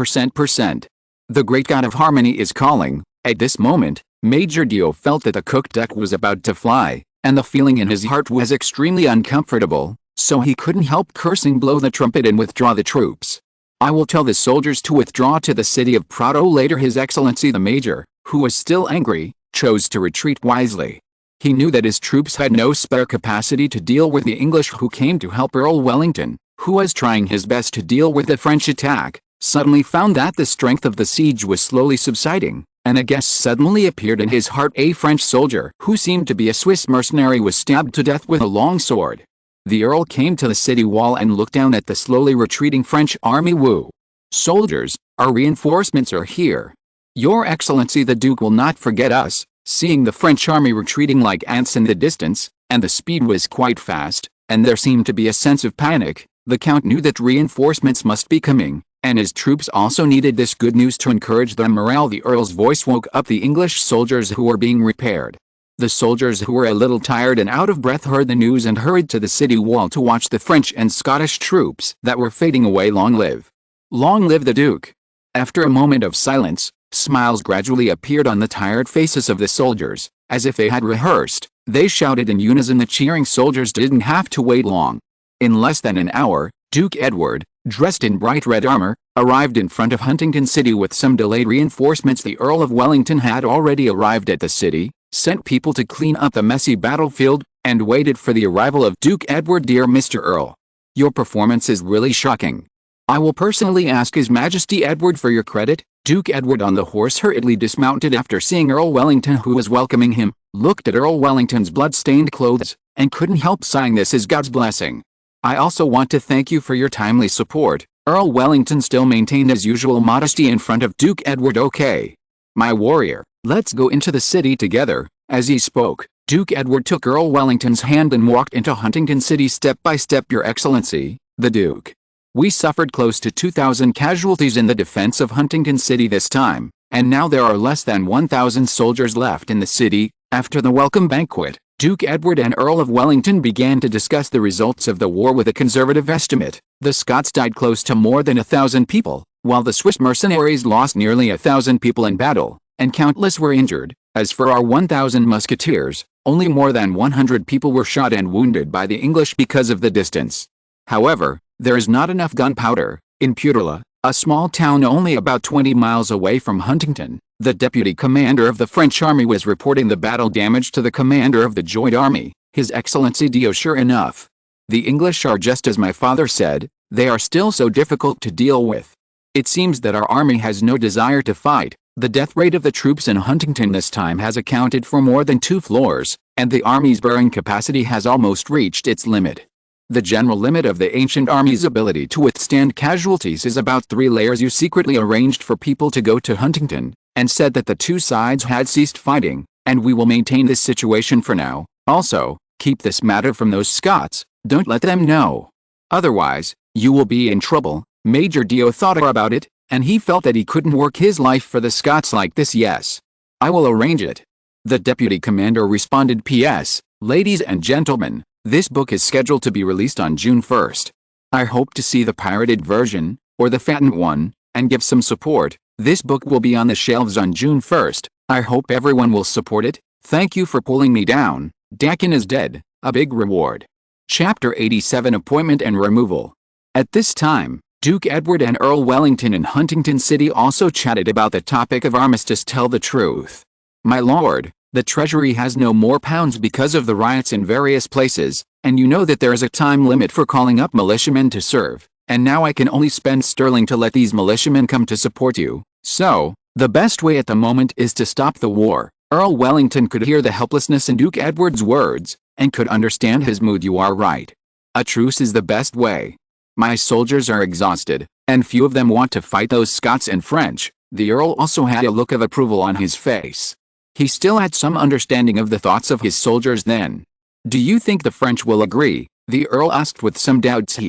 Speaker 1: The great god of harmony is calling. At this moment, Major Dio felt that the cook deck was about to fly, and the feeling in his heart was extremely uncomfortable, so he couldn't help cursing, blow the trumpet and withdraw the troops. I will tell the soldiers to withdraw to the city of Prado later. His Excellency the Major, who was still angry, chose to retreat wisely. He knew that his troops had no spare capacity to deal with the English who came to help. Earl Wellington, who was trying his best to deal with the French attack, suddenly found that the strength of the siege was slowly subsiding, and a guess suddenly appeared in his heart. A French soldier, who seemed to be a Swiss mercenary, was stabbed to death with a long sword. The Earl came to the city wall and looked down at the slowly retreating French army. Woo! Soldiers, our reinforcements are here. Your Excellency the Duke will not forget us. Seeing the French army retreating like ants in the distance, and the speed was quite fast, and there seemed to be a sense of panic, the Count knew that reinforcements must be coming, and his troops also needed this good news to encourage their morale. The Earl's voice woke up the English soldiers who were being repaired. The soldiers, who were a little tired and out of breath, heard the news and hurried to the city wall to watch the French and Scottish troops that were fading away. Long live the Duke! After a moment of silence, smiles gradually appeared on the tired faces of the soldiers, as if they had rehearsed. They shouted in unison. The cheering soldiers didn't have to wait long. In less than an hour, Duke Edward, dressed in bright red armor, arrived in front of Huntingdon City with some delayed reinforcements. The Earl of Wellington had already arrived at the city, sent people to clean up the messy battlefield, and waited for the arrival of Duke Edward. Dear Mr. Earl, your performance is really shocking. I will personally ask His Majesty Edward for your credit. Duke Edward, on the horse, hurriedly dismounted after seeing Earl Wellington, who was welcoming him, looked at Earl Wellington's blood-stained clothes, and couldn't help sighing. This is God's blessing. I also want to thank you for your timely support. Earl Wellington still maintained his usual modesty in front of Duke Edward. Okay, my warrior, let's go into the city together. As he spoke, Duke Edward took Earl Wellington's hand and walked into Huntingdon City step by step. Your Excellency, the Duke. We suffered close to 2,000 casualties in the defense of Huntingdon City this time, and now there are less than 1,000 soldiers left in the city. After the welcome banquet, Duke Edward and Earl of Wellington began to discuss the results of the war. With a conservative estimate, the Scots died close to more than 1,000 people, while the Swiss mercenaries lost nearly 1,000 people in battle, and countless were injured. As for our 1,000 musketeers, only more than 100 people were shot and wounded by the English because of the distance. However, there is not enough gunpowder. In Puteoli, a small town only about 20 miles away from Huntingdon, the deputy commander of the French army was reporting the battle damage to the commander of the joint army, His Excellency Dio. Sure enough, the English are just as my father said, they are still so difficult to deal with. It seems that our army has no desire to fight. The death rate of the troops in Huntingdon this time has accounted for more than 2 floors, and the army's bearing capacity has almost reached its limit. The general limit of the ancient army's ability to withstand casualties is about 3 layers. You secretly arranged for people to go to Huntingdon, and said that the 2 sides had ceased fighting, and we will maintain this situation for now. Also, keep this matter from those Scots. Don't let them know. Otherwise, you will be in trouble. Major Dio thought about it, and he felt that he couldn't work his life for the Scots like this. Yes, I will arrange it. The deputy commander responded. P.S. Ladies and gentlemen, this book is scheduled to be released on June 1st. I hope to see the pirated version, or the fattened one, and give some support. This book will be on the shelves on June 1st. I hope everyone will support it. Thank you for pulling me down. Dakin is dead, a big reward. Chapter 87. Appointment and Removal. At this time, Duke Edward and Earl Wellington in Huntingdon City also chatted about the topic of armistice. Tell the truth, my lord, the treasury has no more pounds because of the riots in various places, and you know that there is a time limit for calling up militiamen to serve, and now I can only spend sterling to let these militiamen come to support you. So, the best way at the moment is to stop the war. Earl Wellington could hear the helplessness in Duke Edward's words, and could understand his mood. You are right. A truce is the best way. My soldiers are exhausted, and few of them want to fight those Scots and French. The Earl also had a look of approval on his face. He still had some understanding of the thoughts of his soldiers then. Do you think the French will agree? The Earl asked with some doubts.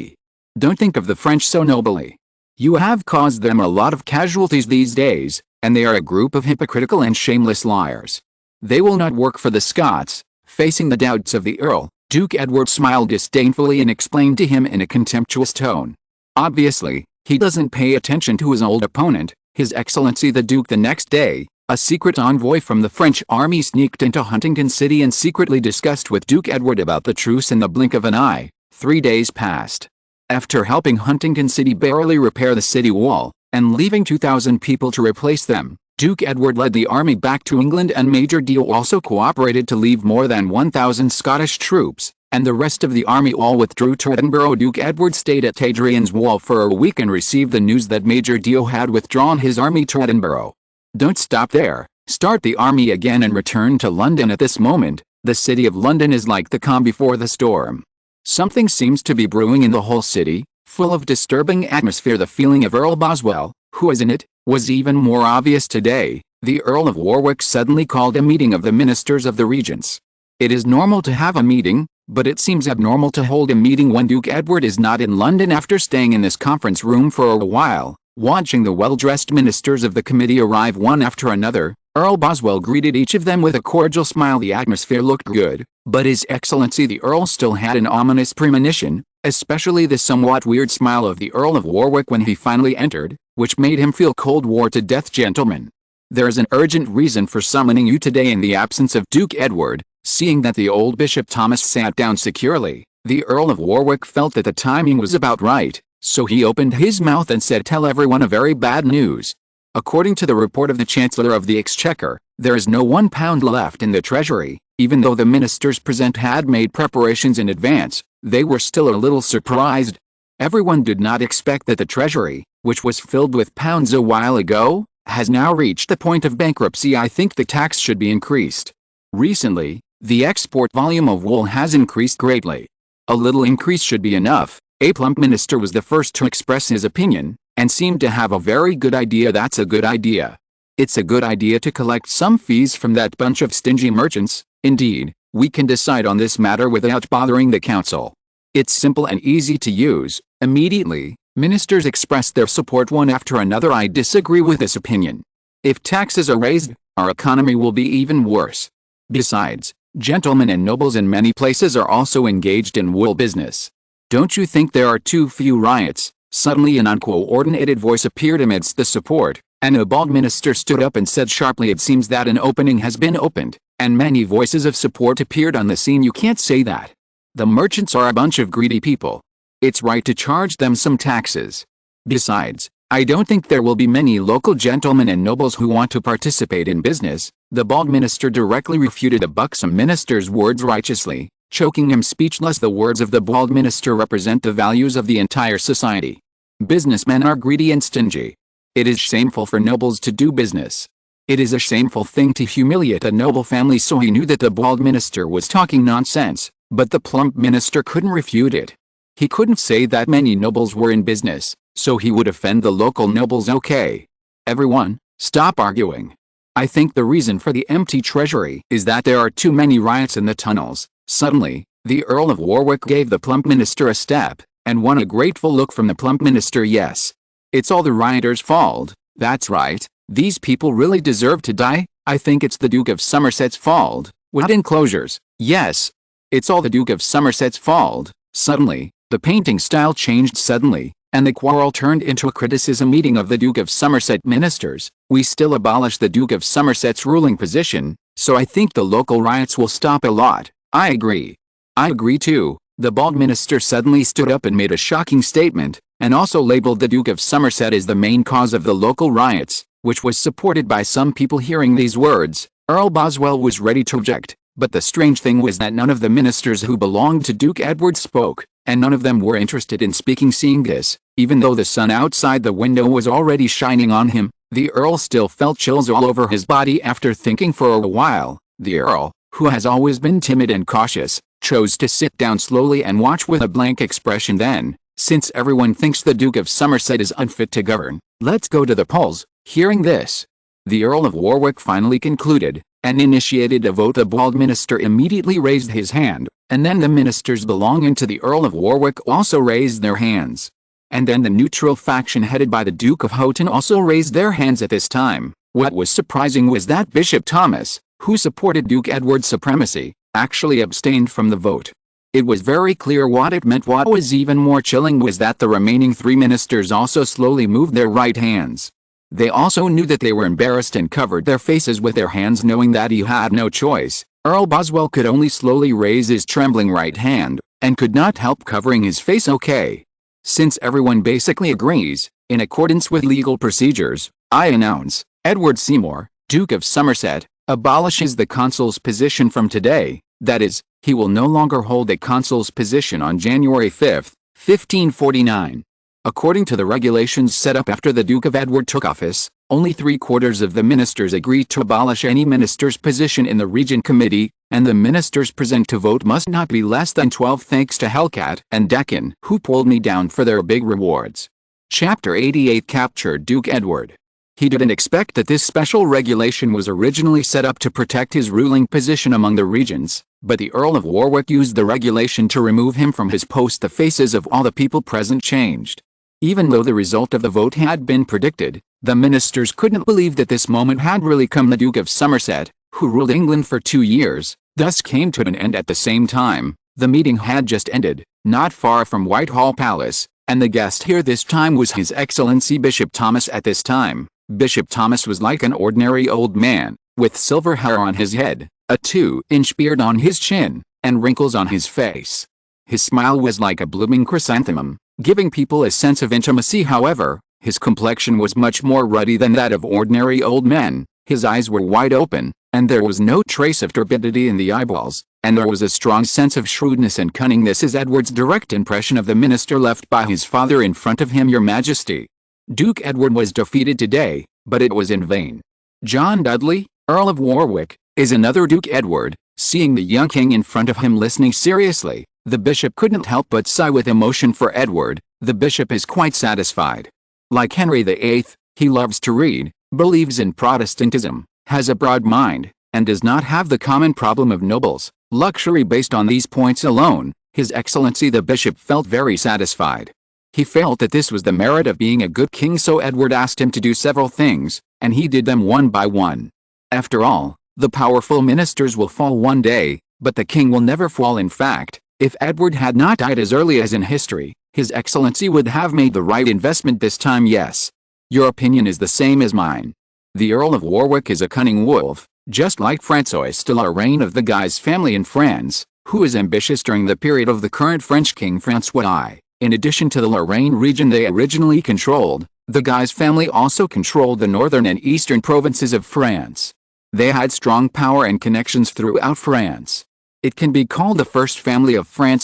Speaker 1: Don't think of the French so nobly. You have caused them a lot of casualties these days, and they are a group of hypocritical and shameless liars. They will not work for the Scots. Facing the doubts of the Earl, Duke Edward smiled disdainfully and explained to him in a contemptuous tone. Obviously, he doesn't pay attention to his old opponent, His Excellency the Duke. The next day, a secret envoy from the French army sneaked into Huntingdon City and secretly discussed with Duke Edward about the truce in the blink of an eye. 3 days passed. After helping Huntingdon City barely repair the city wall, and leaving 2,000 people to replace them, Duke Edward led the army back to England, and Major Deal also cooperated to leave more than 1,000 Scottish troops, and the rest of the army all withdrew to Edinburgh. Duke Edward stayed at Hadrian's Wall for a week and received the news that Major Deal had withdrawn his army to Edinburgh. Don't stop there. Start the army again and return to London. At this moment, the city of London is like the calm before the storm. Something seems to be brewing in the whole city, full of disturbing atmosphere. The feeling of Earl Boswell, who is in it, was even more obvious today. The Earl of Warwick suddenly called a meeting of the ministers of the regents. It is normal to have a meeting, but it seems abnormal to hold a meeting when Duke Edward is not in London. After staying in this conference room for a while, watching the well-dressed ministers of the committee arrive one after another, Earl Boswell greeted each of them with a cordial smile. The atmosphere looked good, but His Excellency the Earl still had an ominous premonition, especially the somewhat weird smile of the Earl of Warwick when he finally entered, which made him feel Cold War to death. Gentlemen, there is an urgent reason for summoning you today in the absence of Duke Edward. Seeing that the old Bishop Thomas sat down securely, the Earl of Warwick felt that the timing was about right, so he opened his mouth and said, "Tell everyone a very bad news. According to the report of the Chancellor of the Exchequer, there is no £1 left in the Treasury." Even though the ministers present had made preparations in advance, they were still a little surprised. Everyone did not expect that the Treasury, which was filled with pounds a while ago, has now reached the point of bankruptcy. I think the tax should be increased. Recently, the export volume of wool has increased greatly. A little increase should be enough. A plump minister was the first to express his opinion, and seemed to have a very good idea. That's a good idea. It's a good idea to collect some fees from that bunch of stingy merchants. Indeed, we can decide on this matter without bothering the council. It's simple and easy to use. Immediately, ministers expressed their support one after another. I disagree with this opinion. If taxes are raised, our economy will be even worse. Besides, gentlemen and nobles in many places are also engaged in wool business. Don't you think there are too few riots? Suddenly an uncoordinated voice appeared amidst the support, and a bald minister stood up and said sharply, "It seems that an opening has been opened," and many voices of support appeared on the scene. "You can't say that. The merchants are a bunch of greedy people. It's right to charge them some taxes. Besides, I don't think there will be many local gentlemen and nobles who want to participate in business." The bald minister directly refuted the buxom minister's words righteously, choking him speechless. The words of the bald minister represent the values of the entire society. Businessmen are greedy and stingy. It is shameful for nobles to do business. It is a shameful thing to humiliate a noble family. So he knew that the bald minister was talking nonsense, but the plump minister couldn't refute it. He couldn't say that many nobles were in business, so he would offend the local nobles. "Okay. Everyone, stop arguing. I think the reason for the empty treasury is that there are too many riots in the tunnels." Suddenly, the Earl of Warwick gave the plump minister a step, and won a grateful look from the plump minister. "Yes. It's all the rioters' fault. That's right. These people really deserve to die. I think it's the Duke of Somerset's fault." "What enclosures?" "Yes. It's all the Duke of Somerset's fault." Suddenly, the painting style changed suddenly, and the quarrel turned into a criticism meeting of the Duke of Somerset ministers. "We still abolish the Duke of Somerset's ruling position, so I think the local riots will stop a lot." "I agree." "I agree too." The bald minister suddenly stood up and made a shocking statement, and also labeled the Duke of Somerset as the main cause of the local riots, which was supported by some people. Hearing these words, Earl Boswell was ready to object, but the strange thing was that none of the ministers who belonged to Duke Edward spoke, and none of them were interested in speaking. Seeing this, even though the sun outside the window was already shining on him, the Earl still felt chills all over his body. After thinking for a while, the Earl, who has always been timid and cautious, chose to sit down slowly and watch with a blank expression. Then, "Since everyone thinks the Duke of Somerset is unfit to govern, let's go to the polls." Hearing this, the Earl of Warwick finally concluded, and initiated a vote. The bald minister immediately raised his hand, and then the ministers belonging to the Earl of Warwick also raised their hands. And then the neutral faction headed by the Duke of Houghton also raised their hands at this time. What was surprising was that Bishop Thomas, who supported Duke Edward's supremacy, actually abstained from the vote. It was very clear what it meant. What was even more chilling was that the remaining 3 ministers also slowly moved their right hands. They also knew that they were embarrassed and covered their faces with their hands, knowing that he had no choice. Earl Boswell could only slowly raise his trembling right hand, and could not help covering his face. Okay. Since everyone basically agrees, in accordance with legal procedures, I announce, Edward Seymour, Duke of Somerset, abolishes the consul's position from today. That is, he will no longer hold a consul's position on January 5, 1549. According to the regulations set up after the Duke of Edward took office, only 3/4 of the ministers agreed to abolish any minister's position in the Regent Committee, and the ministers present to vote must not be less than 12, thanks to Hellcat and Deccan, who pulled me down for their big rewards. Chapter 88 Captured Duke Edward. He didn't expect that this special regulation was originally set up to protect his ruling position among the regents, but the Earl of Warwick used the regulation to remove him from his post. The faces of all the people present changed. Even though the result of the vote had been predicted, the ministers couldn't believe that this moment had really come. The Duke of Somerset, who ruled England for 2 years, thus came to an end at the same time. The meeting had just ended, not far from Whitehall Palace, and the guest here this time was His Excellency Bishop Thomas. At this time, Bishop Thomas was like an ordinary old man, with silver hair on his head, a 2-inch beard on his chin, and wrinkles on his face. His smile was like a blooming chrysanthemum, giving people a sense of intimacy. However, his complexion was much more ruddy than that of ordinary old men. His eyes were wide open, and there was no trace of turbidity in the eyeballs, and there was a strong sense of shrewdness and cunning. This is Edward's direct impression of the minister left by his father in front of him. Your Majesty. Duke Edward was defeated today, but it was in vain. John Dudley, Earl of Warwick, is another Duke Edward. Seeing the young king in front of him listening seriously, the bishop couldn't help but sigh with emotion for Edward. The bishop is quite satisfied. Like Henry VIII, he loves to read, believes in Protestantism, has a broad mind, and does not have the common problem of nobles, luxury. Based on these points alone, His Excellency the bishop felt very satisfied. He felt that this was the merit of being a good king, so Edward asked him to do several things, and he did them one by one. After all, the powerful ministers will fall one day, but the king will never fall. In fact, if Edward had not died as early as in history, His Excellency would have made the right investment this time. Yes. Your opinion is the same as mine. The Earl of Warwick is a cunning wolf, just like Francois de Lorraine of the Guise family in France, who is ambitious during the period of the current French King Francois I. In addition to the Lorraine region they originally controlled, the Guise family also controlled the northern and eastern provinces of France. They had strong power and connections throughout France. It can be called the first family of France.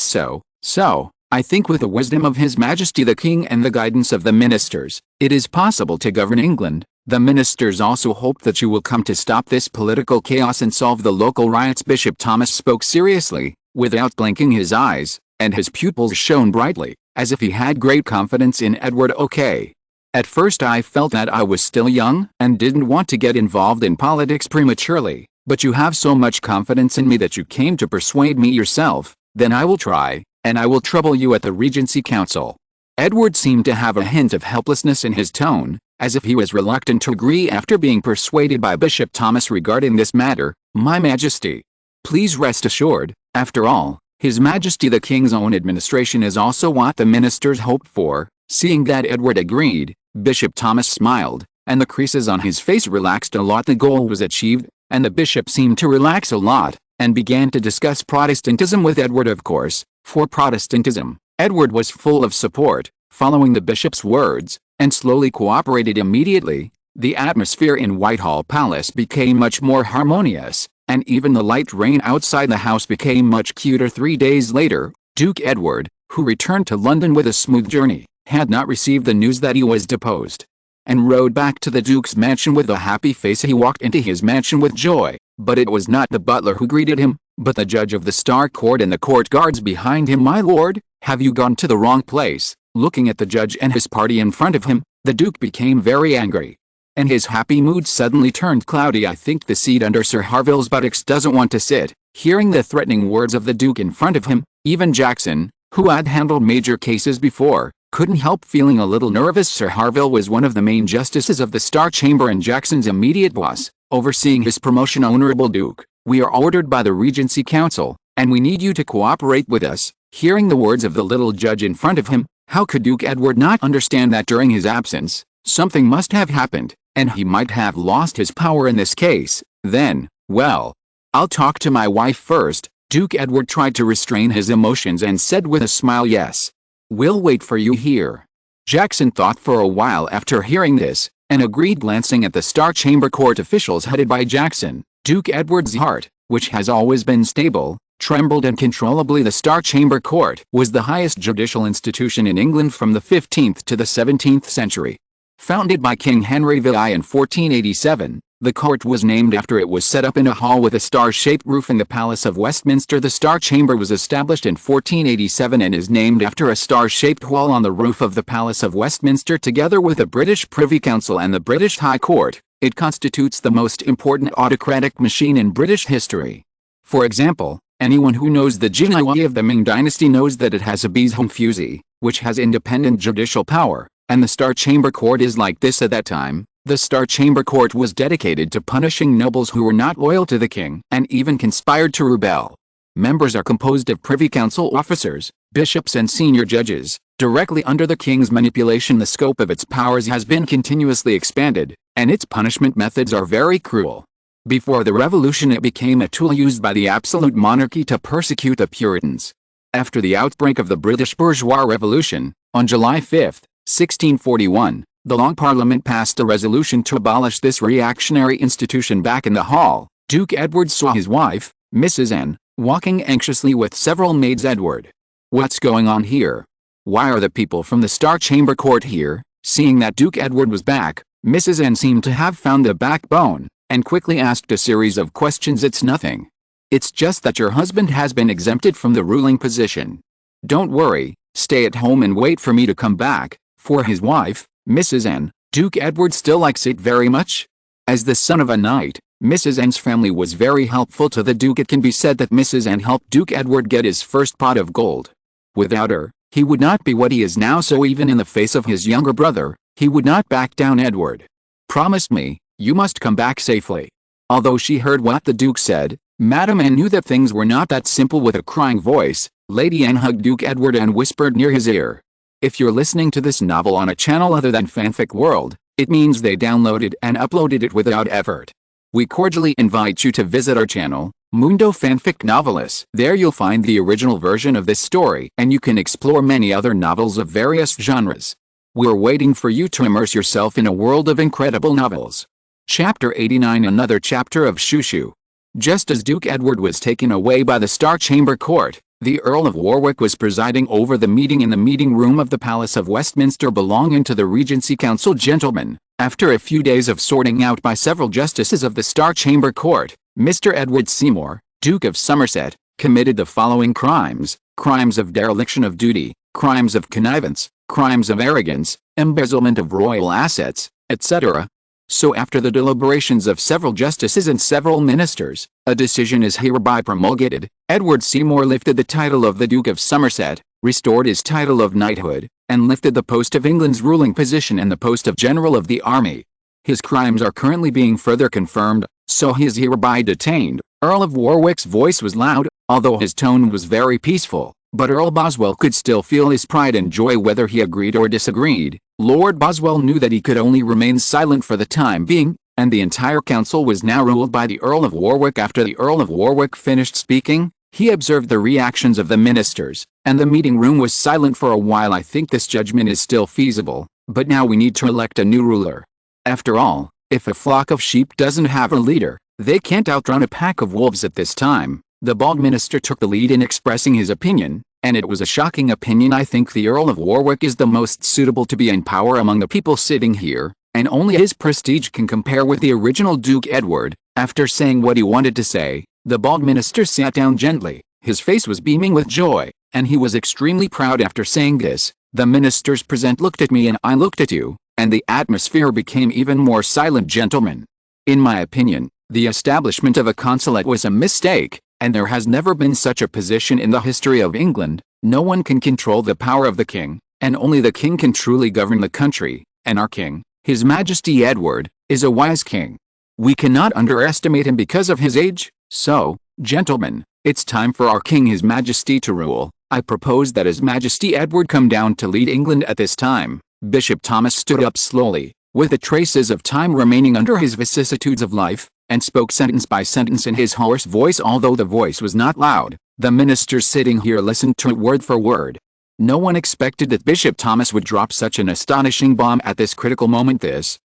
Speaker 1: So, I think with the wisdom of His Majesty the King and the guidance of the ministers, it is possible to govern England. The ministers also hope that you will come to stop this political chaos and solve the local riots. Bishop Thomas spoke seriously, without blinking his eyes, and his pupils shone brightly, as if he had great confidence in Edward. Okay. At first I felt that I was still young and didn't want to get involved in politics prematurely, but you have so much confidence in me that you came to persuade me yourself. Then I will try, and I will trouble you at the Regency Council. Edward seemed to have a hint of helplessness in his tone, as if he was reluctant to agree after being persuaded by Bishop Thomas regarding this matter. My Majesty, please rest assured, after all, His Majesty the King's own administration is also what the ministers hoped for. Seeing that Edward agreed, Bishop Thomas smiled, and the creases on his face relaxed a lot. The goal was achieved, and the bishop seemed to relax a lot, and began to discuss Protestantism with Edward. Of course, for Protestantism, Edward was full of support, following the bishop's words, and slowly cooperated immediately. The atmosphere in Whitehall Palace became much more harmonious, and even the light rain outside the house became much cuter. 3 days later, Duke Edward, who returned to London with a smooth journey, had not received the news that he was deposed, and rode back to the Duke's mansion with a happy face. He walked into his mansion with joy, but it was not the butler who greeted him, but the judge of the Star Court and the court guards behind him. My lord, have you gone to the wrong place? Looking at the judge and his party in front of him, the Duke became very angry, and his happy mood suddenly turned cloudy. I think the seat under Sir Harville's buttocks doesn't want to sit. Hearing the threatening words of the Duke in front of him, even Jackson, who had handled major cases before, couldn't help feeling a little nervous. Sir Harville was one of the main justices of the Star Chamber and Jackson's immediate boss, overseeing his promotion. Honorable Duke, we are ordered by the Regency Council, and we need you to cooperate with us. Hearing the words of the little judge in front of him, how could Duke Edward not understand that during his absence, something must have happened? and he might have lost his power in this case. Then, well, I'll talk to my wife first. Duke Edward tried to restrain his emotions and said with a smile, yes. We'll wait for you here. Jackson thought for a while after hearing this, and agreed. Glancing at the Star Chamber court officials headed by Jackson, Duke Edward's heart, which has always been stable, trembled uncontrollably. The Star Chamber Court was the highest judicial institution in England from the 15th to the 17th century. Founded by King Henry VIII in 1487, the court was named after it was set up in a hall with a star-shaped roof in the Palace of Westminster. The Star Chamber was established in 1487 and is named after a star-shaped wall on the roof of the Palace of Westminster. Together with the British Privy Council and the British High Court, it constitutes the most important autocratic machine in British history. For example, anyone who knows the genealogy of the Ming dynasty knows that it has a Bees-Hung-Fuzi, which has independent judicial power, and the Star Chamber Court is like this. At that time, the Star Chamber Court was dedicated to punishing nobles who were not loyal to the king and even conspired to rebel. Members are composed of Privy Council officers, bishops and senior judges. Directly under the king's manipulation, the scope of its powers has been continuously expanded, and its punishment methods are very cruel. Before the Revolution, it became a tool used by the absolute monarchy to persecute the Puritans. After the outbreak of the British Bourgeois Revolution, on July 5, 1641, the Long Parliament passed a resolution to abolish this reactionary institution. Back in the hall, Duke Edward saw his wife, Mrs. N, walking anxiously with several maids. Edward, what's going on here? Why are the people from the Star Chamber Court here? Seeing that Duke Edward was back, Mrs. N seemed to have found a backbone, and quickly asked a series of questions. It's nothing. It's just that your husband has been exempted from the ruling position. Don't worry, stay at home and wait for me to come back. For his wife, Mrs. N, Duke Edward still likes it very much. As the son of a knight, Mrs. N's family was very helpful to the Duke. It can be said that Mrs. N helped Duke Edward get his first pot of gold. Without her, he would not be what he is now. So even in the face of his younger brother, he would not back down. Edward, promise me, you must come back safely. Although she heard what the Duke said, Madame Anne knew that things were not that simple. With a crying voice, Lady Anne hugged Duke Edward and whispered near his ear, if you're listening to this novel on a channel other than Fanfic World, it means they downloaded and uploaded it without effort. We cordially invite you to visit our channel, Mundo Fanfic Novelists. There you'll find the original version of this story, and you can explore many other novels of various genres. We're waiting for you to immerse yourself in a world of incredible novels. Chapter 89, another chapter of Shushu. Just as Duke Edward was taken away by the Star Chamber Court, the Earl of Warwick was presiding over the meeting in the meeting room of the Palace of Westminster belonging to the Regency Council. Gentlemen, after a few days of sorting out by several justices of the Star Chamber Court, Mr. Edward Seymour, Duke of Somerset, committed the following crimes: crimes of dereliction of duty, crimes of connivance, crimes of arrogance, embezzlement of royal assets, etc. So after the deliberations of several justices and several ministers, a decision is hereby promulgated. Edward Seymour lifted the title of the Duke of Somerset, restored his title of knighthood, and lifted the post of England's ruling position and the post of General of the Army. His crimes are currently being further confirmed, so he is hereby detained. Earl of Warwick's voice was loud, although his tone was very peaceful, but Earl Boswell could still feel his pride and joy whether he agreed or disagreed. Lord Boswell knew that he could only remain silent for the time being, and the entire council was now ruled by the Earl of Warwick. After the Earl of Warwick finished speaking, he observed the reactions of the ministers, and the meeting room was silent for a while. I think this judgment is still feasible, but now we need to elect a new ruler. After all, if a flock of sheep doesn't have a leader, they can't outrun a pack of wolves at this time. The bald minister took the lead in expressing his opinion, and it was a shocking opinion. I think the Earl of Warwick is the most suitable to be in power among the people sitting here, and only his prestige can compare with the original Duke Edward. After saying what he wanted to say, the bald minister sat down gently. His face was beaming with joy, and he was extremely proud. After saying this, the ministers present looked at me and I looked at you, and the atmosphere became even more silent. Gentlemen, in my opinion, the establishment of a consulate was a mistake, and there has never been such a position in the history of England. No one can control the power of the king, and only the king can truly govern the country, and our king, His Majesty Edward, is a wise king. We cannot underestimate him because of his age. So, gentlemen, it's time for our king His Majesty to rule. I propose that His Majesty Edward come down to lead England at this time. Bishop Thomas stood up slowly, with the traces of time remaining under his vicissitudes of life, and spoke sentence by sentence in his hoarse voice. Although the voice was not loud, the ministers sitting here listened to it word for word. No one expected that Bishop Thomas would drop such an astonishing bomb at this critical moment.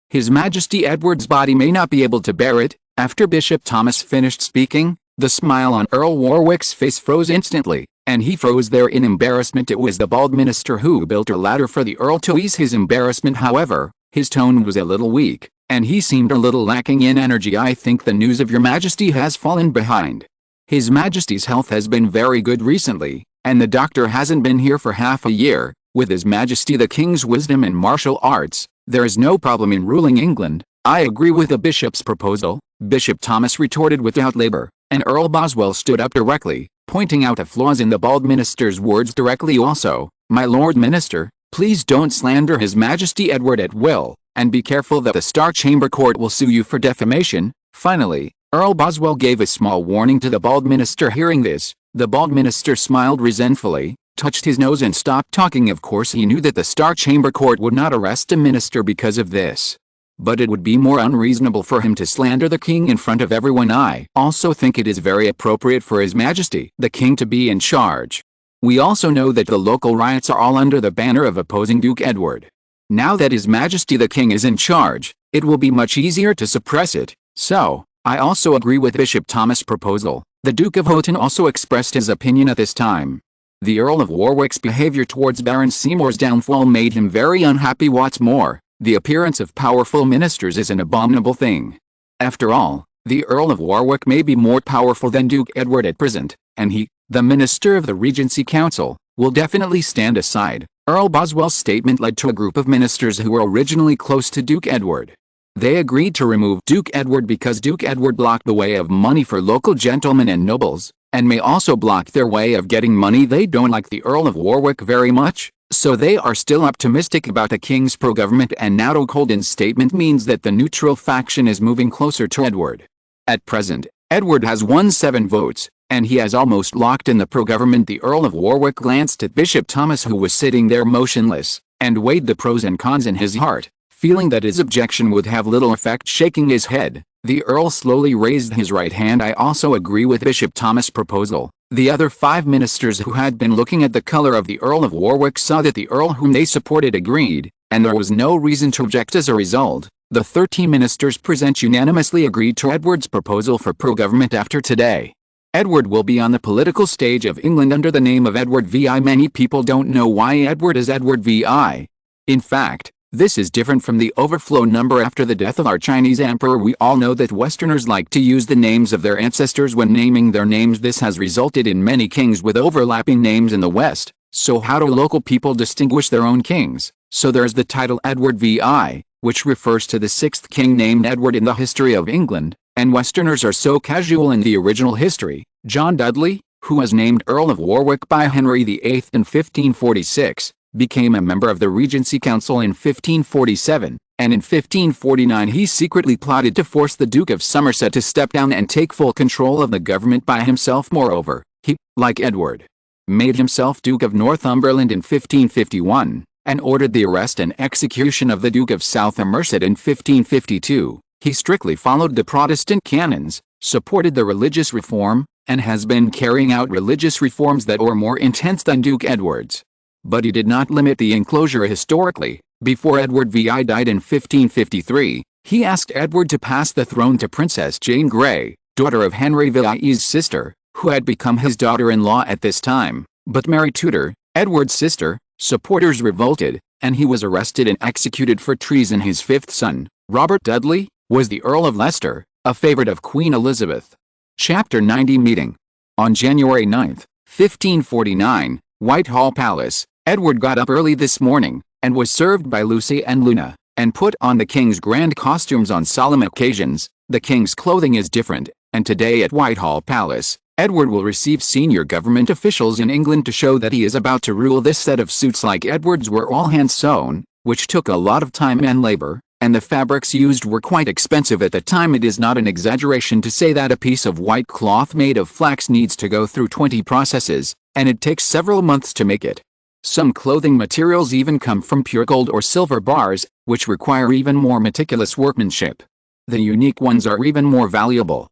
Speaker 1: His Majesty Edward's body may not be able to bear it. After Bishop Thomas finished speaking, the smile on Earl Warwick's face froze instantly, and he froze there in embarrassment. It was the bald minister who built a ladder for the Earl to ease his embarrassment. However, his tone was a little weak, and he seemed a little lacking in energy. I think the news of your Majesty has fallen behind. His Majesty's health has been very good recently, and the doctor hasn't been here for half a year. With His Majesty the King's wisdom and martial arts, there is no problem in ruling England. I agree with the bishop's proposal, Bishop Thomas retorted without labor, and Earl Boswell stood up directly, pointing out the flaws in the bald minister's words directly also. My Lord Minister, please don't slander His Majesty Edward at will, and be careful that the Star Chamber Court will sue you for defamation. Finally, Earl Boswell gave a small warning to the bald minister. Hearing this, the bald minister smiled resentfully, touched his nose and stopped talking. Of course he knew that the Star Chamber Court would not arrest a minister because of this. But it would be more unreasonable for him to slander the king in front of everyone. I also think it is very appropriate for His Majesty the King to be in charge. We also know that the local riots are all under the banner of opposing Duke Edward. Now that His Majesty the King is in charge, it will be much easier to suppress it. So, I also agree with Bishop Thomas' proposal. The Duke of Houghton also expressed his opinion at this time. The Earl of Warwick's behavior towards Baron Seymour's downfall made him very unhappy. What's more, the appearance of powerful ministers is an abominable thing. After all, the Earl of Warwick may be more powerful than Duke Edward at present, and he, the Minister of the Regency Council, will definitely stand aside. Earl Boswell's statement led to a group of ministers who were originally close to Duke Edward. They agreed to remove Duke Edward because Duke Edward blocked the way of money for local gentlemen and nobles, and may also block their way of getting money. They don't like the Earl of Warwick very much, so they are still optimistic about the King's pro-government. And now Colden's statement means that the neutral faction is moving closer to Edward. At present, Edward has won 7 votes, and he has almost locked in the pro-government. The Earl of Warwick glanced at Bishop Thomas, who was sitting there motionless, and weighed the pros and cons in his heart, feeling that his objection would have little effect. Shaking his head, the Earl slowly raised his right hand. I also agree with Bishop Thomas' proposal. The other 5 ministers who had been looking at the color of the Earl of Warwick saw that the Earl whom they supported agreed, and there was no reason to object. As a result, the 13 ministers present unanimously agreed to Edward's proposal for pro-government. After today, Edward will be on the political stage of England under the name of Edward VI. Many people don't know why Edward is Edward VI. In fact, this is different from the overflow number after the death of our Chinese emperor. We all know that Westerners like to use the names of their ancestors when naming their names. This has resulted in many kings with overlapping names in the West. So how do local people distinguish their own kings? So there's the title Edward VI, which refers to the 6th king named Edward in the history of England, and Westerners are so casual in the original history. John Dudley, who was named Earl of Warwick by Henry VIII in 1546, became a member of the Regency Council in 1547, and in 1549 he secretly plotted to force the Duke of Somerset to step down and take full control of the government by himself. Moreover, he, like Edward, made himself Duke of Northumberland in 1551, and ordered the arrest and execution of the Duke of Somerset in 1552. He strictly followed the Protestant canons, supported the religious reform, and has been carrying out religious reforms that were more intense than Duke Edward's. But he did not limit the enclosure historically. Before Edward VI died in 1553, he asked Edward to pass the throne to Princess Jane Grey, daughter of Henry VII's sister, who had become his daughter-in-law at this time. But Mary Tudor, Edward's sister, supporters revolted, and he was arrested and executed for treason. His 5th son, Robert Dudley, was the Earl of Leicester, a favorite of Queen Elizabeth. Chapter 90 Meeting. On January 9, 1549, Whitehall Palace. Edward got up early this morning, and was served by Lucy and Luna, and put on the king's grand costumes on solemn occasions. The king's clothing is different, and today at Whitehall Palace, Edward will receive senior government officials in England to show that he is about to rule. This set of suits like Edward's were all hand-sewn, which took a lot of time and labor, and the fabrics used were quite expensive at the time. It is not an exaggeration to say that a piece of white cloth made of flax needs to go through 20 processes, and it takes several months to make it. Some clothing materials even come from pure gold or silver bars, which require even more meticulous workmanship. The unique ones are even more valuable.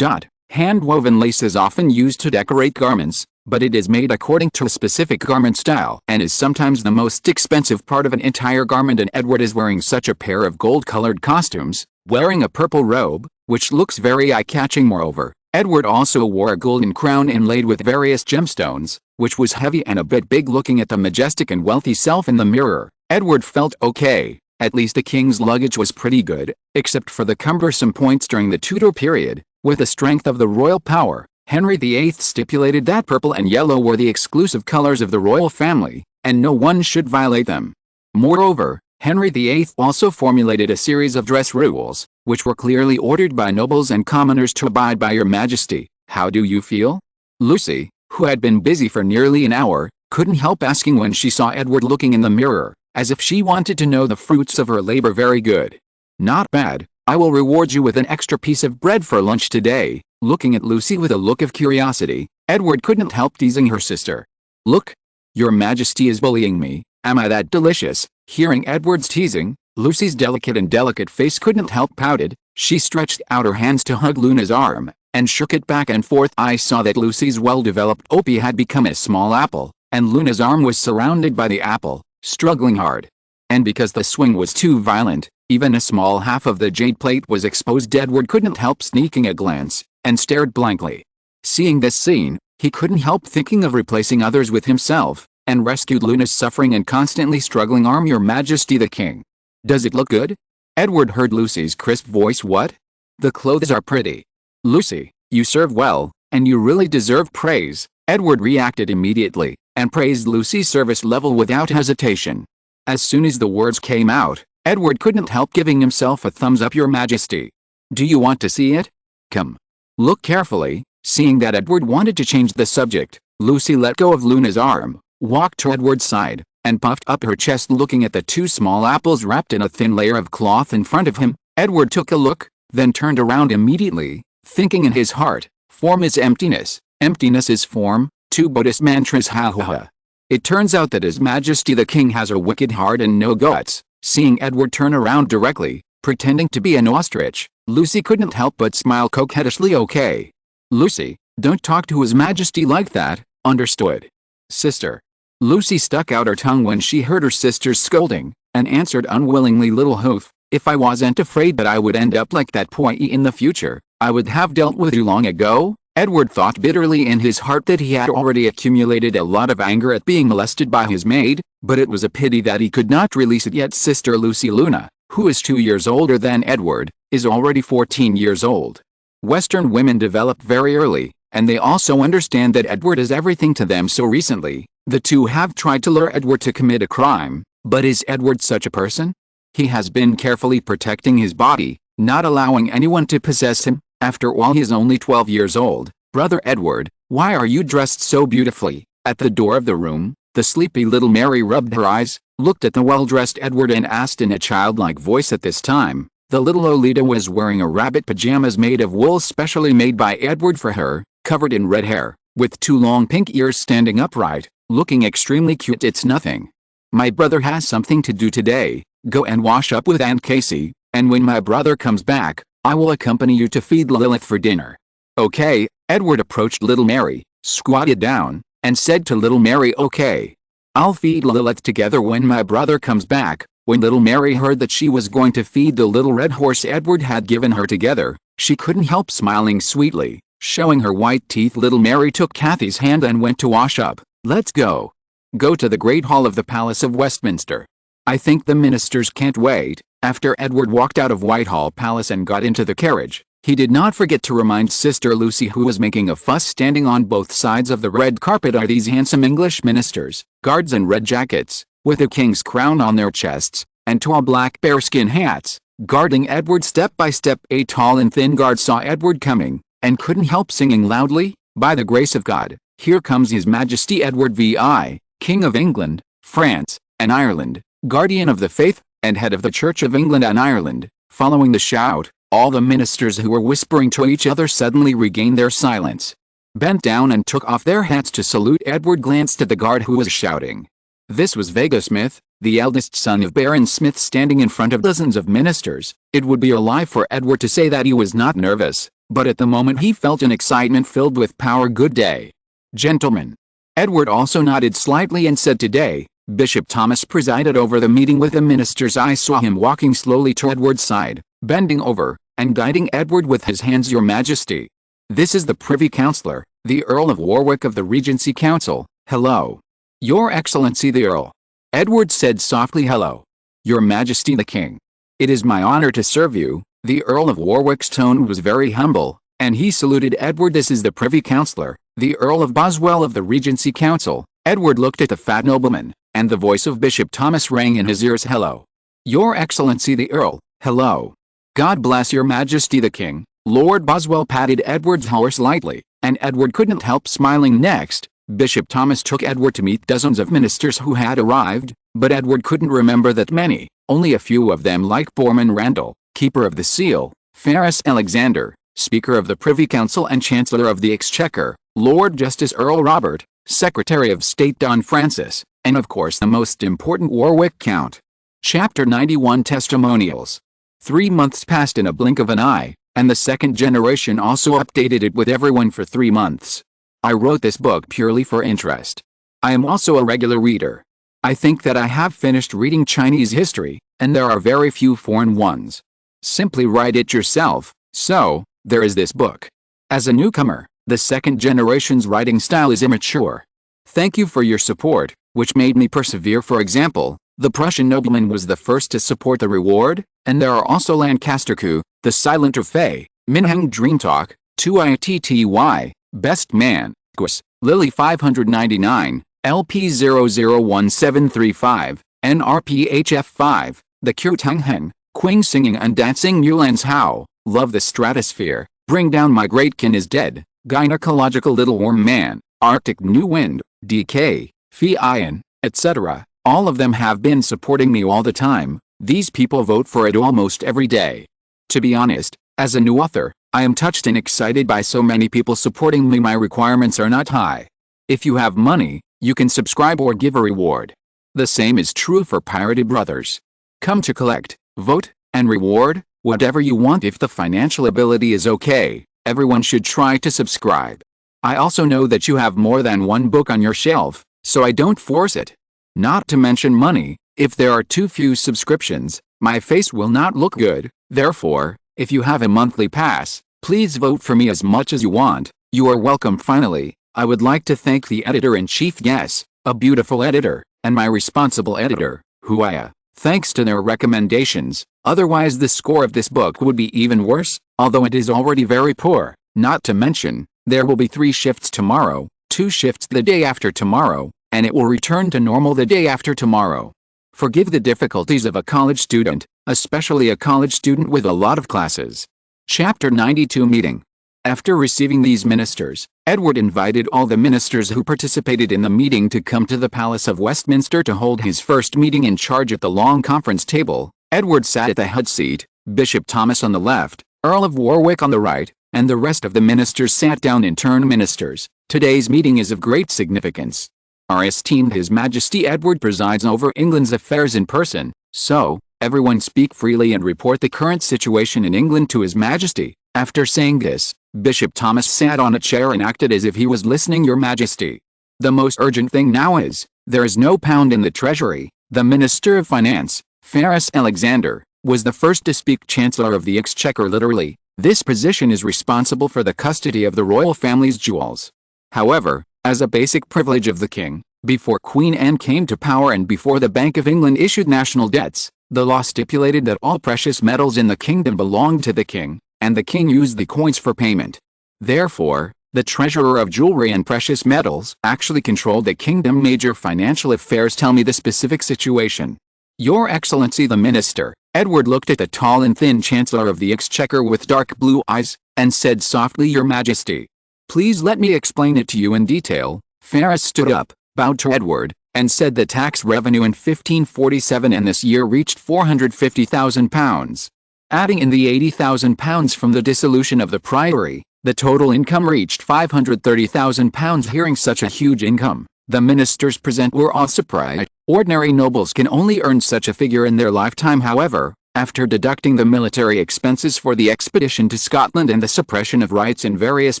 Speaker 1: Hand-woven lace is often used to decorate garments, but it is made according to a specific garment style and is sometimes the most expensive part of an entire garment, and Edward is wearing such a pair of gold-colored costumes, wearing a purple robe, which looks very eye-catching. Moreover, Edward also wore a golden crown inlaid with various gemstones, which was heavy and a bit big. Looking at the majestic and wealthy self in the mirror, Edward felt okay. At least the king's luggage was pretty good, except for the cumbersome points during the Tudor period. With the strength of the royal power, Henry VIII stipulated that purple and yellow were the exclusive colors of the royal family, and no one should violate them. Moreover, Henry VIII also formulated a series of dress rules, which were clearly ordered by nobles and commoners to abide by. Your Majesty, how do you feel? Lucy, who had been busy for nearly an hour, couldn't help asking when she saw Edward looking in the mirror, as if she wanted to know the fruits of her labor. Very good. Not bad. I will reward you with an extra piece of bread for lunch today. Looking at Lucy with a look of curiosity, Edward couldn't help teasing her sister. Look, Your Majesty is bullying me. Am I that delicious? Hearing Edward's teasing, Lucy's delicate face couldn't help pouted. She stretched out her hands to hug Luna's arm, and shook it back and forth. I saw that Lucy's well-developed opie had become a small apple, and Luna's arm was surrounded by the apple, struggling hard. And because the swing was too violent, even a small half of the jade plate was exposed. Edward couldn't help sneaking a glance, and stared blankly. Seeing this scene, he couldn't help thinking of replacing others with himself, and rescued Luna's suffering and constantly struggling arm. Your Majesty the King. Does it look good? Edward heard Lucy's crisp voice. What? The clothes are pretty. Lucy, you serve well, and you really deserve praise. Edward reacted immediately, and praised Lucy's service level without hesitation. As soon as the words came out, Edward couldn't help giving himself a thumbs up. Your Majesty. Do you want to see it? Come. Look carefully. Seeing that Edward wanted to change the subject, Lucy let go of Luna's arm, walked to Edward's side, and puffed up her chest. Looking at the two small apples wrapped in a thin layer of cloth in front of him, Edward took a look, then turned around immediately, thinking in his heart, form is emptiness, emptiness is form, two Buddhist mantras. Ha ha ha. It turns out that His Majesty the King has a wicked heart and no guts. Seeing Edward turn around directly, pretending to be an ostrich, Lucy couldn't help but smile coquettishly. Okay. Lucy, don't talk to His Majesty like that, understood? Sister. Lucy stuck out her tongue when she heard her sister's scolding, and answered unwillingly. Little hoof, if I wasn't afraid that I would end up like that boy in the future, I would have dealt with you long ago. Edward thought bitterly in his heart that he had already accumulated a lot of anger at being molested by his maid, but it was a pity that he could not release it yet. Sister Lucy Luna, who is 2 years older than Edward, is already 14 years old. Western women develop very early, and they also understand that Edward is everything to them. So recently, the two have tried to lure Edward to commit a crime, but is Edward such a person? He has been carefully protecting his body, not allowing anyone to possess him. After all, he is only 12 years old. Brother Edward, why are you dressed so beautifully? At the door of the room, the sleepy little Mary rubbed her eyes, looked at the well-dressed Edward and asked in a childlike voice. At this time, the little Lolita was wearing a rabbit pajamas made of wool specially made by Edward for her, covered in red hair, with 2 long pink ears standing upright, looking extremely cute. It's nothing. My brother has something to do today. Go and wash up with Aunt Casey, and when my brother comes back, I will accompany you to feed Lilith for dinner. Okay. Edward approached little Mary, squatted down, and said to little Mary, okay. I'll feed Lilith together when my brother comes back. When little Mary heard that she was going to feed the little red horse Edward had given her together, she couldn't help smiling sweetly, showing her white teeth. Little Mary took Kathy's hand and went to wash up. Let's go. Go to the Great Hall of the Palace of Westminster. I think the ministers can't wait. After Edward walked out of Whitehall Palace and got into the carriage, he did not forget to remind Sister Lucy, who was making a fuss standing on both sides of the red carpet. Are these handsome English ministers, guards in red jackets, with a king's crown on their chests, and tall black bearskin hats, guarding Edward step by step? A tall and thin guard saw Edward coming, and couldn't help singing loudly, by the grace of God, here comes His Majesty Edward VI, King of England, France, and Ireland, guardian of the faith, and head of the Church of England and Ireland. Following the shout, all the ministers who were whispering to each other suddenly regained their silence, bent down and took off their hats to salute. Edward glanced at the guard who was shouting. This was Vega Smith, the eldest son of Baron Smith, standing in front of dozens of ministers. It would be a lie for Edward to say that he was not nervous, but at the moment he felt an excitement filled with power. Good day, gentlemen. Edward also nodded slightly and said, "Today, Bishop Thomas presided over the meeting with the ministers." I saw him walking slowly to Edward's side, bending over, and guiding Edward with his hands. "Your Majesty, this is the Privy Councillor, the Earl of Warwick of the Regency Council." "Hello. Your Excellency the Earl." Edward said softly. "Hello. Your Majesty the King. It is my honor to serve you." The Earl of Warwick's tone was very humble, and he saluted Edward. "This is the Privy Councillor, the Earl of Boswell of the Regency Council." Edward looked at the fat nobleman, and the voice of Bishop Thomas rang in his ears. "Hello. Your Excellency the Earl." "Hello. God bless your Majesty the King." Lord Boswell patted Edward's horse lightly, and Edward couldn't help smiling. Next, Bishop Thomas took Edward to meet dozens of ministers who had arrived, but Edward couldn't remember that many, only a few of them, like Borman Randall, Keeper of the Seal, Ferrus Alexander, Speaker of the Privy Council and Chancellor of the Exchequer, Lord Justice Earl Robert, Secretary of State Don Francis, and of course the most important, Warwick Count. Chapter 91 Testimonials. 3 months passed in a blink of an eye, and the second generation also updated it with everyone for 3 months. I wrote this book purely for interest. I am also a regular reader. I think that I have finished reading Chinese history, and there are very few foreign ones. Simply write it yourself, so, there is this book. As a newcomer, the second generation's writing style is immature. Thank you for your support, which made me persevere. For example, the Prussian nobleman was the first to support the reward, and there are also Lancaster Coup, The Silent Fay, Minhang Dream Talk, 2ITTY, Best Man, Quis, Lily 599, LP 001735, NRPHF5, The Cure Tang Hen, Queen Singing and Dancing Mulan's How, Love the Stratosphere, Bring Down My Great Kin Is Dead, Gynecological Little Warm Man, Arctic New Wind, DK, Phi Ian, etc. All of them have been supporting me all the time. These people vote for it almost every day. To be honest, as a new author, I am touched and excited by so many people supporting me. My requirements are not high. If you have money, you can subscribe or give a reward. The same is true for Pirated Brothers. Come to collect, vote, and reward, whatever you want. If the financial ability is okay, everyone should try to subscribe. I also know that you have more than one book on your shelf, so I don't force it. Not to mention money, if there are too few subscriptions, my face will not look good. Therefore, if you have a monthly pass, please vote for me as much as you want. You are welcome. Finally, I would like to thank the editor-in-chief, yes, a beautiful editor, and my responsible editor, Huaya. Thanks to their recommendations, otherwise the score of this book would be even worse, although it is already very poor. Not to mention, there will be 3 shifts tomorrow, 2 shifts the day after tomorrow, and it will return to normal the day after tomorrow. Forgive the difficulties of a college student, especially a college student with a lot of classes. Chapter 92 Meeting. After receiving these ministers, Edward invited all the ministers who participated in the meeting to come to the Palace of Westminster to hold his first meeting in charge at the long conference table. Edward sat at the head seat, Bishop Thomas on the left, Earl of Warwick on the right, and the rest of the ministers sat down in turn. Ministers, today's meeting is of great significance. Our esteemed His Majesty Edward presides over England's affairs in person, so, everyone speak freely and report the current situation in England to His Majesty. After saying this, Bishop Thomas sat on a chair and acted as if he was listening. Your Majesty, the most urgent thing now is, there is no pound in the treasury. The Minister of Finance, Ferrus Alexander, was the first to speak. Chancellor of the Exchequer. Literally, this position is responsible for the custody of the royal family's jewels. However, as a basic privilege of the king, before Queen Anne came to power and before the Bank of England issued national debts, the law stipulated that all precious metals in the kingdom belonged to the king, and the king used the coins for payment. Therefore, the treasurer of jewelry and precious metals actually controlled the kingdom major financial affairs. Tell me the specific situation. Your Excellency the Minister. Edward looked at the tall and thin Chancellor of the Exchequer with dark blue eyes, and said softly, Your Majesty, please let me explain it to you in detail. Ferrus stood up, bowed to Edward, and said the tax revenue in 1547 and this year reached £450,000. Adding in the £80,000 from the dissolution of the priory, the total income reached £530,000. Hearing such a huge income, the ministers present were all surprised. Ordinary nobles can only earn such a figure in their lifetime. However, after deducting the military expenses for the expedition to Scotland and the suppression of riots in various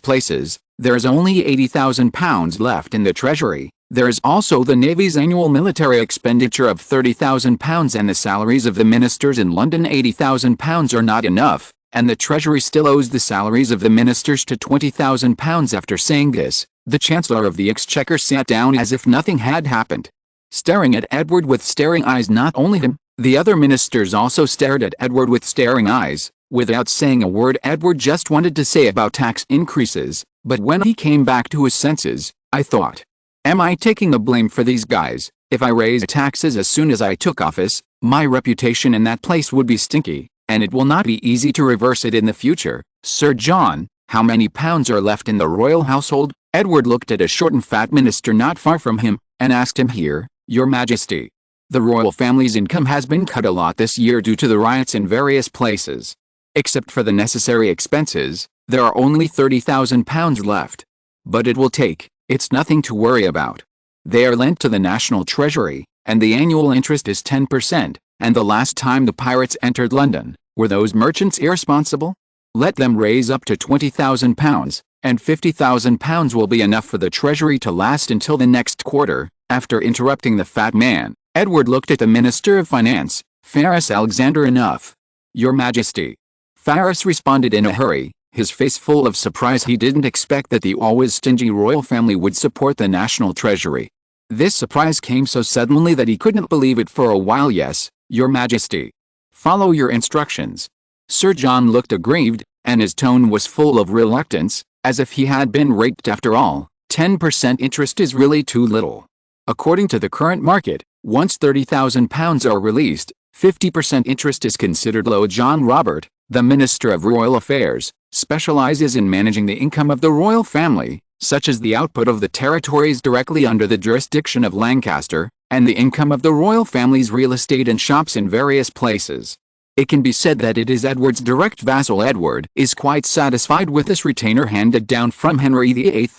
Speaker 1: places, there is only £80,000 left in the treasury. There is also the Navy's annual military expenditure of £30,000 and the salaries of the ministers in London. £80,000 are not enough, and the treasury still owes the salaries of the ministers to £20,000. After saying this, the Chancellor of the Exchequer sat down as if nothing had happened, staring at Edward with staring eyes. Not only him, the other ministers also stared at Edward with staring eyes. Without saying a word, Edward just wanted to say about tax increases, but when he came back to his senses, I thought, am I taking the blame for these guys? If I raised taxes as soon as I took office, my reputation in that place would be stinky, and it will not be easy to reverse it in the future. Sir John, how many pounds are left in the royal household? Edward looked at a short and fat minister not far from him, and asked him. Here, Your Majesty. The royal family's income has been cut a lot this year due to the riots in various places. Except for the necessary expenses, there are only £30,000 left. But it will take, it's nothing to worry about. They are lent to the national treasury, and the annual interest is 10%, and the last time the pirates entered London, were those merchants irresponsible? Let them raise up to £20,000, and £50,000 will be enough for the treasury to last until the next quarter. After interrupting the fat man, Edward looked at the Minister of Finance, Ferrars Alexander. Enough, Your Majesty. Ferrars responded in a hurry, his face full of surprise. He didn't expect that the always stingy royal family would support the national treasury. This surprise came so suddenly that he couldn't believe it for a while. Yes, Your Majesty. Follow your instructions. Sir John looked aggrieved, and his tone was full of reluctance, as if he had been raked. After all, 10% interest is really too little. According to the current market, once £30,000 are released, 50% interest is considered low. John Robert, the Minister of Royal Affairs, specializes in managing the income of the royal family, such as the output of the territories directly under the jurisdiction of Lancaster, and the income of the royal family's real estate and shops in various places. It can be said that it is Edward's direct vassal. Edward is quite satisfied with this retainer handed down from Henry VIII.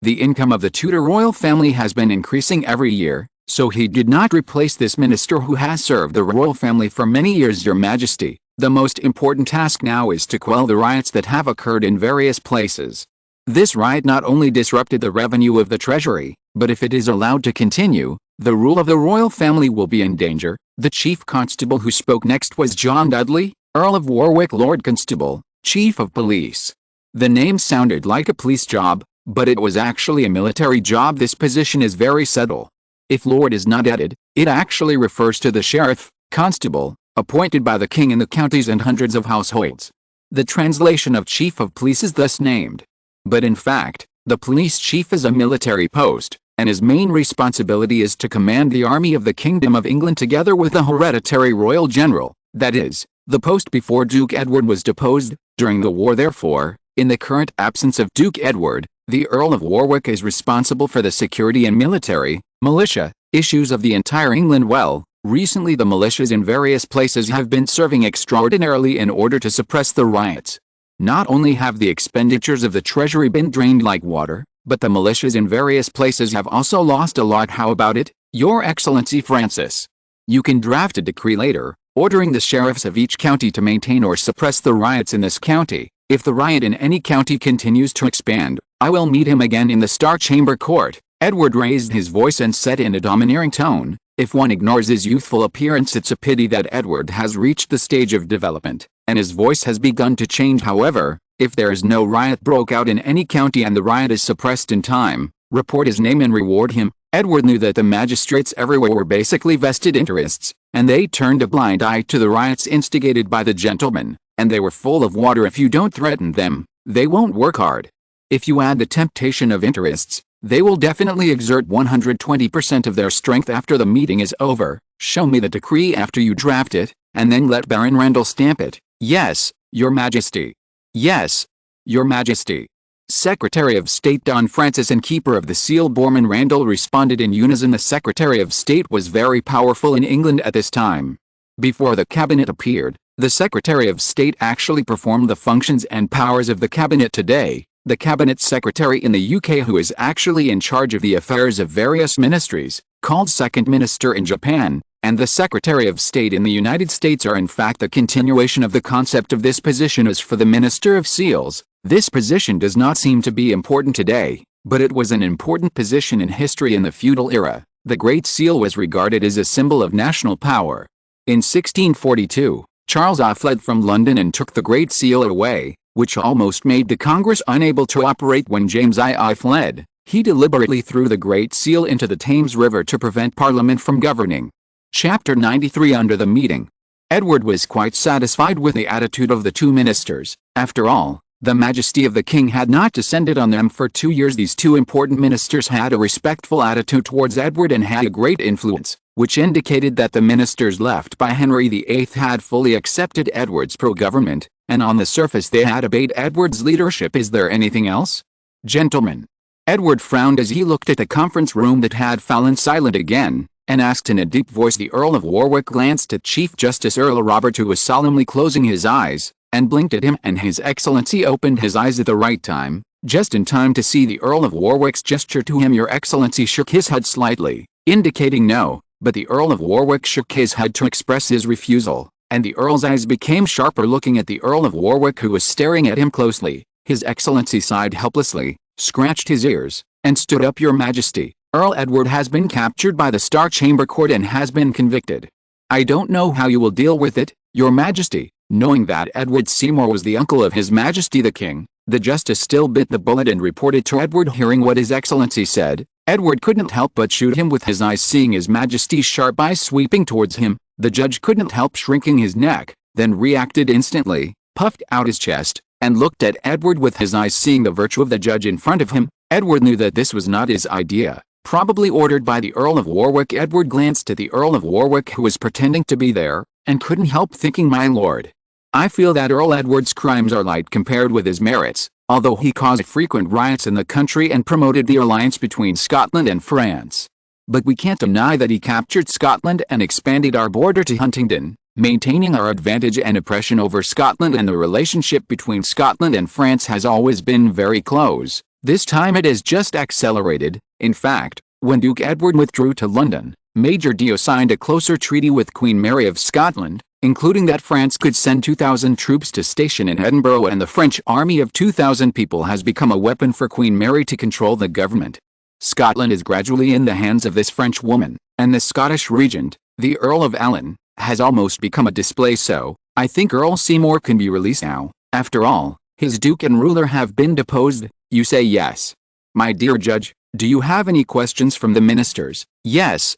Speaker 1: The income of the Tudor royal family has been increasing every year, so he did not replace this minister who has served the royal family for many years. Your Majesty, the most important task now is to quell the riots that have occurred in various places. This riot not only disrupted the revenue of the treasury, but if it is allowed to continue, the rule of the royal family will be in danger. The chief constable who spoke next was John Dudley, Earl of Warwick, Lord Constable, Chief of Police. The name sounded like a police job, but it was actually a military job. This position is very subtle. If Lord is not added, it actually refers to the sheriff, constable, appointed by the king in the counties and hundreds of households. The translation of chief of police is thus named. But in fact, the police chief is a military post, and his main responsibility is to command the army of the Kingdom of England together with the hereditary royal general, that is, the post before Duke Edward was deposed. During the war, therefore, in the current absence of Duke Edward, the Earl of Warwick is responsible for the security and military, militia, issues of the entire England. Well, recently the militias in various places have been serving extraordinarily in order to suppress the riots. Not only have the expenditures of the treasury been drained like water, but the militias in various places have also lost a lot. How about it, Your Excellency Francis? You can draft a decree later, ordering the sheriffs of each county to maintain or suppress the riots in this county. If the riot in any county continues to expand, I will meet him again in the Star Chamber Court. Edward raised his voice and said in a domineering tone, if one ignores his youthful appearance, it's a pity that Edward has reached the stage of development, and his voice has begun to change. However, if there is no riot broke out in any county and the riot is suppressed in time, report his name and reward him. Edward knew that the magistrates everywhere were basically vested interests, and they turned a blind eye to the riots instigated by the gentlemen, and they were full of water. If you don't threaten them, they won't work hard. If you add the temptation of interests, they will definitely exert 120% of their strength after the meeting is over. Show me the decree after you draft it, and then let Baron Randall stamp it. Yes, Your Majesty. Yes, Your Majesty. Secretary of State Don Francis and Keeper of the Seal Borman Randall responded in unison. The Secretary of State was very powerful in England at this time. Before the cabinet appeared, the Secretary of State actually performed the functions and powers of the cabinet today. The cabinet secretary in the UK, who is actually in charge of the affairs of various ministries, called Second Minister in Japan, and the Secretary of State in the United States are in fact the continuation of the concept of this position as for the Minister of Seals. This position does not seem to be important today, but it was an important position in history in the feudal era. The Great Seal was regarded as a symbol of national power. In 1642, Charles I fled from London and took the Great Seal away, which almost made the Congress unable to operate when James II fled. He deliberately threw the Great Seal into the Thames River to prevent Parliament from governing. Chapter 93. Under the meeting, Edward was quite satisfied with the attitude of the two ministers. After all, the majesty of the king had not descended on them for 2 years. These two important ministers had a respectful attitude towards Edward and had a great influence, which indicated that the ministers left by Henry VIII had fully accepted Edward's pro-government, and on the surface they had obeyed Edward's leadership. Is there anything else? Gentlemen. Edward frowned as he looked at the conference room that had fallen silent again, and asked in a deep voice. The Earl of Warwick glanced at Chief Justice Earl Robert, who was solemnly closing his eyes, and blinked at him, and His Excellency opened his eyes at the right time, just in time to see the Earl of Warwick's gesture to him. Your Excellency shook his head slightly, indicating no, but the Earl of Warwick shook his head to express his refusal, and the Earl's eyes became sharper, looking at the Earl of Warwick, who was staring at him closely. His Excellency sighed helplessly, scratched his ears, and stood up. Your Majesty, Earl Edward has been captured by the Star Chamber Court and has been convicted. I don't know how you will deal with it, Your Majesty. Knowing that Edward Seymour was the uncle of His Majesty the King, the justice still bit the bullet and reported to Edward. Hearing what His Excellency said, Edward couldn't help but shoot him with his eyes. Seeing His Majesty's sharp eyes sweeping towards him, the judge couldn't help shrinking his neck, then reacted instantly, puffed out his chest, and looked at Edward with his eyes. Seeing the virtue of the judge in front of him, Edward knew that this was not his idea. Probably ordered by the Earl of Warwick. Edward glanced at the Earl of Warwick, who was pretending to be there, and couldn't help thinking, my lord, I feel that Earl Edward's crimes are light compared with his merits, although he caused frequent riots in the country and promoted the alliance between Scotland and France. But we can't deny that he captured Scotland and expanded our border to Huntingdon, maintaining our advantage and oppression over Scotland, and the relationship between Scotland and France has always been very close. This time it has just accelerated. In fact, when Duke Edward withdrew to London, Major Dio signed a closer treaty with Queen Mary of Scotland, including that France could send 2,000 troops to station in Edinburgh, and the French army of 2,000 people has become a weapon for Queen Mary to control the government. Scotland is gradually in the hands of this French woman, and the Scottish regent, the Earl of Allen, has almost become a display. So, I think Earl Seymour can be released now. After all, his duke and ruler have been deposed. You say yes. My dear judge, do you have any questions from the ministers? Yes,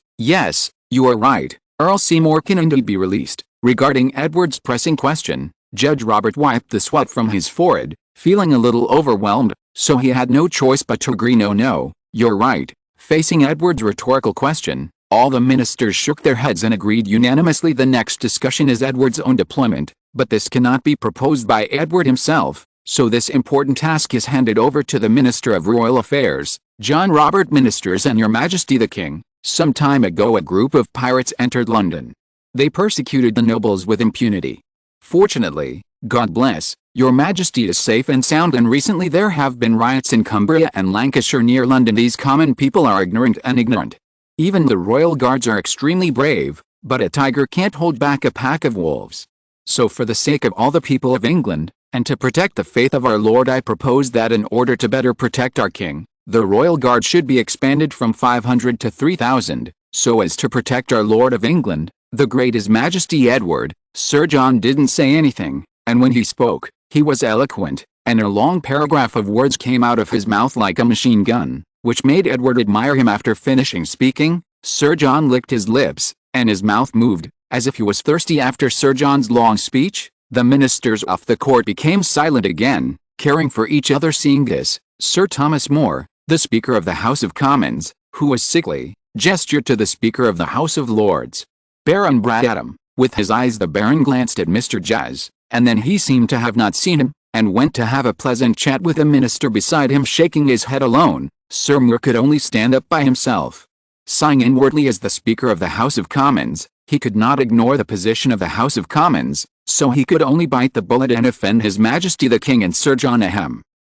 Speaker 1: you are right. Earl Seymour can indeed be released. Regarding Edward's pressing question, Judge Robert wiped the sweat from his forehead, feeling a little overwhelmed, so he had no choice but to agree. No, you're right. Facing Edward's rhetorical question, all the ministers shook their heads and agreed unanimously. The next discussion is Edward's own deployment, but this cannot be proposed by Edward himself, so this important task is handed over to the Minister of Royal Affairs, John Robert. Ministers and Your Majesty the King, some time ago a group of pirates entered London. They persecuted the nobles with impunity. Fortunately, God bless, Your Majesty is safe and sound, and recently there have been riots in Cumbria and Lancashire near London. These common people are ignorant. Even the royal guards are extremely brave, but a tiger can't hold back a pack of wolves. So for the sake of all the people of England, and to protect the faith of our Lord, I propose that in order to better protect our king, the royal guard should be expanded from 500 to 3,000, so as to protect our Lord of England, the great His Majesty Edward. Sir John didn't say anything, and when he spoke, he was eloquent, and a long paragraph of words came out of his mouth like a machine gun, which made Edward admire him. After finishing speaking, Sir John licked his lips, and his mouth moved, as if he was thirsty. After Sir John's long speech, the ministers of the court became silent again, caring for each other. Seeing this, Sir Thomas More, the Speaker of the House of Commons, who was sickly, gestured to the Speaker of the House of Lords, Baron Bradham. With his eyes the Baron glanced at Mr. Jazz, and then he seemed to have not seen him, and went to have a pleasant chat with a minister beside him. Shaking his head alone, Sir Moore could only stand up by himself. Sighing inwardly as the Speaker of the House of Commons, he could not ignore the position of the House of Commons, so he could only bite the bullet and offend His Majesty the King and Sir John.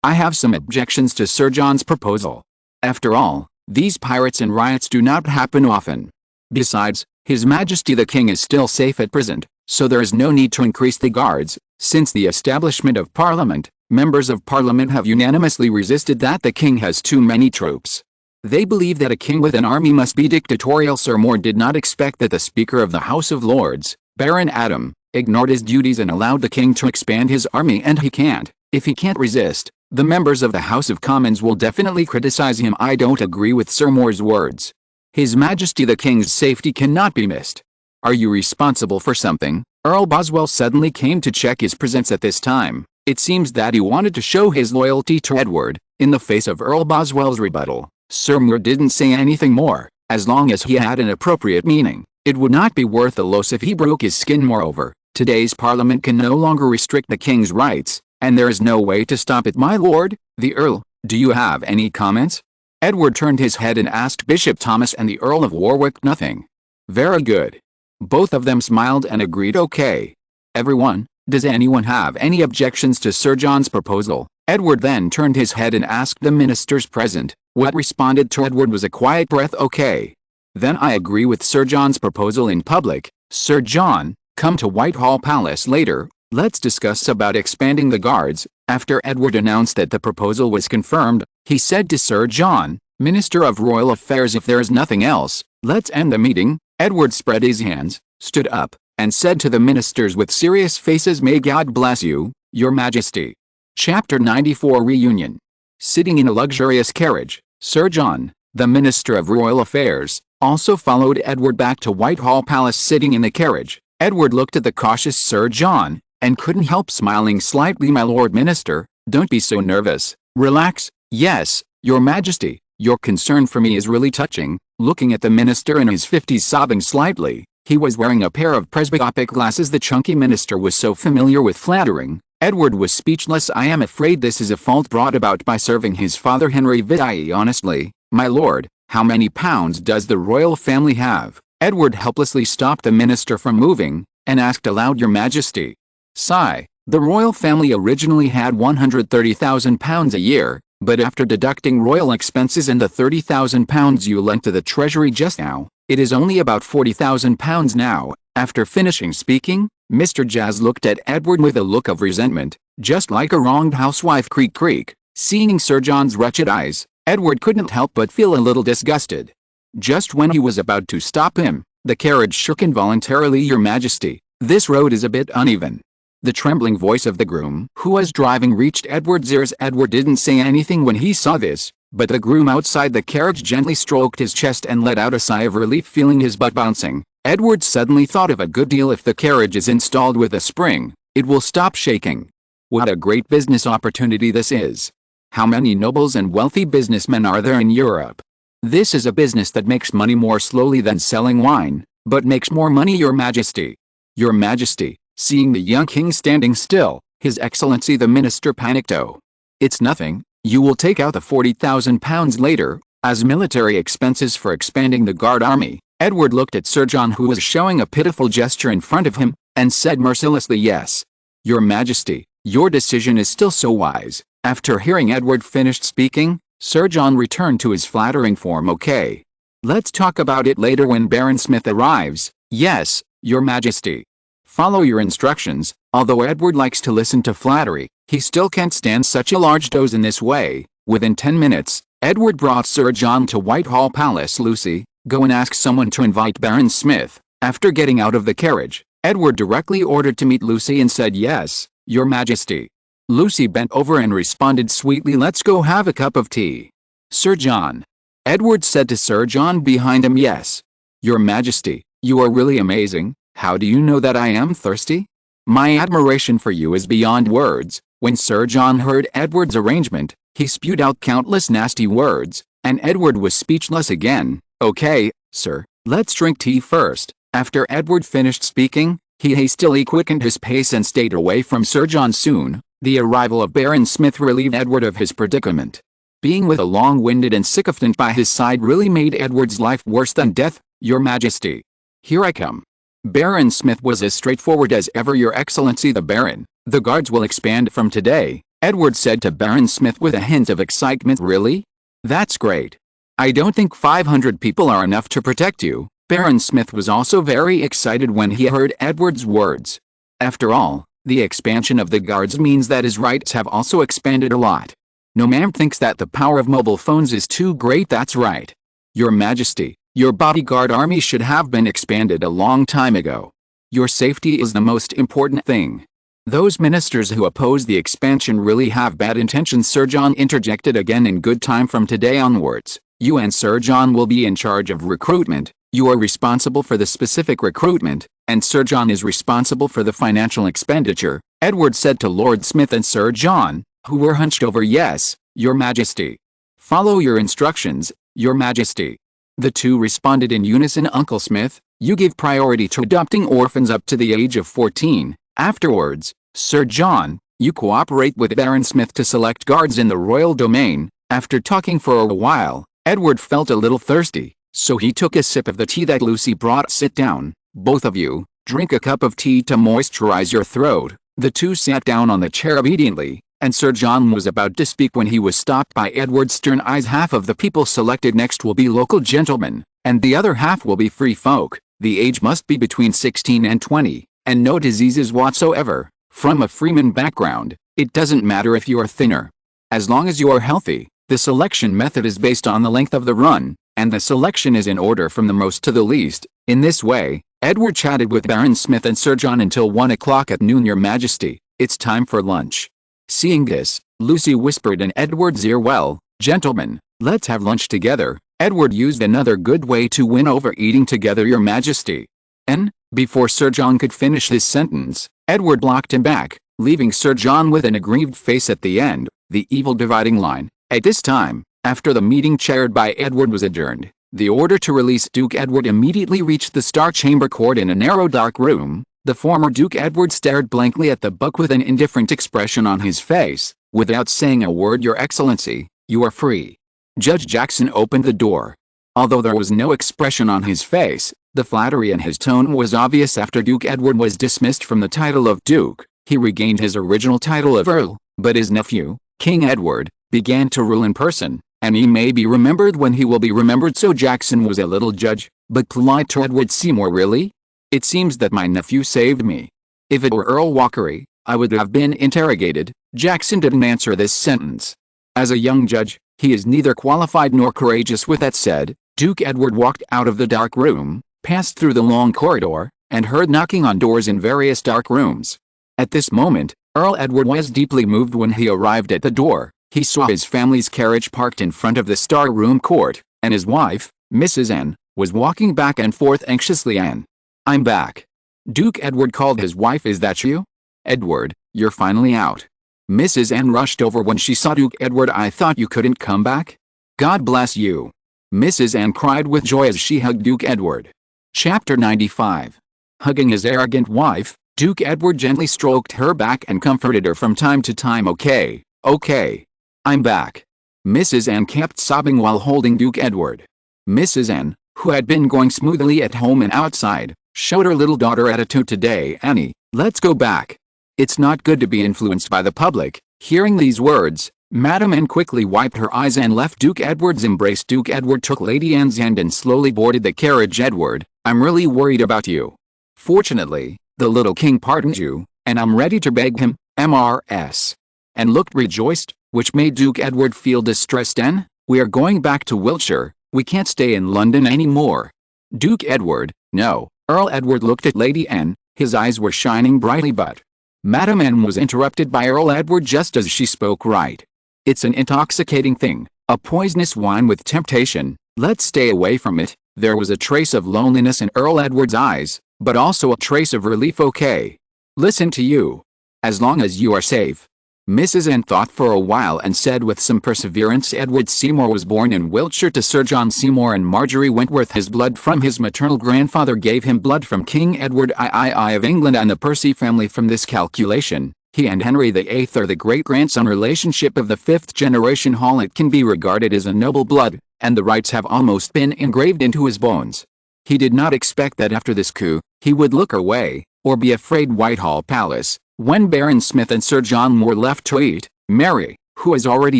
Speaker 1: I have some objections to Sir John's proposal. After all, These pirates and riots do not happen often. Besides, His Majesty the King is still safe at present, so there is no need to increase the guards. Since the establishment of Parliament, members of Parliament have unanimously resisted that the King has too many troops. They believe that a king with an army must be dictatorial. Seymour did not expect that the Speaker of the House of Lords, Baron Adam, ignored his duties and allowed the King to expand his army, and he can't. If he can't resist, the members of the House of Commons will definitely criticize him. I don't agree with Seymour's words. His Majesty the King's safety cannot be missed. Are you responsible for something? Earl Boswell suddenly came to check his presence at this time. It seems that he wanted to show his loyalty to Edward. In the face of Earl Boswell's rebuttal, Seymour didn't say anything more. As long as he had an appropriate meaning, it would not be worth the loss if he broke his skin. Moreover, today's Parliament can no longer restrict the King's rights, and there is no way to stop it. My lord, the Earl, do you have any comments? Edward turned his head and asked Bishop Thomas and the Earl of Warwick. Nothing. Very good. Both of them smiled and agreed. Okay. Everyone, does anyone have any objections to Sir John's proposal? Edward then turned his head and asked the ministers present. What responded to Edward was a quiet breath. Okay. Then I agree with Sir John's proposal in public. Sir John, come to Whitehall Palace later. Let's discuss about expanding the guards. After Edward announced that the proposal was confirmed, he said to Sir John, Minister of Royal Affairs, if there is nothing else, let's end the meeting. Edward spread his hands, stood up, and said to the ministers with serious faces, May God bless you, Your Majesty. Chapter 94 Reunion. Sitting in a luxurious carriage, Sir John, the Minister of Royal Affairs, also followed Edward back to Whitehall Palace. Sitting in the carriage, Edward looked at the cautious Sir John, and couldn't help smiling slightly. My Lord Minister, don't be so nervous. Relax. Yes, Your Majesty, your concern for me is really touching. Looking at the minister in his 50s sobbing slightly, he was wearing a pair of presbyopic glasses. The chunky minister was so familiar with flattering. Edward was speechless. I am afraid this is a fault brought about by serving his father Henry VIII. Honestly, my lord, how many pounds does the royal family have? Edward helplessly stopped the minister from moving, and asked aloud, Your Majesty. Sigh. The royal family originally had £130,000 a year, but after deducting royal expenses and the £30,000 you lent to the treasury just now, it is only about £40,000 now. After finishing speaking, Mr. Jazz looked at Edward with a look of resentment, just like a wronged housewife. Creak creak. Seeing Sir John's wretched eyes, Edward couldn't help but feel a little disgusted. Just when he was about to stop him, the carriage shook involuntarily. Your Majesty, this road is a bit uneven. The trembling voice of the groom who was driving reached Edward's ears. Edward didn't say anything when he saw this, but the groom outside the carriage gently stroked his chest and let out a sigh of relief, feeling his butt bouncing. Edward suddenly thought of a good deal. If the carriage is installed with a spring, it will stop shaking. What a great business opportunity this is. How many nobles and wealthy businessmen are there in Europe? This is a business that makes money more slowly than selling wine, but makes more money. Your Majesty. Your Majesty. Seeing the young king standing still, His Excellency the minister panicked. Oh. It's nothing, you will take out the £40,000 later, as military expenses for expanding the guard army. Edward looked at Sir John, who was showing a pitiful gesture in front of him, and said mercilessly, Yes. Your Majesty, your decision is still so wise. After hearing Edward finished speaking, Sir John returned to his flattering form. Okay. Let's talk about it later when Baron Smith arrives. Yes, Your Majesty. Follow your instructions. Although Edward likes to listen to flattery, he still can't stand such a large dose in this way. Within 10 minutes, Edward brought Sir John to Whitehall Palace. Lucy, go and ask someone to invite Baron Smith. After getting out of the carriage, Edward directly ordered to meet Lucy and said, Yes, Your Majesty. Lucy bent over and responded sweetly, Let's go have a cup of tea. Sir John. Edward said to Sir John behind him, Yes. Your Majesty, you are really amazing. How do you know that I am thirsty? My admiration for you is beyond words. When Sir John heard Edward's arrangement, he spewed out countless nasty words, and Edward was speechless again. Okay, sir, let's drink tea first. After Edward finished speaking, he hastily quickened his pace and stayed away from Sir John. Soon, the arrival of Baron Smith relieved Edward of his predicament. Being with a long-winded and sycophant by his side really made Edward's life worse than death. Your Majesty. Here I come. Baron Smith was as straightforward as ever. Your Excellency the Baron, the guards will expand from today, Edward said to Baron Smith with a hint of excitement. Really? That's great. I don't think 500 people are enough to protect you." Baron Smith was also very excited when he heard Edward's words. After all, the expansion of the guards means that his rights have also expanded a lot. "No man thinks that the power of mobile phones is too great. That's right. Your Majesty, your bodyguard army should have been expanded a long time ago. Your safety is the most important thing." "Those ministers who oppose the expansion really have bad intentions," Sir John interjected again. "In good time from today onwards, you and Sir John will be in charge of recruitment. You are responsible for the specific recruitment, and Sir John is responsible for the financial expenditure," Edward said to Lord Smith and Sir John, who were hunched over. "Yes, Your Majesty." "Follow your instructions, Your Majesty." The two responded in unison. "Uncle Smith, you give priority to adopting orphans up to the age of 14. Afterwards, Sir John, you cooperate with Baron Smith to select guards in the royal domain." After talking for a while, Edward felt a little thirsty, so he took a sip of the tea that Lucy brought. "Sit down, both of you, drink a cup of tea to moisturize your throat." The two sat down on the chair obediently, and Sir John was about to speak when he was stopped by Edward's stern eyes. "Half of the people selected next will be local gentlemen, and the other half will be free folk. The age must be between 16 and 20, and no diseases whatsoever. From a freeman background, it doesn't matter if you are thinner. As long as you are healthy. The selection method is based on the length of the run, and the selection is in order from the most to the least." In this way, Edward chatted with Baron Smith and Sir John until 1 o'clock at noon. "Your Majesty, it's time for lunch." Seeing this, Lucy whispered in Edward's ear, "Well, gentlemen, let's have lunch together." Edward used another good way to win over eating together, "Your Majesty." And, before Sir John could finish his sentence, Edward blocked him back, leaving Sir John with an aggrieved face at the end, the evil dividing line. At this time, after the meeting chaired by Edward was adjourned, the order to release Duke Edward immediately reached the Star Chamber Court. In a narrow dark room, the former Duke Edward stared blankly at the book with an indifferent expression on his face. "Without saying a word, Your Excellency, you are free." Judge Jackson opened the door. Although there was no expression on his face, the flattery in his tone was obvious. After Duke Edward was dismissed from the title of Duke, he regained his original title of Earl, but his nephew, King Edward, began to rule in person, and he may be remembered when he will be remembered. So Jackson was a little judge, but polite to Edward. "Seymour, really? It seems that my nephew saved me. If it were Earl Walkery, I would have been interrogated." Jackson didn't answer this sentence. As a young judge, he is neither qualified nor courageous. With that said, Duke Edward walked out of the dark room, passed through the long corridor, and heard knocking on doors in various dark rooms. At this moment, Earl Edward was deeply moved when he arrived at the door. He saw his family's carriage parked in front of the Star Room Court, and his wife, Mrs. N, was walking back and forth anxiously. "Anne, I'm back." Duke Edward called his wife. "Is that you? Edward, you're finally out." Mrs. N rushed over when she saw Duke Edward. "I thought you couldn't come back?" "God bless you." Mrs. N cried with joy as she hugged Duke Edward. Chapter 95. Hugging his arrogant wife, Duke Edward gently stroked her back and comforted her from time to time. Okay, I'm back." Mrs. N kept sobbing while holding Duke Edward. Mrs. N, who had been going smoothly at home and outside, showed her little daughter attitude today. "Annie, let's go back. It's not good to be influenced by the public." Hearing these words, Madame N quickly wiped her eyes and left Duke Edward's embrace. Duke Edward took Lady Anne's hand and slowly boarded the carriage. "Edward, I'm really worried about you. Fortunately, the little king pardoned you, and I'm ready to beg him, Mrs. and looked rejoiced, which made Duke Edward feel distressed. "Anne, we are going back to Wiltshire. We can't stay in London anymore." Duke Edward, no. Earl Edward looked at Lady Anne, his eyes were shining brightly, but Madame Anne was interrupted by Earl Edward just as she spoke. "Right. It's an intoxicating thing, a poisonous wine with temptation. Let's stay away from it." There was a trace of loneliness in Earl Edward's eyes, but also a trace of relief. "Okay. Listen to you. As long as you are safe." Mrs. N thought for a while and said with some perseverance, "Edward Seymour was born in Wiltshire to Sir John Seymour and Marjorie Wentworth. His blood from his maternal grandfather gave him blood from King Edward III of England and the Percy family. From this calculation, he and Henry VIII are the great-grandson relationship of the fifth generation. Hall. It can be regarded as a noble blood, and the rights have almost been engraved into his bones." He did not expect that after this coup, he would look away, or be afraid. Whitehall Palace. When Baron Smith and Sir John were left to eat, Mary, who was already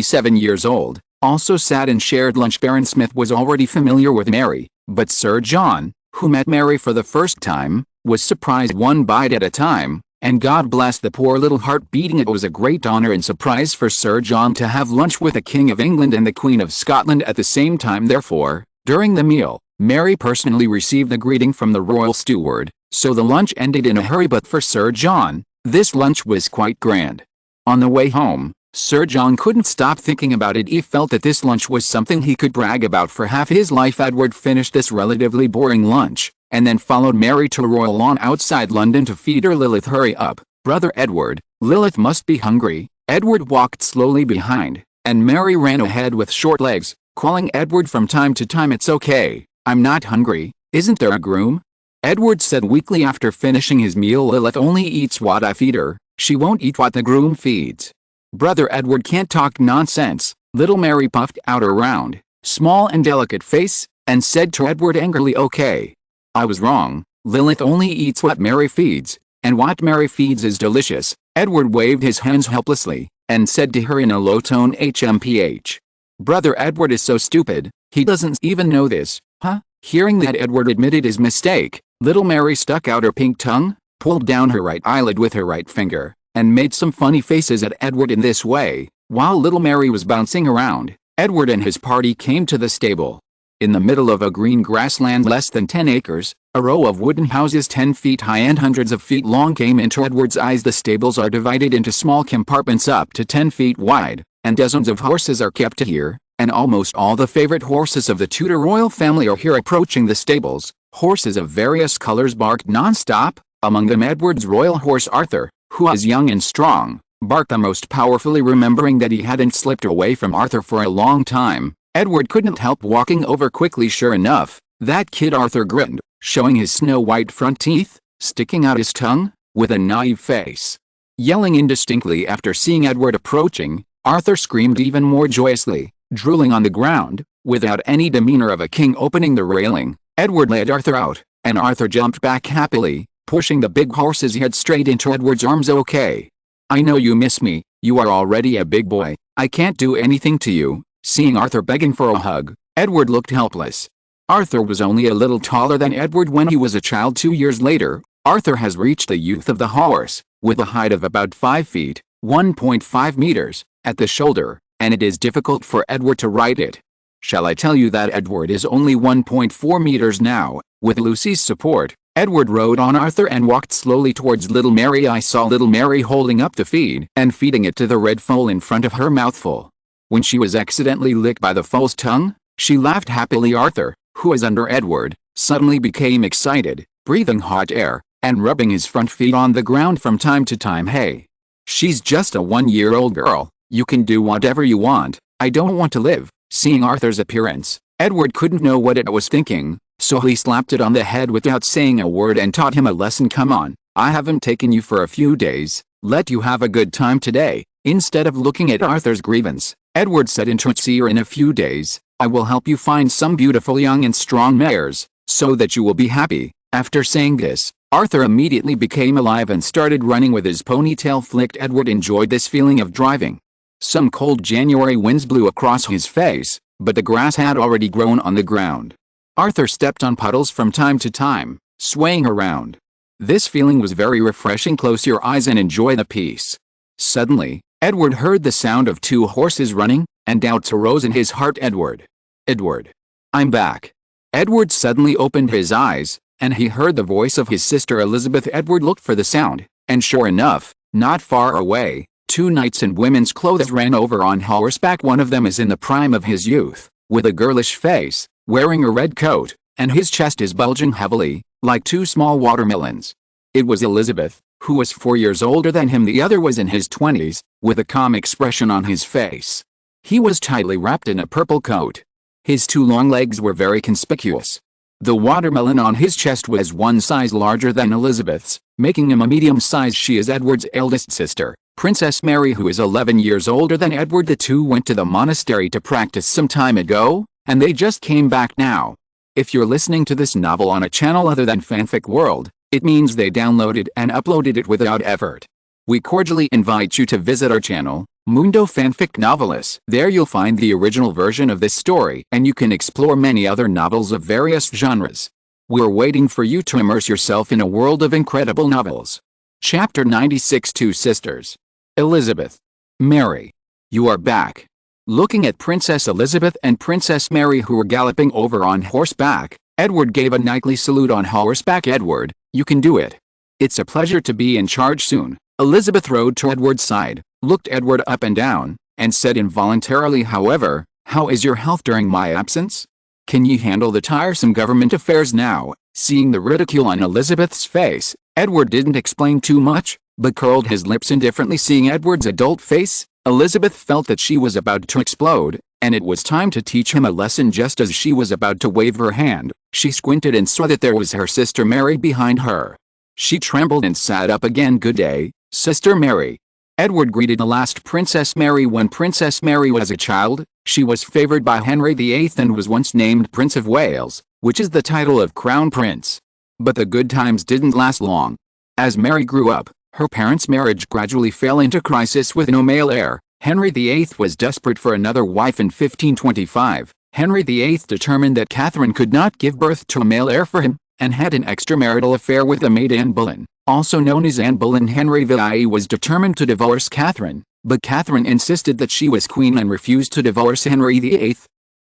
Speaker 1: 7 years old, also sat and shared lunch. Baron Smith was already familiar with Mary, but Sir John, who met Mary for the first time, was surprised one bite at a time, and God bless the poor little heart beating. It was a great honor and surprise for Sir John to have lunch with the King of England and the Queen of Scotland at the same time. Therefore, during the meal, Mary personally received the greeting from the royal steward, so the lunch ended in a hurry. But for Sir John, this lunch was quite grand. On the way home, Sir John couldn't stop thinking about it. He felt that this lunch was something he could brag about for half his life. Edward finished this relatively boring lunch, and then followed Mary to a royal lawn outside London to feed her. Lilith, hurry up, brother Edward, Lilith must be hungry. Edward walked slowly behind, and Mary ran ahead with short legs, calling Edward from time to time. It's okay, I'm not hungry. Isn't there a groom? Edward said weakly after finishing his meal. Lilith only eats what I feed her, she won't eat what the groom feeds. Brother Edward can't talk nonsense. Little Mary puffed out her round, small and delicate face, and said to Edward angrily, okay, I was wrong. Lilith only eats what Mary feeds, and what Mary feeds is delicious. Edward waved his hands helplessly, and said to her in a low tone, HMPH. Brother Edward is so stupid, he doesn't even know this, huh? Hearing that Edward admitted his mistake, little Mary stuck out her pink tongue, pulled down her right eyelid with her right finger, and made some funny faces at Edward. In this way, while little Mary was bouncing around, Edward and his party came to the stable. In the middle of a green grassland less than 10 acres, a row of wooden houses 10 feet high and hundreds of feet long came into Edward's eyes. The stables are divided into small compartments up to 10 feet wide, and dozens of horses are kept here, and almost all the favorite horses of the Tudor royal family are here. Approaching the stables, horses of various colors barked non-stop, among them Edward's royal horse Arthur, who was young and strong, barked the most powerfully. Remembering that he hadn't slipped away from Arthur for a long time, Edward couldn't help walking over quickly. Sure enough, that kid Arthur grinned, showing his snow-white front teeth, sticking out his tongue, with a naive face. Yelling indistinctly after seeing Edward approaching, Arthur screamed even more joyously, drooling on the ground, without any demeanor of a king. Opening the railing, Edward led Arthur out, and Arthur jumped back happily, pushing the big horse's head straight into Edward's arms. Okay, I know you miss me, you are already a big boy, I can't do anything to you. Seeing Arthur begging for a hug, Edward looked helpless. Arthur was only a little taller than Edward when he was a child. 2 years later, Arthur has reached the youth of the horse, with a height of about 5 feet, 1.5 meters, at the shoulder, and it is difficult for Edward to ride it. Shall I tell you that Edward is only 1.4 meters now? With Lucy's support, Edward rode on Arthur and walked slowly towards little Mary. I saw little Mary holding up the feed and feeding it to the red foal in front of her mouthful. When she was accidentally licked by the foal's tongue, she laughed happily. Arthur, who was under Edward, suddenly became excited, breathing hot air, and rubbing his front feet on the ground from time to time. Hey, she's just a 1-year-old girl, you can do whatever you want, I don't want to live. Seeing Arthur's appearance, Edward couldn't know what it was thinking, so he slapped it on the head without saying a word and taught him a lesson. Come on, I haven't taken you for a few days, let you have a good time today. Instead of looking at Arthur's grievance, Edward said, see her in a few days, I will help you find some beautiful young and strong mares, so that you will be happy. After saying this, Arthur immediately became alive and started running with his ponytail flicked. Edward enjoyed this feeling of driving. Some cold January winds blew across his face, but the grass had already grown on the ground. Arthur stepped on puddles from time to time, swaying around. This feeling was very refreshing. Close your eyes and enjoy the peace. Suddenly, Edward heard the sound of 2 horses running, and doubts arose in his heart. Edward, I'm back. Edward suddenly opened his eyes, and he heard the voice of his sister Elizabeth. Edward looked for the sound, and sure enough, not far away, 2 knights in women's clothes ran over on horseback. One of them is in the prime of his youth, with a girlish face, wearing a red coat, and his chest is bulging heavily, like 2 small watermelons. It was Elizabeth, who was 4 years older than him. The other was in his 20s, with a calm expression on his face. He was tightly wrapped in a purple coat. His 2 long legs were very conspicuous. The watermelon on his chest was 1 size larger than Elizabeth's, making him a medium size. She is Edward's eldest sister, Princess Mary, who is 11 years older than Edward. The 2 went to the monastery to practice some time ago, and they just came back now. If you're listening to this novel on a channel other than Fanfic World, it means they downloaded and uploaded it without effort. We cordially invite you to visit our channel, Mundo Fanfic Novelists. There you'll find the original version of this story, and you can explore many other novels of various genres. We're waiting for you to immerse yourself in a world of incredible novels. Chapter 96. Two Sisters. Elizabeth. Mary. You are back. Looking at Princess Elizabeth and Princess Mary, who were galloping over on horseback, Edward gave a knightly salute. On horseback, Edward, you can do it. It's a pleasure to be in charge soon. Elizabeth rode to Edward's side, looked Edward up and down, and said involuntarily, however, how is your health during my absence? Can you handle the tiresome government affairs now? Seeing the ridicule on Elizabeth's face, Edward didn't explain too much, but curled his lips indifferently. Seeing Edward's adult face, Elizabeth felt that she was about to explode, and it was time to teach him a lesson. Just as she was about to wave her hand, she squinted and saw that there was her sister Mary behind her. She trembled and sat up again. Good day, Sister Mary. Edward greeted the last Princess Mary. When Princess Mary was a child, she was favored by Henry VIII and was once named Prince of Wales, which is the title of Crown Prince. But the good times didn't last long. As Mary grew up, her parents' marriage gradually fell into crisis with no male heir. Henry VIII was desperate for another wife. In 1525, Henry VIII determined that Catherine could not give birth to a male heir for him, and had an extramarital affair with the maid Anne Boleyn, also known as Anne Boleyn. Henry VIII was determined to divorce Catherine, but Catherine insisted that she was queen and refused to divorce Henry VIII.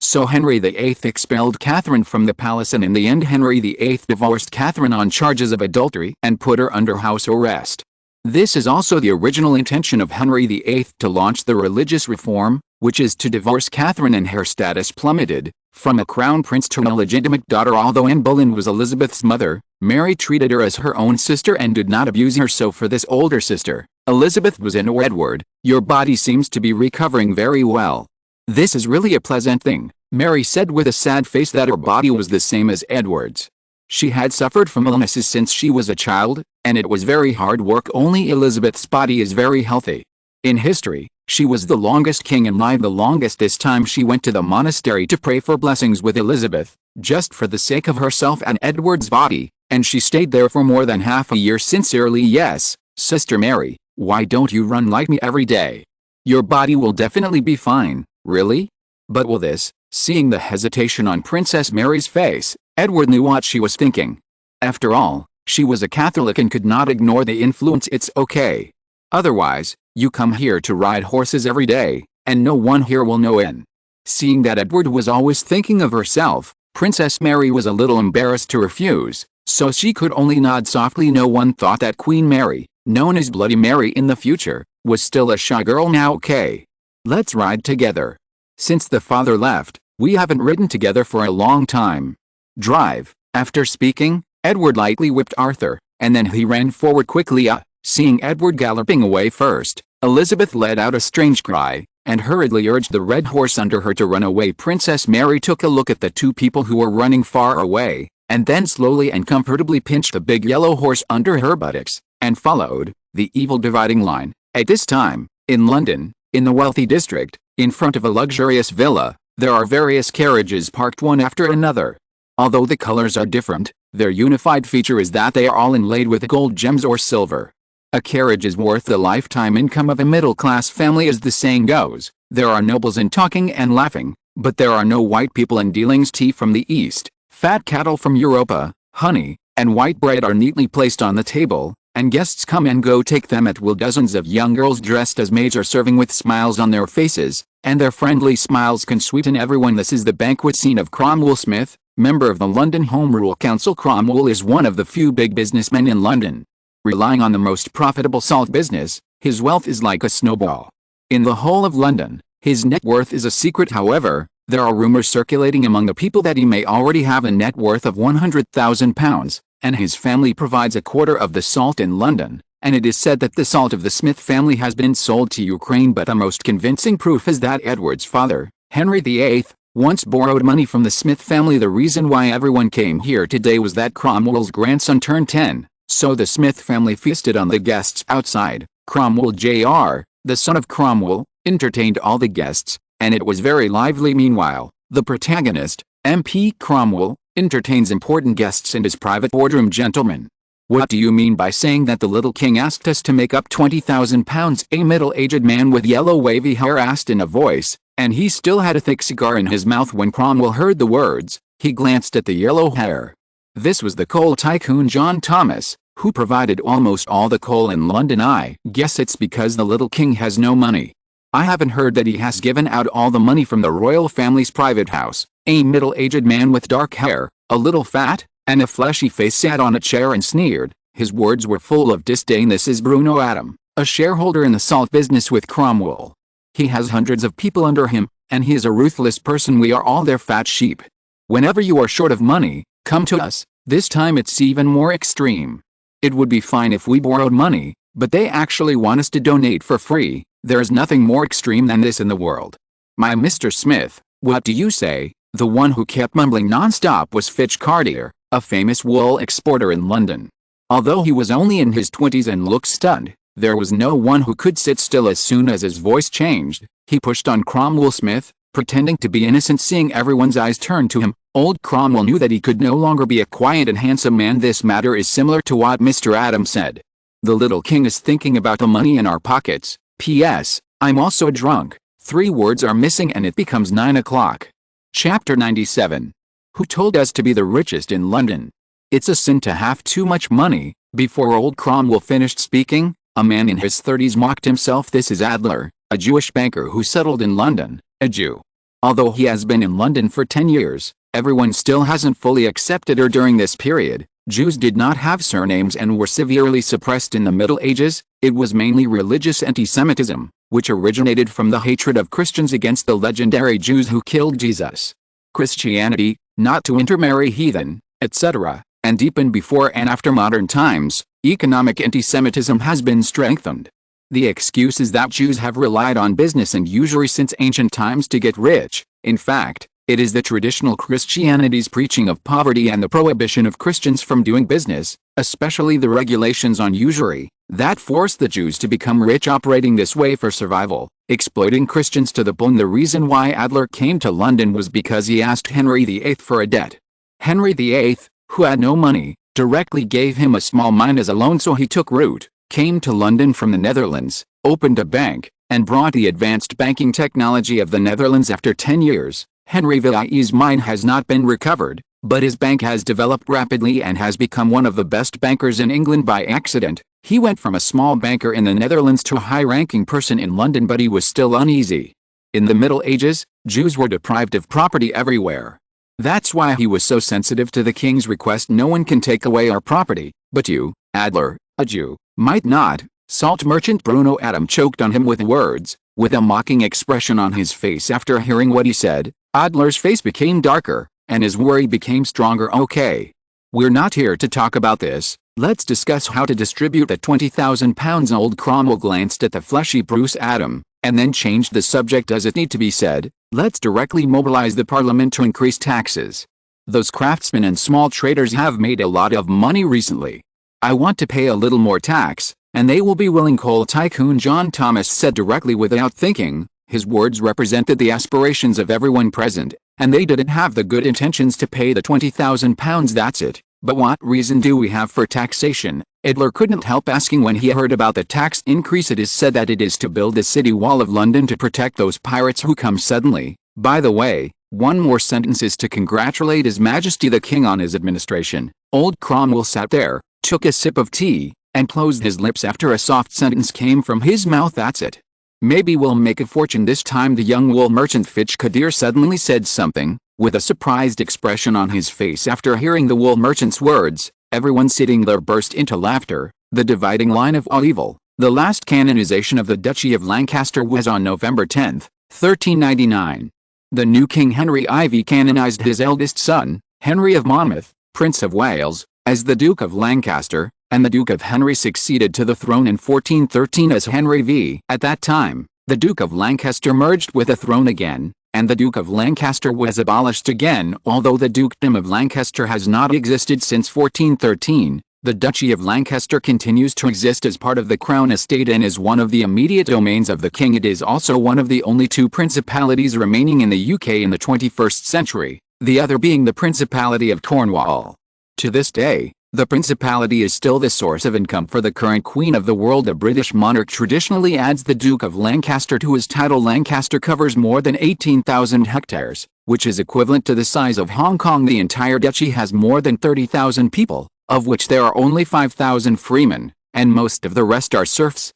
Speaker 1: So Henry VIII expelled Catherine from the palace, and in the end Henry VIII divorced Catherine on charges of adultery and put her under house arrest. This is also the original intention of Henry VIII to launch the religious reform, which is to divorce Catherine, and her status plummeted from a crown prince to an illegitimate daughter. Although Anne Boleyn was Elizabeth's mother, Mary treated her as her own sister and did not abuse her. So for this older sister, Elizabeth was in. Edward, your body seems to be recovering very well. This is really a pleasant thing, Mary said with a sad face. That her body was the same as Edward's. She had suffered from illnesses since she was a child, and it was very hard work. Only Elizabeth's body is very healthy. In history, she was the longest king and lived the longest. This time she went to the monastery to pray for blessings with Elizabeth, just for the sake of herself and Edward's body, and she stayed there for more than half a year. Sincerely, yes, Sister Mary, why don't you run like me every day? Your body will definitely be fine. Really? But will this? Seeing the hesitation on Princess Mary's face, Edward knew what she was thinking. After all, she was a Catholic and could not ignore the influence. It's okay. Otherwise, you come here to ride horses every day, and no one here will know in. Seeing that Edward was always thinking of herself, Princess Mary was a little embarrassed to refuse, so she could only nod softly. No one thought that Queen Mary, known as Bloody Mary in the future, was still a shy girl now. Okay. Let's ride together. Since the father left, we haven't ridden together for a long time. Drive. After speaking, Edward lightly whipped Arthur, and then he ran forward quickly. Seeing Edward galloping away first, Elizabeth let out a strange cry, and hurriedly urged the red horse under her to run away. Princess Mary took a look at the two people who were running far away, and then slowly and comfortably pinched the big yellow horse under her buttocks, and followed the evil dividing line. At this time, in London, in the wealthy district, in front of a luxurious villa, there are various carriages parked one after another. Although the colors are different, their unified feature is that they are all inlaid with gold, gems, or silver. A carriage is worth the lifetime income of a middle-class family, as the saying goes. There are nobles in talking and laughing, but there are no white people in dealings. Tea from the East, fat cattle from Europa, honey, and white bread are neatly placed on the table, and guests come and go. Take them at will. Dozens of young girls dressed as maids are serving with smiles on their faces, and their friendly smiles can sweeten everyone. This is the banquet scene of Cromwell Smith, member of the London Home Rule Council. Cromwell is one of the few big businessmen in London. Relying on the most profitable salt business, his wealth is like a snowball. In the whole of London, his net worth is a secret. However, there are rumors circulating among the people that he may already have a net worth of £100,000, and his family provides a quarter of the salt in London, and it is said that the salt of the Smith family has been sold to Ukraine. But the most convincing proof is that Edward's father, Henry VIII, once borrowed money from the Smith family. The reason why everyone came here today was that Cromwell's grandson turned 10, so the Smith family feasted on the guests outside. Cromwell Jr., the son of Cromwell, entertained all the guests, and it was very lively. Meanwhile, the protagonist, MP Cromwell, entertains important guests in his private boardroom. Gentlemen, What do you mean by saying that the little king asked us to make up £20,000? A middle-aged man with yellow wavy hair asked in a voice, and he still had a thick cigar in his mouth when Cromwell heard the words. He glanced at the yellow hair. This was the coal tycoon John Thomas, who provided almost all the coal in London. I guess it's because the little king has no money. I haven't heard that he has given out all the money from the royal family's private house. A middle-aged man with dark hair, a little fat, and a fleshy face sat on a chair and sneered. His words were full of disdain. This is Bruno Adam, a shareholder in the salt business with Cromwell. He has hundreds of people under him, and he is a ruthless person. We are all their fat sheep. Whenever you are short of money, come to us. This time it's even more extreme. It would be fine if we borrowed money, but they actually want us to donate for free. There is nothing more extreme than this in the world. My Mr. Smith, what do you say? The one who kept mumbling non-stop was Fitch Cartier, a famous wool exporter in London. Although he was only in his 20s and looked stunned, there was no one who could sit still. As soon as his voice changed, he pushed on Cromwell. Smith, pretending to be innocent, seeing everyone's eyes turn to him, old Cromwell knew that he could no longer be a quiet and handsome man. This matter is similar to what Mr. Adams said. The little king is thinking about the money in our pockets. P.S. I'm also drunk. 3 words are missing and it becomes 9 o'clock. Chapter 97. Who told us to be the richest in London? It's a sin to have too much money. Before old Cromwell finished speaking, a man in his 30s mocked himself. This is Adler, a Jewish banker who settled in London, a Jew. Although he has been in London for 10 years, everyone still hasn't fully accepted her. During this period, Jews did not have surnames and were severely suppressed in the Middle Ages. It was mainly religious anti-Semitism, which originated from the hatred of Christians against the legendary Jews who killed Jesus. Christianity, not to intermarry heathen, etc., and deepened before and after modern times. Economic anti-Semitism has been strengthened. The excuse is that Jews have relied on business and usury since ancient times to get rich. In fact, it is the traditional Christianity's preaching of poverty and the prohibition of Christians from doing business, especially the regulations on usury, that forced the Jews to become rich, operating this way for survival, exploiting Christians to the bone. The reason why Adler came to London was because he asked Henry VIII for a debt. Henry VIII, who had no money, directly gave him a small mine as a loan, so he took root, came to London from the Netherlands, opened a bank, and brought the advanced banking technology of the Netherlands. After 10 years, Henry VIII's mine has not been recovered, but his bank has developed rapidly and has become one of the best bankers in England. By accident, he went from a small banker in the Netherlands to a high-ranking person in London, but he was still uneasy. In the Middle Ages, Jews were deprived of property everywhere. That's why he was so sensitive to the king's request. No one can take away our property, but you, Adler, a Jew, might not. Salt merchant Bruno Adam choked on him with words, with a mocking expression on his face. After hearing what he said, Adler's face became darker, and his worry became stronger. Okay. We're not here to talk about this. Let's discuss how to distribute the £20,000. Old Cromwell glanced at the fleshy Bruce Adam, and then changed the subject. Does it need to be said? Let's directly mobilize the parliament to increase taxes. Those craftsmen and small traders have made a lot of money recently. I want to pay a little more tax, and they will be willing. Coal tycoon John Thomas said directly without thinking. His words represented the aspirations of everyone present, and they didn't have the good intentions to pay the £20,000. That's it. But what reason do we have for taxation? Adler couldn't help asking when he heard about the tax increase. It is said that it is to build the city wall of London to protect those pirates who come suddenly. By the way, one more sentence is to congratulate His Majesty the King on his administration. Old Cromwell sat there, took a sip of tea, and closed his lips after a soft sentence came from his mouth. That's it. Maybe we'll make a fortune this time. The young wool merchant Fitch Cartier suddenly said something, with a surprised expression on his face. After hearing the wool merchant's words, everyone sitting there burst into laughter. The dividing line of all evil. The last canonization of the Duchy of Lancaster was on November 10, 1399. The new King Henry IV canonized his eldest son, Henry of Monmouth, Prince of Wales, as the Duke of Lancaster, and the Duke of Henry succeeded to the throne in 1413 as Henry V. At that time, the Duke of Lancaster merged with the throne again, and the Duke of Lancaster was abolished again. Although the Dukedom of Lancaster has not existed since 1413, the Duchy of Lancaster continues to exist as part of the Crown Estate and is one of the immediate domains of the King. It is also one of the only 2 principalities remaining in the UK in the 21st century, the other being the Principality of Cornwall. To this day, The principality is still the source of income for the current Queen of the World. The British monarch traditionally adds the Duke of Lancaster to his title. Lancaster covers more than 18,000 hectares, which is equivalent to the size of Hong Kong. The entire duchy has more than 30,000 people, of which there are only 5,000 freemen, and most of the rest are serfs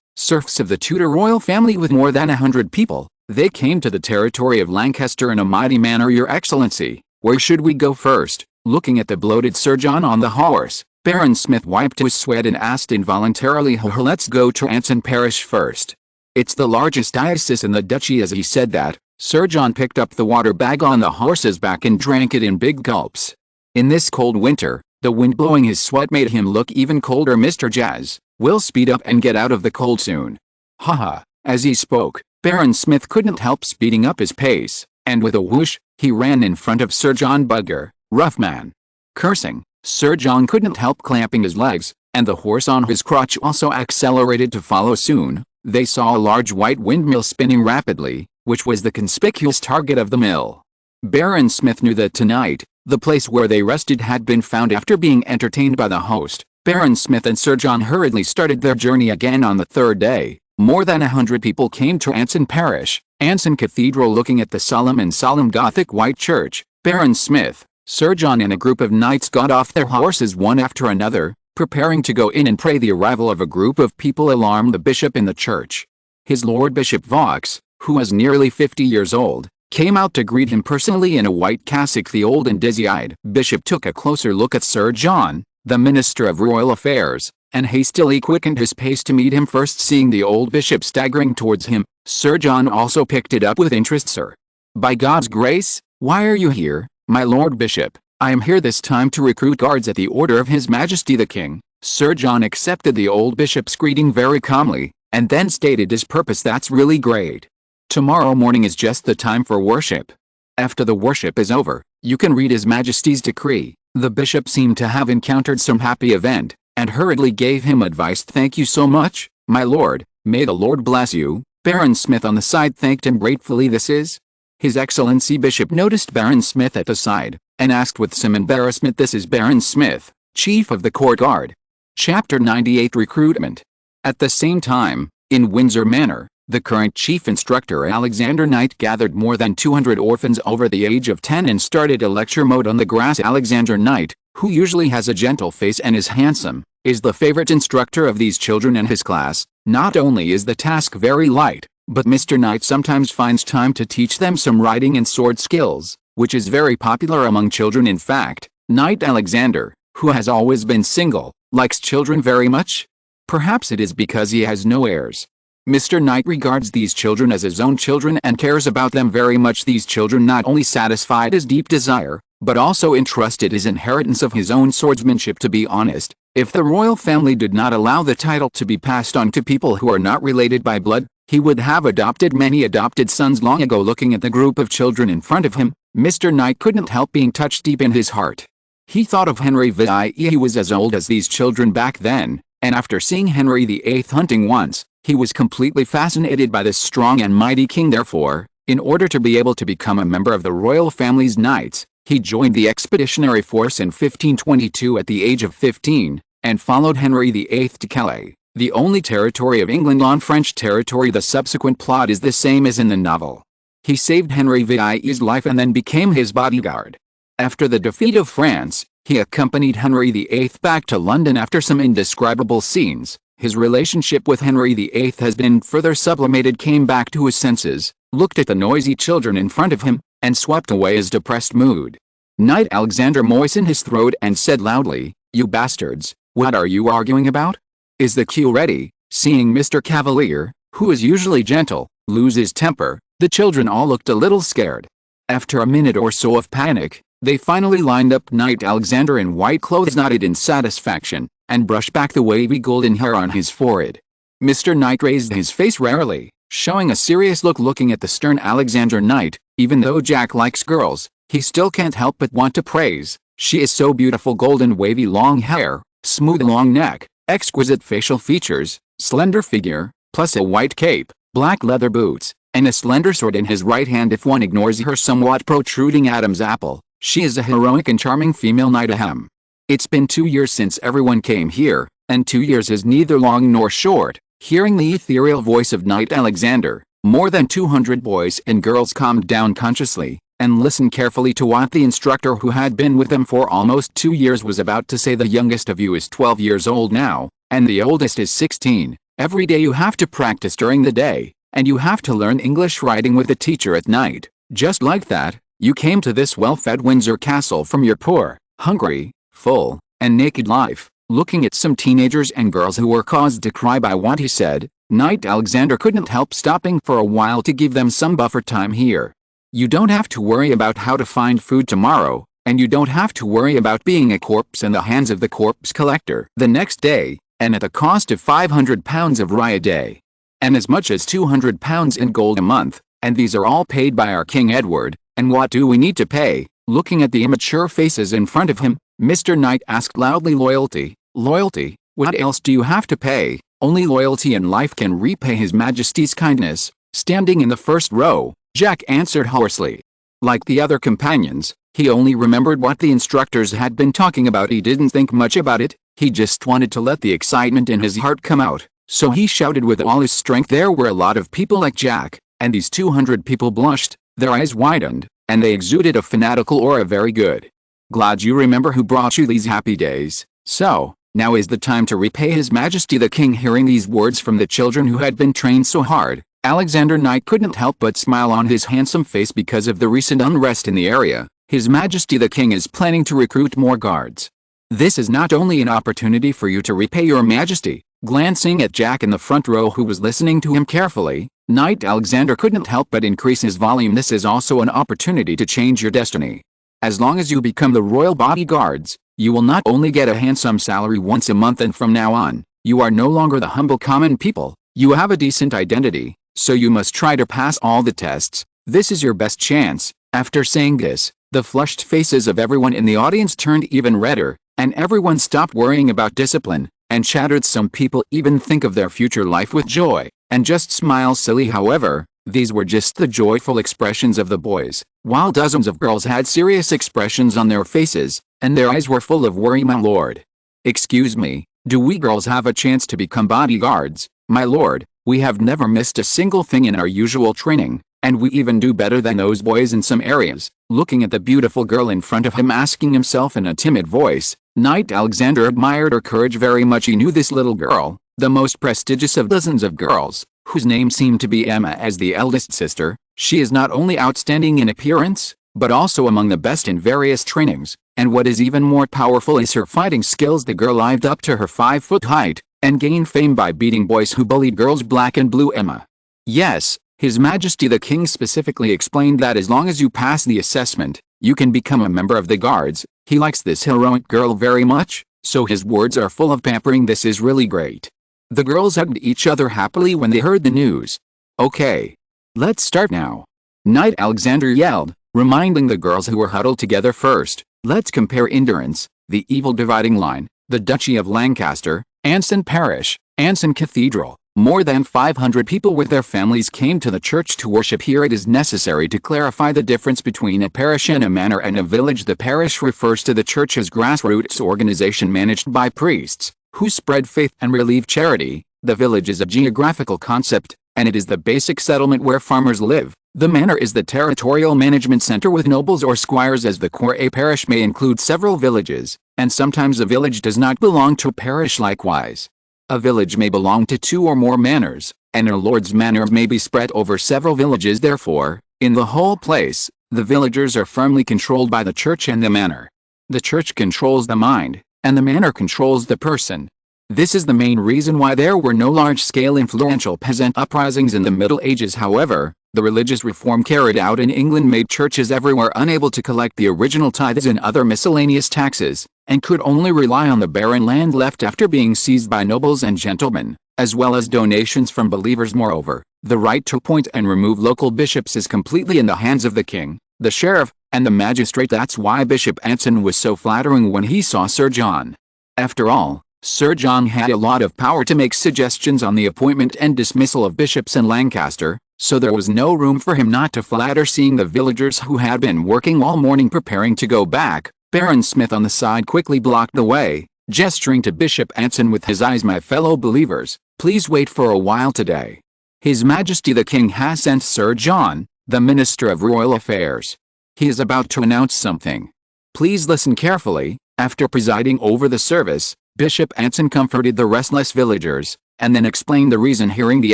Speaker 1: of the Tudor royal family with more than 100 people. They came to the territory of Lancaster in a mighty manner. Your Excellency, where should we go first? Looking at the bloated Sir John on the horse, Baron Smith wiped his sweat and asked involuntarily, let's go to Anson Parish first. It's the largest diocese in the duchy. As he said that, Sir John picked up the water bag on the horse's back and drank it in big gulps. In this cold winter, the wind blowing his sweat made him look even colder. Mr. Jazz, we'll speed up and get out of the cold soon. Haha. As he spoke, Baron Smith couldn't help speeding up his pace, and with a whoosh, he ran in front of Sir John. Bugger, rough man. Cursing, Sir John couldn't help clamping his legs, and the horse on his crotch also accelerated to follow. Soon, they saw a large white windmill spinning rapidly, which was the conspicuous target of the mill. Baron Smith knew that tonight, the place where they rested had been found. After being entertained by the host, Baron Smith and Sir John hurriedly started their journey again. On the third day, more than 100 people came to Anson Parish, Anson Cathedral. Looking at the solemn Gothic white church, Baron Smith, Sir John and a group of knights got off their horses one after another, preparing to go in and pray. The arrival of a group of people alarmed the bishop in the church. His Lord Bishop Vaux, who was nearly 50 years old, came out to greet him personally in a white cassock. The old and dizzy-eyed bishop took a closer look at Sir John, the Minister of Royal Affairs, and hastily quickened his pace to meet him. First seeing the old bishop staggering towards him, Sir John also picked it up with interest. Sir, by God's grace, why are you here, my Lord Bishop? I am here this time to recruit guards at the order of His Majesty the King. Sir John accepted the old bishop's greeting very calmly, and then stated his purpose. That's really great. Tomorrow morning is just the time for worship. After the worship is over, you can read His Majesty's decree. The bishop seemed to have encountered some happy event, and hurriedly gave him advice. Thank you so much, my lord, may the Lord bless you. Baron Smith on the side thanked him gratefully. This is His Excellency. Bishop noticed Baron Smith at the side, and asked with some embarrassment, this is Baron Smith, Chief of the Court Guard. Chapter 98 Recruitment. At the same time, in Windsor Manor, the current chief instructor Alexander Knight gathered more than 200 orphans over the age of 10 and started a lecture mode on the grass. Alexander Knight, who usually has a gentle face and is handsome, is the favorite instructor of these children in his class. Not only is the task very light, but Mr. Knight sometimes finds time to teach them some riding and sword skills, which is very popular among children. In fact, Knight Alexander, who has always been single, likes children very much. Perhaps it is because he has no heirs. Mr. Knight regards these children as his own children and cares about them very much. These children not only satisfied his deep desire, but also entrusted his inheritance of his own swordsmanship. To be honest, if the royal family did not allow the title to be passed on to people who are not related by blood, he would have adopted many adopted sons long ago. Looking at the group of children in front of him, Mr. Knight couldn't help being touched deep in his heart. He thought of Henry VIII. He was as old as these children back then, and after seeing Henry VIII hunting once, he was completely fascinated by this strong and mighty king. Therefore, in order to be able to become a member of the royal family's knights, he joined the expeditionary force in 1522 at the age of 15, and followed Henry VIII to Calais, the only territory of England on French territory. The subsequent plot is the same as in the novel. He saved Henry VIII's life and then became his bodyguard. After the defeat of France, he accompanied Henry VIII back to London. After some indescribable scenes, his relationship with Henry VIII has been further sublimated. Came back to his senses, looked at the noisy children in front of him, and swept away his depressed mood. Knight Alexander moistened his throat and said loudly, "You bastards, what are you arguing about? Is the cue ready?" Seeing Mr. Cavalier, who is usually gentle, lose his temper, the children all looked a little scared. After a minute or so of panic, they finally lined up. Knight Alexander in white clothes nodded in satisfaction, and brushed back the wavy golden hair on his forehead. Mr. Knight raised his face rarely, showing a serious look. Looking at the stern Alexander Knight, even though Jack likes girls, he still can't help but want to praise. She is so beautiful. Golden wavy long hair, smooth long neck, exquisite facial features, slender figure, plus a white cape, black leather boots, and a slender sword in his right hand. If one ignores her somewhat protruding Adam's apple, she is a heroic and charming female knight. Ahem. It's been 2 years since everyone came here, and 2 years is neither long nor short. Hearing the ethereal voice of Knight Alexander, more than 200 boys and girls calmed down consciously, and listened carefully to what the instructor who had been with them for almost 2 years was about to say. The youngest of you is 12 years old now, and the oldest is 16. Every day you have to practice during the day, and you have to learn English writing with the teacher at night. Just like that, you came to this well-fed Windsor castle from your poor, hungry, full, and naked life. Looking at some teenagers and girls who were caused to cry by what he said, Knight Alexander couldn't help stopping for a while to give them some buffer time here. You don't have to worry about how to find food tomorrow, and you don't have to worry about being a corpse in the hands of the corpse collector the next day, and at the cost of £500 of rye a day, and as much as £200 in gold a month, and these are all paid by our King Edward. And what do we need to pay? Looking at the immature faces in front of him, Mr. Knight asked loudly. Loyalty. Loyalty? What else do you have to pay? Only loyalty in life can repay His Majesty's kindness. Standing in the first row, Jack answered hoarsely. Like the other companions, he only remembered what the instructors had been talking about. He didn't think much about it, he just wanted to let the excitement in his heart come out, so he shouted with all his strength. There were a lot of people like Jack, and these 200 people blushed, their eyes widened, and they exuded a fanatical aura. Very good. Glad you remember who brought you these happy days. So, now is the time to repay His Majesty the King. Hearing these words from the children who had been trained so hard, Alexander Knight couldn't help but smile on his handsome face because of the recent unrest in the area. His Majesty the King is planning to recruit more guards. This is not only an opportunity for you to repay your Majesty. Glancing at Jack in the front row who was listening to him carefully, Knight Alexander couldn't help but increase his volume. This is also an opportunity to change your destiny. As long as you become the royal bodyguards, you will not only get a handsome salary once a month, and from now on, you are no longer the humble common people, you have a decent identity, so you must try to pass all the tests. This is your best chance. After saying this, the flushed faces of everyone in the audience turned even redder, and everyone stopped worrying about discipline, and chattered. Some people even think of their future life with joy, and just smile silly. However, these were just the joyful expressions of the boys, while dozens of girls had serious expressions on their faces, and their eyes were full of worry. My lord. Excuse me, do we girls have a chance to become bodyguards? My lord, we have never missed a single thing in our usual training, and we even do better than those boys in some areas. Looking at the beautiful girl in front of him, asking himself in a timid voice, Knight Alexander admired her courage very much. He knew this little girl, the most prestigious of dozens of girls, whose name seemed to be Emma as the eldest sister. She is not only outstanding in appearance, but also among the best in various trainings, and what is even more powerful is her fighting skills. The girl lived up to her 5-foot height, and gained fame by beating boys who bullied girls. Black and blue Emma. Yes, His Majesty the King specifically explained that as long as you pass the assessment, you can become a member of the guards. He likes this heroic girl very much, so his words are full of pampering. This is really great. The girls hugged each other happily when they heard the news. Okay. Let's start now. Knight Alexander yelled, reminding the girls who were huddled together. First, let's compare endurance, the evil dividing line, the Duchy of Lancaster, Anson Parish, Anson Cathedral. More than 500 people with their families came to the church to worship here. It is necessary to clarify the difference between a parish and a manor and a village. The parish refers to the church as grassroots organization managed by priests, who spread faith and relieve charity. The village is a geographical concept, and it is the basic settlement where farmers live. The manor is the territorial management center with nobles or squires as the core. A parish may include several villages, and sometimes a village does not belong to a parish. Likewise, a village may belong to 2 or more manors, and a lord's manor may be spread over several villages. Therefore, in the whole place, the villagers are firmly controlled by the church and the manor. The church controls the mind, and the manor controls the person. This is the main reason why there were no large-scale influential peasant uprisings in the Middle Ages. However, the religious reform carried out in England made churches everywhere unable to collect the original tithes and other miscellaneous taxes, and could only rely on the barren land left after being seized by nobles and gentlemen, as well as donations from believers. Moreover, the right to appoint and remove local bishops is completely in the hands of the king, the sheriff, and the magistrate. That's why Bishop Anson was so flattering when he saw Sir John. After all, Sir John had a lot of power to make suggestions on the appointment and dismissal of bishops in Lancaster, so there was no room for him not to flatter. Seeing the villagers who had been working all morning preparing to go back, Baron Smith on the side quickly blocked the way, gesturing to Bishop Anson with his eyes. "My fellow believers, please wait for a while today. His Majesty the King has sent Sir John, the Minister of Royal Affairs. He is about to announce something. Please listen carefully." After presiding over the service, Bishop Anson comforted the restless villagers, and then explained the reason. Hearing the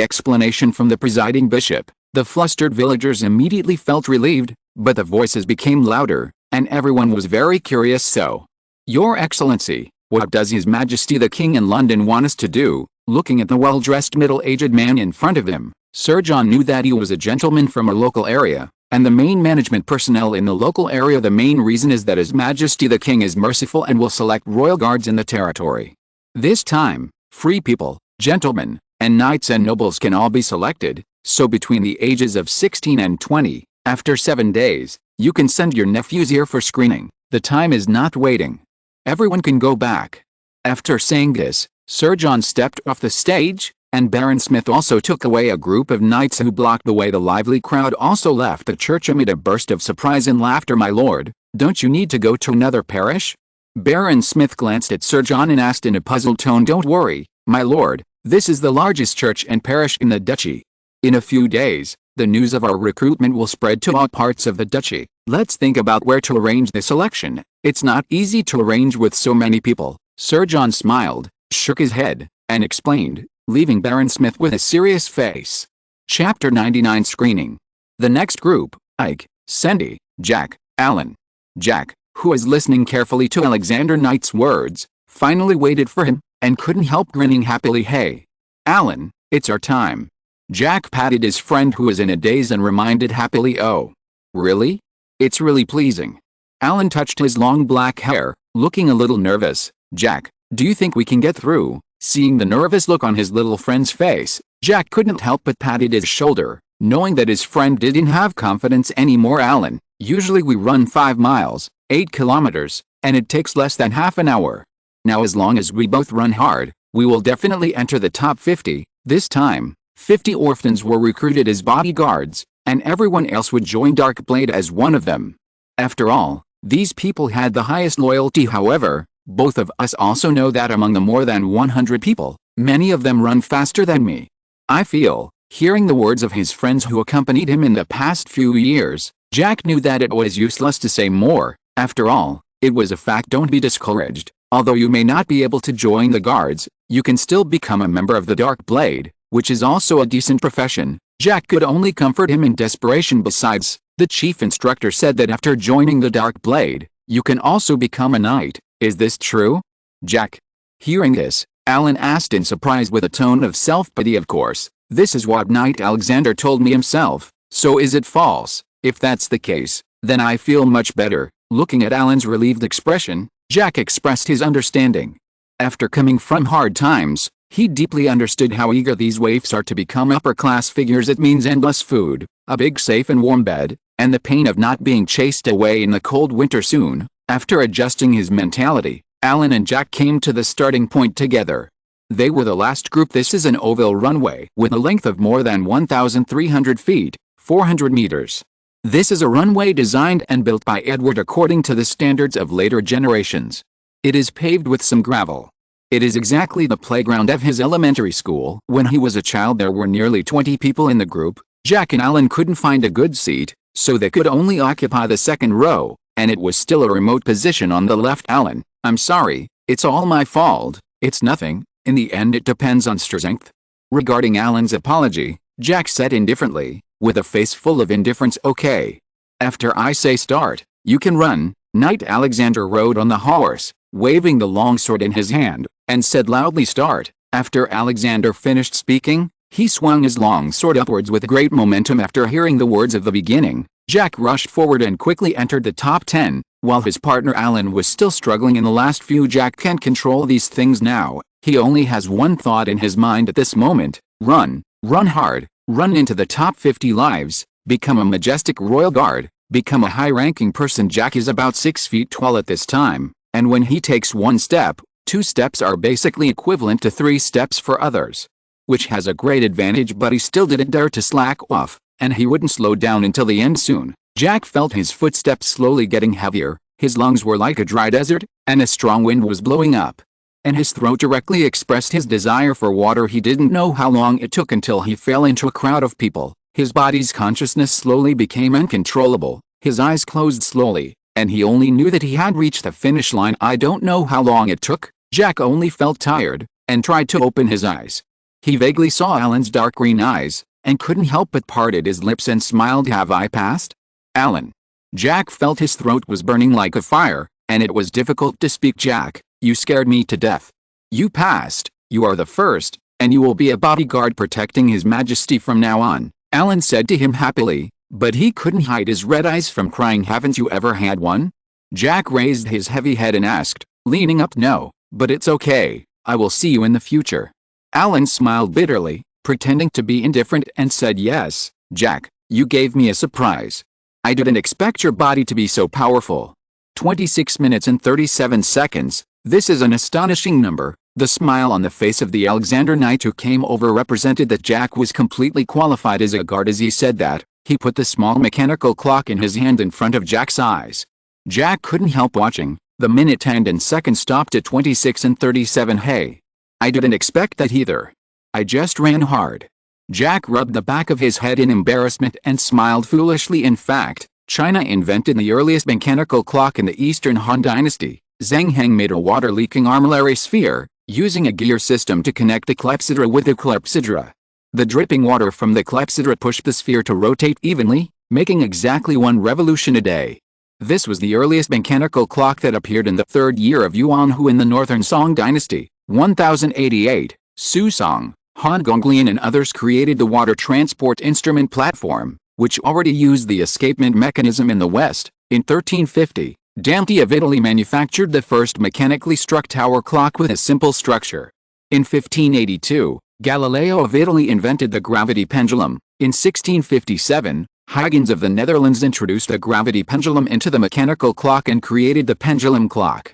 Speaker 1: explanation from the presiding bishop, the flustered villagers immediately felt relieved, but the voices became louder, and everyone was very curious. "So, Your Excellency, what does His Majesty the King in London want us to do?" Looking at the well-dressed middle-aged man in front of him, Sir John knew that he was a gentleman from a local area, and the main management personnel in the local area. "The main reason is that His Majesty the King is merciful and will select royal guards in the territory. This time, free people, gentlemen, and knights and nobles can all be selected, so between the ages of 16 and 20, after 7 days, you can send your nephews here for screening. The time is not waiting. Everyone can go back." After saying this, Sir John stepped off the stage, and Baron Smith also took away a group of knights who blocked the way. The lively crowd also left the church amid a burst of surprise and laughter. "My lord, don't you need to go to another parish?" Baron Smith glanced at Sir John and asked in a puzzled tone. "Don't worry, my lord, this is the largest church and parish in the duchy. In a few days, the news of our recruitment will spread to all parts of the duchy. Let's think about where to arrange the selection. It's not easy to arrange with so many people." Sir John smiled, shook his head, and explained, leaving Baron Smith with a serious face. Chapter 99 Screening. The next group, Ike, Sandy, Jack, Alan. Jack, who was listening carefully to Alexander Knight's words, finally waited for him, and couldn't help grinning happily. "Hey, Alan, it's our time." Jack patted his friend who was in a daze and reminded happily, "Oh, really? It's really pleasing." Alan touched his long black hair, looking a little nervous. "Jack, do you think we can get through?" Seeing the nervous look on his little friend's face, Jack couldn't help but patted his shoulder, knowing that his friend didn't have confidence anymore. "Alan, usually we run 5 miles, 8 kilometers, and it takes less than half an hour. Now as long as we both run hard, we will definitely enter the top 50. This time, 50 orphans were recruited as bodyguards, and everyone else would join Darkblade as one of them. After all, these people had the highest loyalty. However, both of us also know that among the more than 100 people, many of them run faster than me. I feel." Hearing the words of his friends who accompanied him in the past few years, Jack knew that it was useless to say more. After all, it was a fact. "Don't be discouraged. Although you may not be able to join the guards, you can still become a member of the Dark Blade, which is also a decent profession." Jack could only comfort him in desperation. "Besides, the chief instructor said that after joining the Dark Blade, you can also become a knight. Is this true?" Jack. Hearing this, Alan asked in surprise with a tone of self-pity. "Of course, this is what Knight Alexander told me himself. So is it false? If that's the case, then I feel much better." Looking at Alan's relieved expression, Jack expressed his understanding. After coming from hard times, he deeply understood how eager these waifs are to become upper-class figures. It means endless food, a big safe and warm bed, and the pain of not being chased away in the cold winter soon. After adjusting his mentality, Alan and Jack came to the starting point together. They were the last group. This is an oval runway with a length of more than 1,300 feet, 400 meters. This is a runway designed and built by Edward according to the standards of later generations. It is paved with some gravel. It is exactly the playground of his elementary school. When he was a child, there were nearly 20 people in the group. Jack and Alan couldn't find a good seat, so they could only occupy the second row, and it was still a remote position on the left. "Alan, I'm sorry, it's all my fault." "It's nothing, in the end it depends on strength." Regarding Alan's apology, Jack said indifferently, with a face full of indifference, "Okay. After I say start, you can run." Knight Alexander rode on the horse, waving the longsword in his hand, and said loudly, "Start." After Alexander finished speaking, he swung his longsword upwards with great momentum. After hearing the words of the beginning, Jack rushed forward and quickly entered the top 10, while his partner Alan was still struggling in the last few. Jack can't control these things now. He only has one thought in his mind at this moment: run, run hard, run into the top 50 lives, become a majestic royal guard, become a high-ranking person. Jack is about 6 feet tall at this time, and when he takes one step, 2 steps are basically equivalent to 3 steps for others, which has a great advantage. But he still didn't dare to slack off, and he wouldn't slow down until the end. Soon, Jack felt his footsteps slowly getting heavier, His lungs were like a dry desert, and a strong wind was blowing up. And his throat directly expressed his desire for water. He didn't know how long it took until he fell into a crowd of people. His body's consciousness slowly became uncontrollable, his eyes closed slowly, and he only knew that he had reached the finish line. I don't know how long it took. Jack only felt tired, and tried to open his eyes. He vaguely saw Alan's dark green eyes, and couldn't help but parted his lips and smiled. Have I passed? Alan. Jack felt his throat was burning like a fire, and it was difficult to speak. Jack, you scared me to death. You passed, you are the first, and you will be a bodyguard protecting His Majesty from now on, Alan said to him happily, but he couldn't hide his red eyes from crying. Haven't you ever had one? Jack raised his heavy head and asked, leaning up. No, but it's okay, I will see you in the future. Alan smiled bitterly, pretending to be indifferent, and said, yes, Jack, you gave me a surprise. I didn't expect your body to be so powerful. 26 minutes and 37 seconds, this is an astonishing number. The smile on the face of the Alexander Knight who came over represented that Jack was completely qualified as a guard. As he said that, he put the small mechanical clock in his hand in front of Jack's eyes. Jack couldn't help watching. The minute hand and second stopped at 26 and 37. Hey. I didn't expect that either. I just ran hard. Jack rubbed the back of his head in embarrassment and smiled foolishly. In fact, China invented the earliest mechanical clock in the Eastern Han Dynasty. Zheng Heng made a water-leaking armillary sphere, using a gear system to connect the clepsydra with the clepsydra. The dripping water from the clepsydra pushed the sphere to rotate evenly, making exactly 1 revolution a day. This was the earliest mechanical clock that appeared in the 3rd year of Yuan Hu in the Northern Song Dynasty, 1088. Su Song, Han Gonglian and others created the water transport instrument platform, which already used the escapement mechanism in the West. In 1350, Dante of Italy manufactured the first mechanically struck tower clock with a simple structure. In 1582, Galileo of Italy invented the gravity pendulum. In 1657, Huygens of the Netherlands introduced a gravity pendulum into the mechanical clock and created the pendulum clock.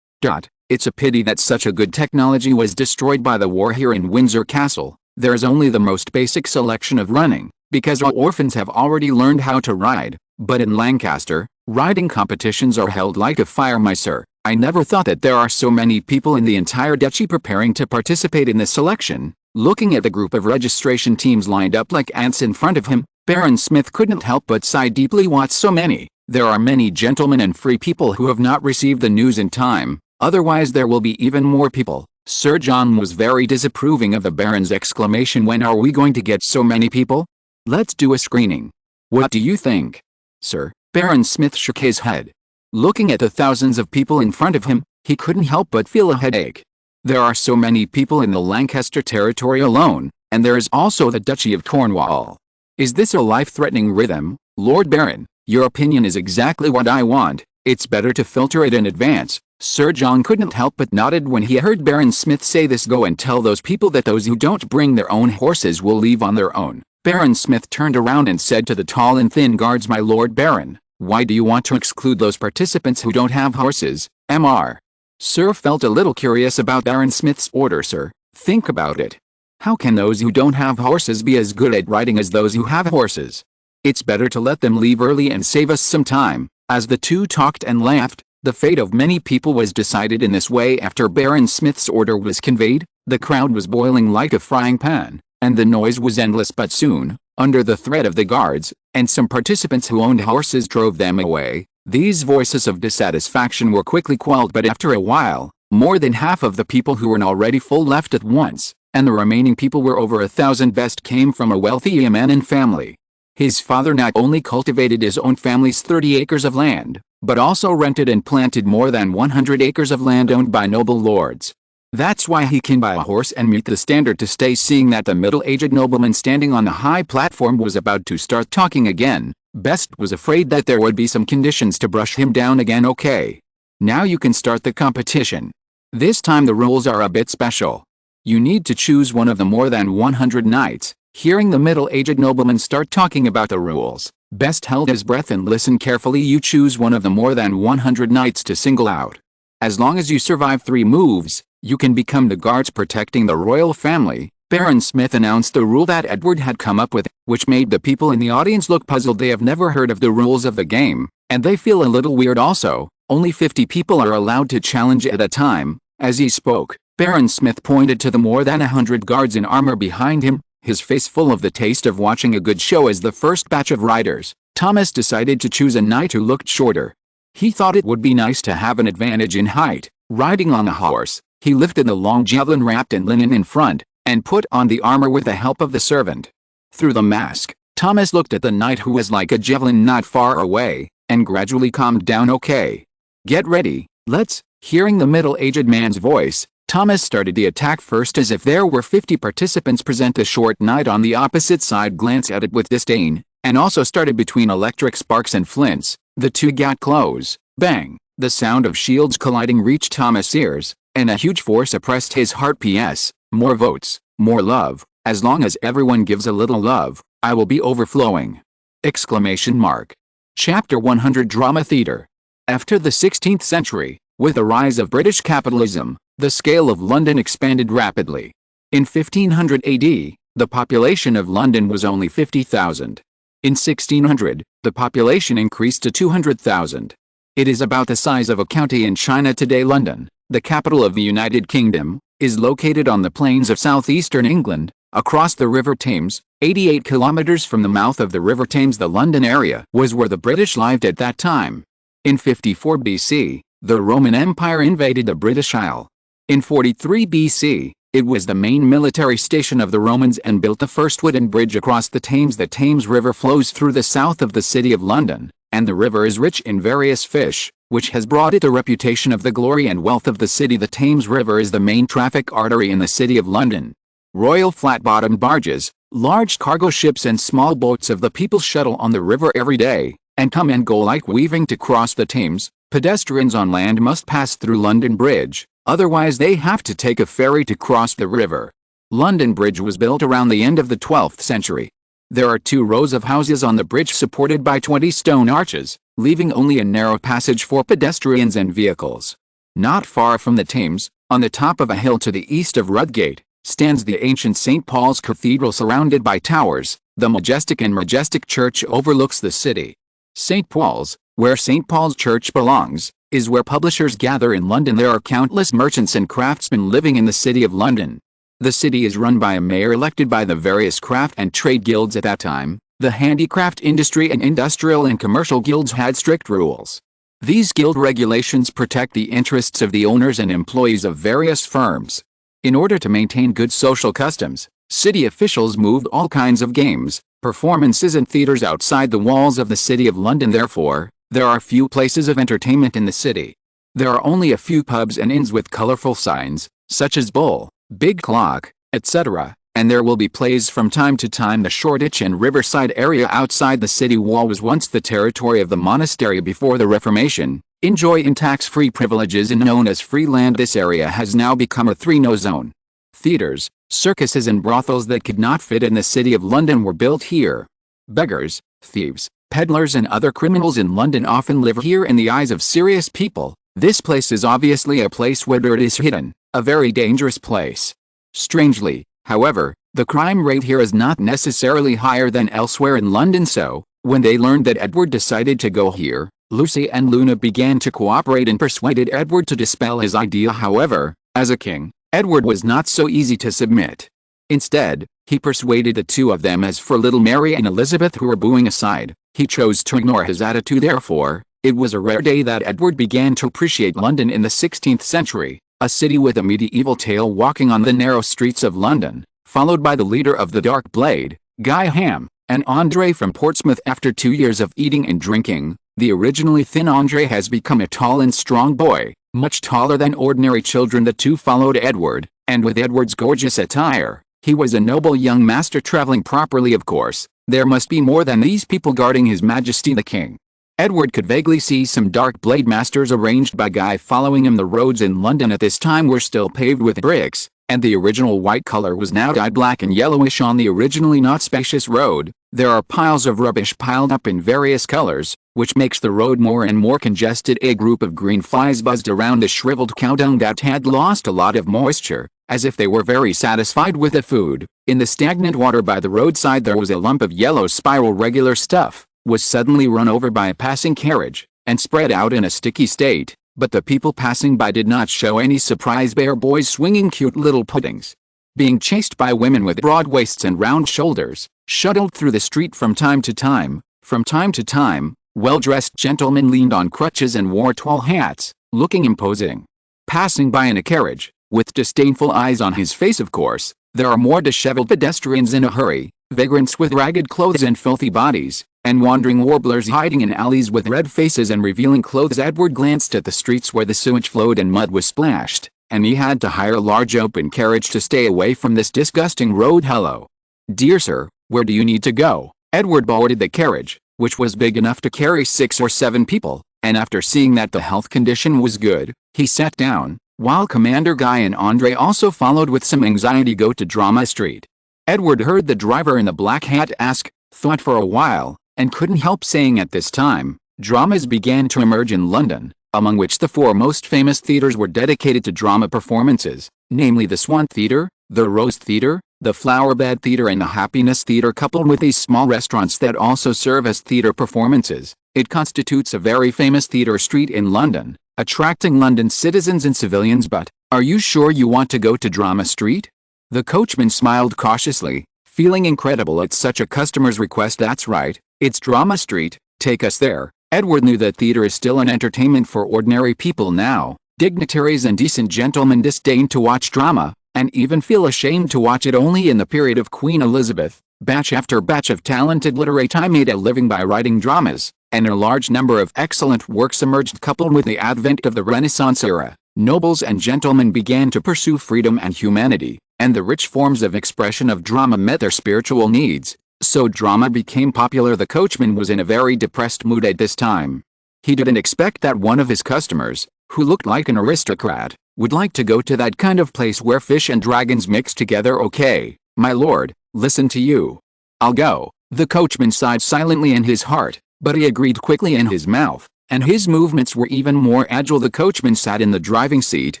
Speaker 1: It's a pity that such a good technology was destroyed by the war. Here in Windsor Castle, there's only the most basic selection of running, because all orphans have already learned how to ride, but in Lancaster, riding competitions are held like a fire. My sir, I never thought that there are so many people in the entire duchy preparing to participate in the selection. Looking at the group of registration teams lined up like ants in front of him, Baron Smith couldn't help but sigh deeply. What, so many? There are many gentlemen and free people who have not received the news in time, otherwise there will be even more people. Sir John was very disapproving of the Baron's exclamation. When are we going to get so many people? Let's do a screening. What do you think? Sir, Baron Smith shook his head. Looking at the thousands of people in front of him, he couldn't help but feel a headache. There are so many people in the Lancaster territory alone, and there is also the Duchy of Cornwall. Is this a life-threatening rhythm? Lord Baron, your opinion is exactly what I want. It's better to filter it in advance. Sir John couldn't help but nodded when he heard Baron Smith say this. Go and tell those people that those who don't bring their own horses will leave on their own. Baron Smith turned around and said to the tall and thin guards, my Lord Baron, why do you want to exclude those participants who don't have horses? Mr. Sir felt a little curious about Baron Smith's order. Sir, think about it. How can those who don't have horses be as good at riding as those who have horses? It's better to let them leave early and save us some time. As the two talked and laughed, the fate of many people was decided in this way. After Baron Smith's order was conveyed, the crowd was boiling like a frying pan, and the noise was endless. But soon, under the threat of the guards, and some participants who owned horses drove them away, these voices of dissatisfaction were quickly quelled. But after a while, more than half of the people who were already full left at once, and the remaining people were over 1,000. Best came from a wealthy Yemenan family. His father not only cultivated his own family's 30 acres of land, but also rented and planted more than 100 acres of land owned by noble lords. That's why he can buy a horse and meet the standard to stay. Seeing that the middle-aged nobleman standing on the high platform was about to start talking again, Best was afraid that there would be some conditions to brush him down again. Okay. Now you can start the competition. This time the rules are a bit special. You need to choose one of the more than 100 knights. Hearing the middle-aged nobleman start talking about the rules, Best held his breath and listened carefully. You choose one of the more than 100 knights to single out. As long as you survive 3 moves, you can become the guards protecting the royal family. Baron Smith announced the rule that Edward had come up with, which made the people in the audience look puzzled. They have never heard of the rules of the game, and they feel a little weird also. Only 50 people are allowed to challenge at a time. As he spoke, Baron Smith pointed to the more than 100 guards in armor behind him, his face full of the taste of watching a good show. As the first batch of riders, Thomas decided to choose a knight who looked shorter. He thought it would be nice to have an advantage in height. Riding on a horse, he lifted the long javelin wrapped in linen in front, and put on the armor with the help of the servant. Through the mask, Thomas looked at the knight who was like a javelin not far away, and gradually calmed down. "Okay. Get ready, let's." Hearing the middle-aged man's voice, Thomas started the attack first. As if there were 50 participants present, the short knight on the opposite side glanced at it with disdain, and also started between electric sparks and flints. The two got close. Bang! The sound of shields colliding reached Thomas' ears, and a huge force oppressed his heart. P.S. More votes, more love. As long as everyone gives a little love, I will be overflowing! Exclamation mark. Chapter 100 Drama Theatre. After the 16th century, with the rise of British capitalism, the scale of London expanded rapidly. In 1500 AD, the population of London was only 50,000. In 1600, the population increased to 200,000. It is about the size of a county in China today. London, the capital of the United Kingdom, is located on the plains of southeastern England, across the River Thames, 88 kilometers from the mouth of the River Thames. The London area was where the British lived at that time. In 54 BC, the Roman Empire invaded the British Isle. In 43 BC, it was the main military station of the Romans and built the first wooden bridge across the Thames. The Thames River flows through the south of the city of London, and the river is rich in various fish, which has brought it the reputation of the glory and wealth of the city. The Thames River is the main traffic artery in the city of London. Royal flat-bottomed barges, large cargo ships and small boats of the people shuttle on the river every day, and come and go like weaving. To cross the Thames, pedestrians on land must pass through London Bridge, otherwise they have to take a ferry to cross the river. London Bridge was built around the end of the 12th century. There are 2 rows of houses on the bridge supported by 20 stone arches, leaving only a narrow passage for pedestrians and vehicles. Not far from the Thames, on the top of a hill to the east of Rudgate, stands the ancient St. Paul's Cathedral surrounded by towers. The majestic church overlooks the city. St. Paul's, where St. Paul's Church belongs, is where publishers gather in London. There are countless merchants and craftsmen living in the city of London. The city is run by a mayor elected by the various craft and trade guilds. At that time, the handicraft industry and industrial and commercial guilds had strict rules. These guild regulations protect the interests of the owners and employees of various firms. In order to maintain good social customs, city officials moved all kinds of games, performances and theaters outside the walls of the city of London. Therefore, there are few places of entertainment in the city. There are only a few pubs and inns with colorful signs, such as Bull, Big Clock, etc., and there will be plays from time to time. The Shoreditch and Riverside area outside the city wall was once the territory of the monastery before the Reformation, enjoying tax-free privileges and known as free land. This area has now become a 3-no zone. Theaters, circuses and brothels that could not fit in the city of London were built here. Beggars, thieves, peddlers and other criminals in London often live here. In the eyes of serious people, this place is obviously a place where dirt is hidden, a very dangerous place. Strangely, however, the crime rate here is not necessarily higher than elsewhere in London. So, when they learned that Edward decided to go here, Lucy and Luna began to cooperate and persuaded Edward to dispel his idea. However, as a king, Edward was not so easy to submit. Instead, he persuaded the two of them. As for little Mary and Elizabeth, who were booing aside, he chose to ignore his attitude. Therefore, it was a rare day that Edward began to appreciate London in the 16th century, a city with a medieval tale walking on the narrow streets of London, followed by the leader of the Dark Blade, Guy Ham, and Andre from Portsmouth. After 2 years of eating and drinking, the originally thin Andre has become a tall and strong boy, much taller than ordinary children. The two followed Edward, and with Edward's gorgeous attire, he was a noble young master traveling properly. Of course, there must be more than these people guarding His Majesty the King. Edward could vaguely see some dark blade masters arranged by Guy following him. The roads in London at this time were still paved with bricks, and the original white color was now dyed black and yellowish on the originally not spacious road. There are piles of rubbish piled up in various colors, which makes the road more and more congested. A group of green flies buzzed around the shriveled cow dung that had lost a lot of moisture, as if they were very satisfied with the food. In the stagnant water by the roadside there was a lump of yellow spiral regular stuff, was suddenly run over by a passing carriage. and spread out in a sticky state, but the people passing by did not show any surprise. Bare boys swinging cute little puddings, being chased by women with broad waists and round shoulders, shuttled through the street from time to time. From time to time, well-dressed gentlemen leaned on crutches and wore tall hats, looking imposing. Passing by in a carriage, with disdainful eyes on his face of course, there are more disheveled pedestrians in a hurry, vagrants with ragged clothes and filthy bodies, and wandering warblers hiding in alleys with red faces and revealing clothes. Edward glanced at the streets where the sewage flowed and mud was splashed, and he had to hire a large open carriage to stay away from this disgusting road. Hello, dear sir, where do you need to go? Edward boarded the carriage, which was big enough to carry 6 or 7 people, and after seeing that the health condition was good, he sat down, while Commander Guy and Andre also followed with some anxiety. Go to Drama Street. Edward heard the driver in the black hat ask, thought for a while, and couldn't help saying at this time, dramas began to emerge in London, among which the 4 most famous theatres were dedicated to drama performances, namely the Swan Theatre, the Rose Theatre, the Flower Bed Theatre and the Happiness Theatre. Coupled with these small restaurants that also serve as theatre performances, it constitutes a very famous theatre street in London, attracting London citizens and civilians. But, are you sure you want to go to Drama Street? The coachman smiled cautiously, feeling incredible at such a customer's request. That's right, it's Drama Street, take us there. Edward knew that theatre is still an entertainment for ordinary people now. Dignitaries and decent gentlemen disdain to watch drama, and even feel ashamed to watch it. Only in the period of Queen Elizabeth, batch after batch of talented literati made a living by writing dramas, and a large number of excellent works emerged. Coupled with the advent of the Renaissance era, nobles and gentlemen began to pursue freedom and humanity, and the rich forms of expression of drama met their spiritual needs, so drama became popular. The coachman was in a very depressed mood at this time. He didn't expect that one of his customers, who looked like an aristocrat, would like to go to that kind of place where fish and dragons mix together. Okay, my lord, listen to you. I'll go. The coachman sighed silently in his heart, but he agreed quickly in his mouth, and his movements were even more agile. The coachman sat in the driving seat,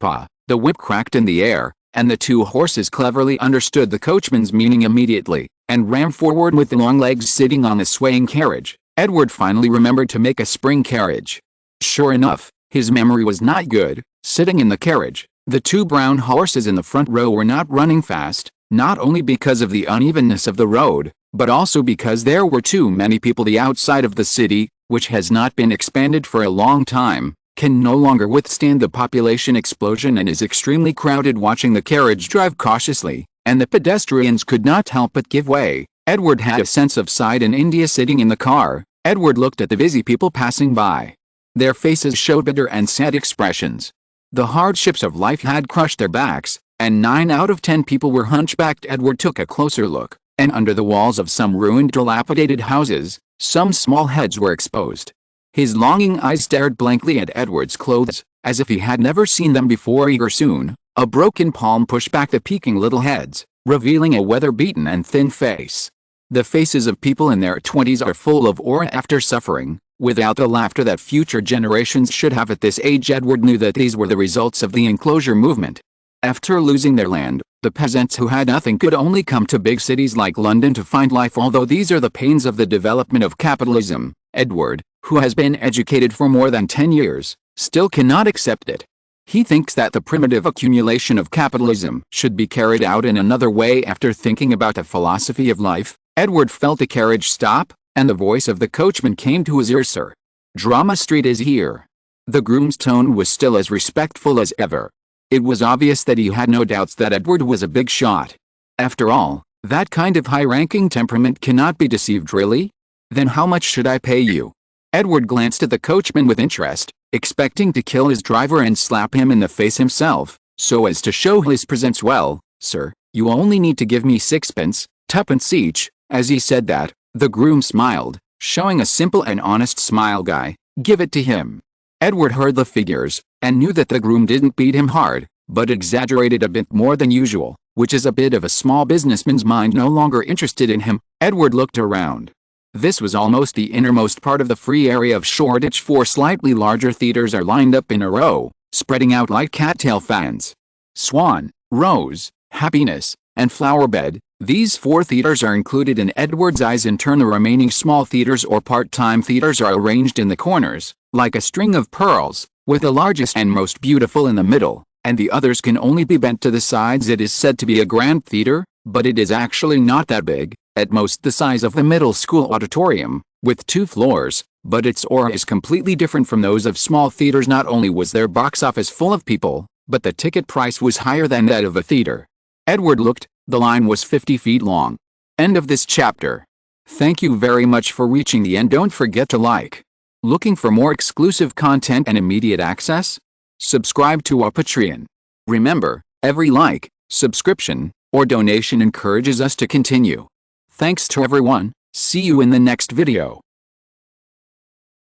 Speaker 1: the whip cracked in the air, and the 2 horses cleverly understood the coachman's meaning immediately, and ran forward with the long legs. Sitting on the swaying carriage, Edward finally remembered to make a spring carriage. Sure enough, his memory was not good. Sitting in the carriage, the 2 brown horses in the front row were not running fast, not only because of the unevenness of the road, but also because there were too many people. The outside of the city, which has not been expanded for a long time, can no longer withstand the population explosion and is extremely crowded. Watching the carriage drive cautiously, and the pedestrians could not help but give way, Edward had a sense of pride in India. Sitting in the car, Edward looked at the busy people passing by. Their faces showed bitter and sad expressions. The hardships of life had crushed their backs, and 9 out of 10 people were hunchbacked. Edward took a closer look, and under the walls of some ruined, dilapidated houses, some small heads were exposed. His longing eyes stared blankly at Edward's clothes, as if he had never seen them before. Eager soon, a broken palm pushed back the peeking little heads, revealing a weather-beaten and thin face. The faces of people in their 20s are full of aura after suffering, without the laughter that future generations should have at this age. Edward knew that these were the results of the enclosure movement. After losing their land, the peasants who had nothing could only come to big cities like London to find life. Although these are the pains of the development of capitalism, Edward, who has been educated for more than 10 years, still cannot accept it. He thinks that the primitive accumulation of capitalism should be carried out in another way. After thinking about the philosophy of life, Edward felt the carriage stop, and the voice of the coachman came to his ears. Sir, Drama Street is here. The groom's tone was still as respectful as ever. It was obvious that he had no doubts that Edward was a big shot. After all, that kind of high-ranking temperament cannot be deceived. Really? Then how much should I pay you? Edward glanced at the coachman with interest, expecting to kill his driver and slap him in the face himself, so as to show his presence. Well, sir, you only need to give me 6pence, 2pence each. As he said that, the groom smiled, showing a simple and honest smile. Guy, give it to him. Edward heard the figures, and knew that the groom didn't beat him hard, but exaggerated a bit more than usual, which is a bit of a small businessman's mind no longer interested in him. Edward looked around. This was almost the innermost part of the free area of Shoreditch. 4 slightly larger theatres are lined up in a row, spreading out like cattail fans. Swan, Rose, Happiness, and Flower Bed, These 4 theaters are included in Edward's eyes. In turn, the remaining small theaters or part-time theaters are arranged in the corners, like a string of pearls, with the largest and most beautiful in the middle, and the others can only be bent to the sides. It is said to be a grand theater, but it is actually not that big, at most the size of the middle school auditorium, with 2 floors, but its aura is completely different from those of small theaters. Not only was their box office full of people, but the ticket price was higher than that of a theater. Edward looked. The line was 50 feet long. End of this chapter. Thank you very much for reaching the end. Don't forget to like. Looking for more exclusive content and immediate access? Subscribe to our Patreon. Remember, every like, subscription, or donation encourages us to continue. Thanks to everyone. See you in the next video.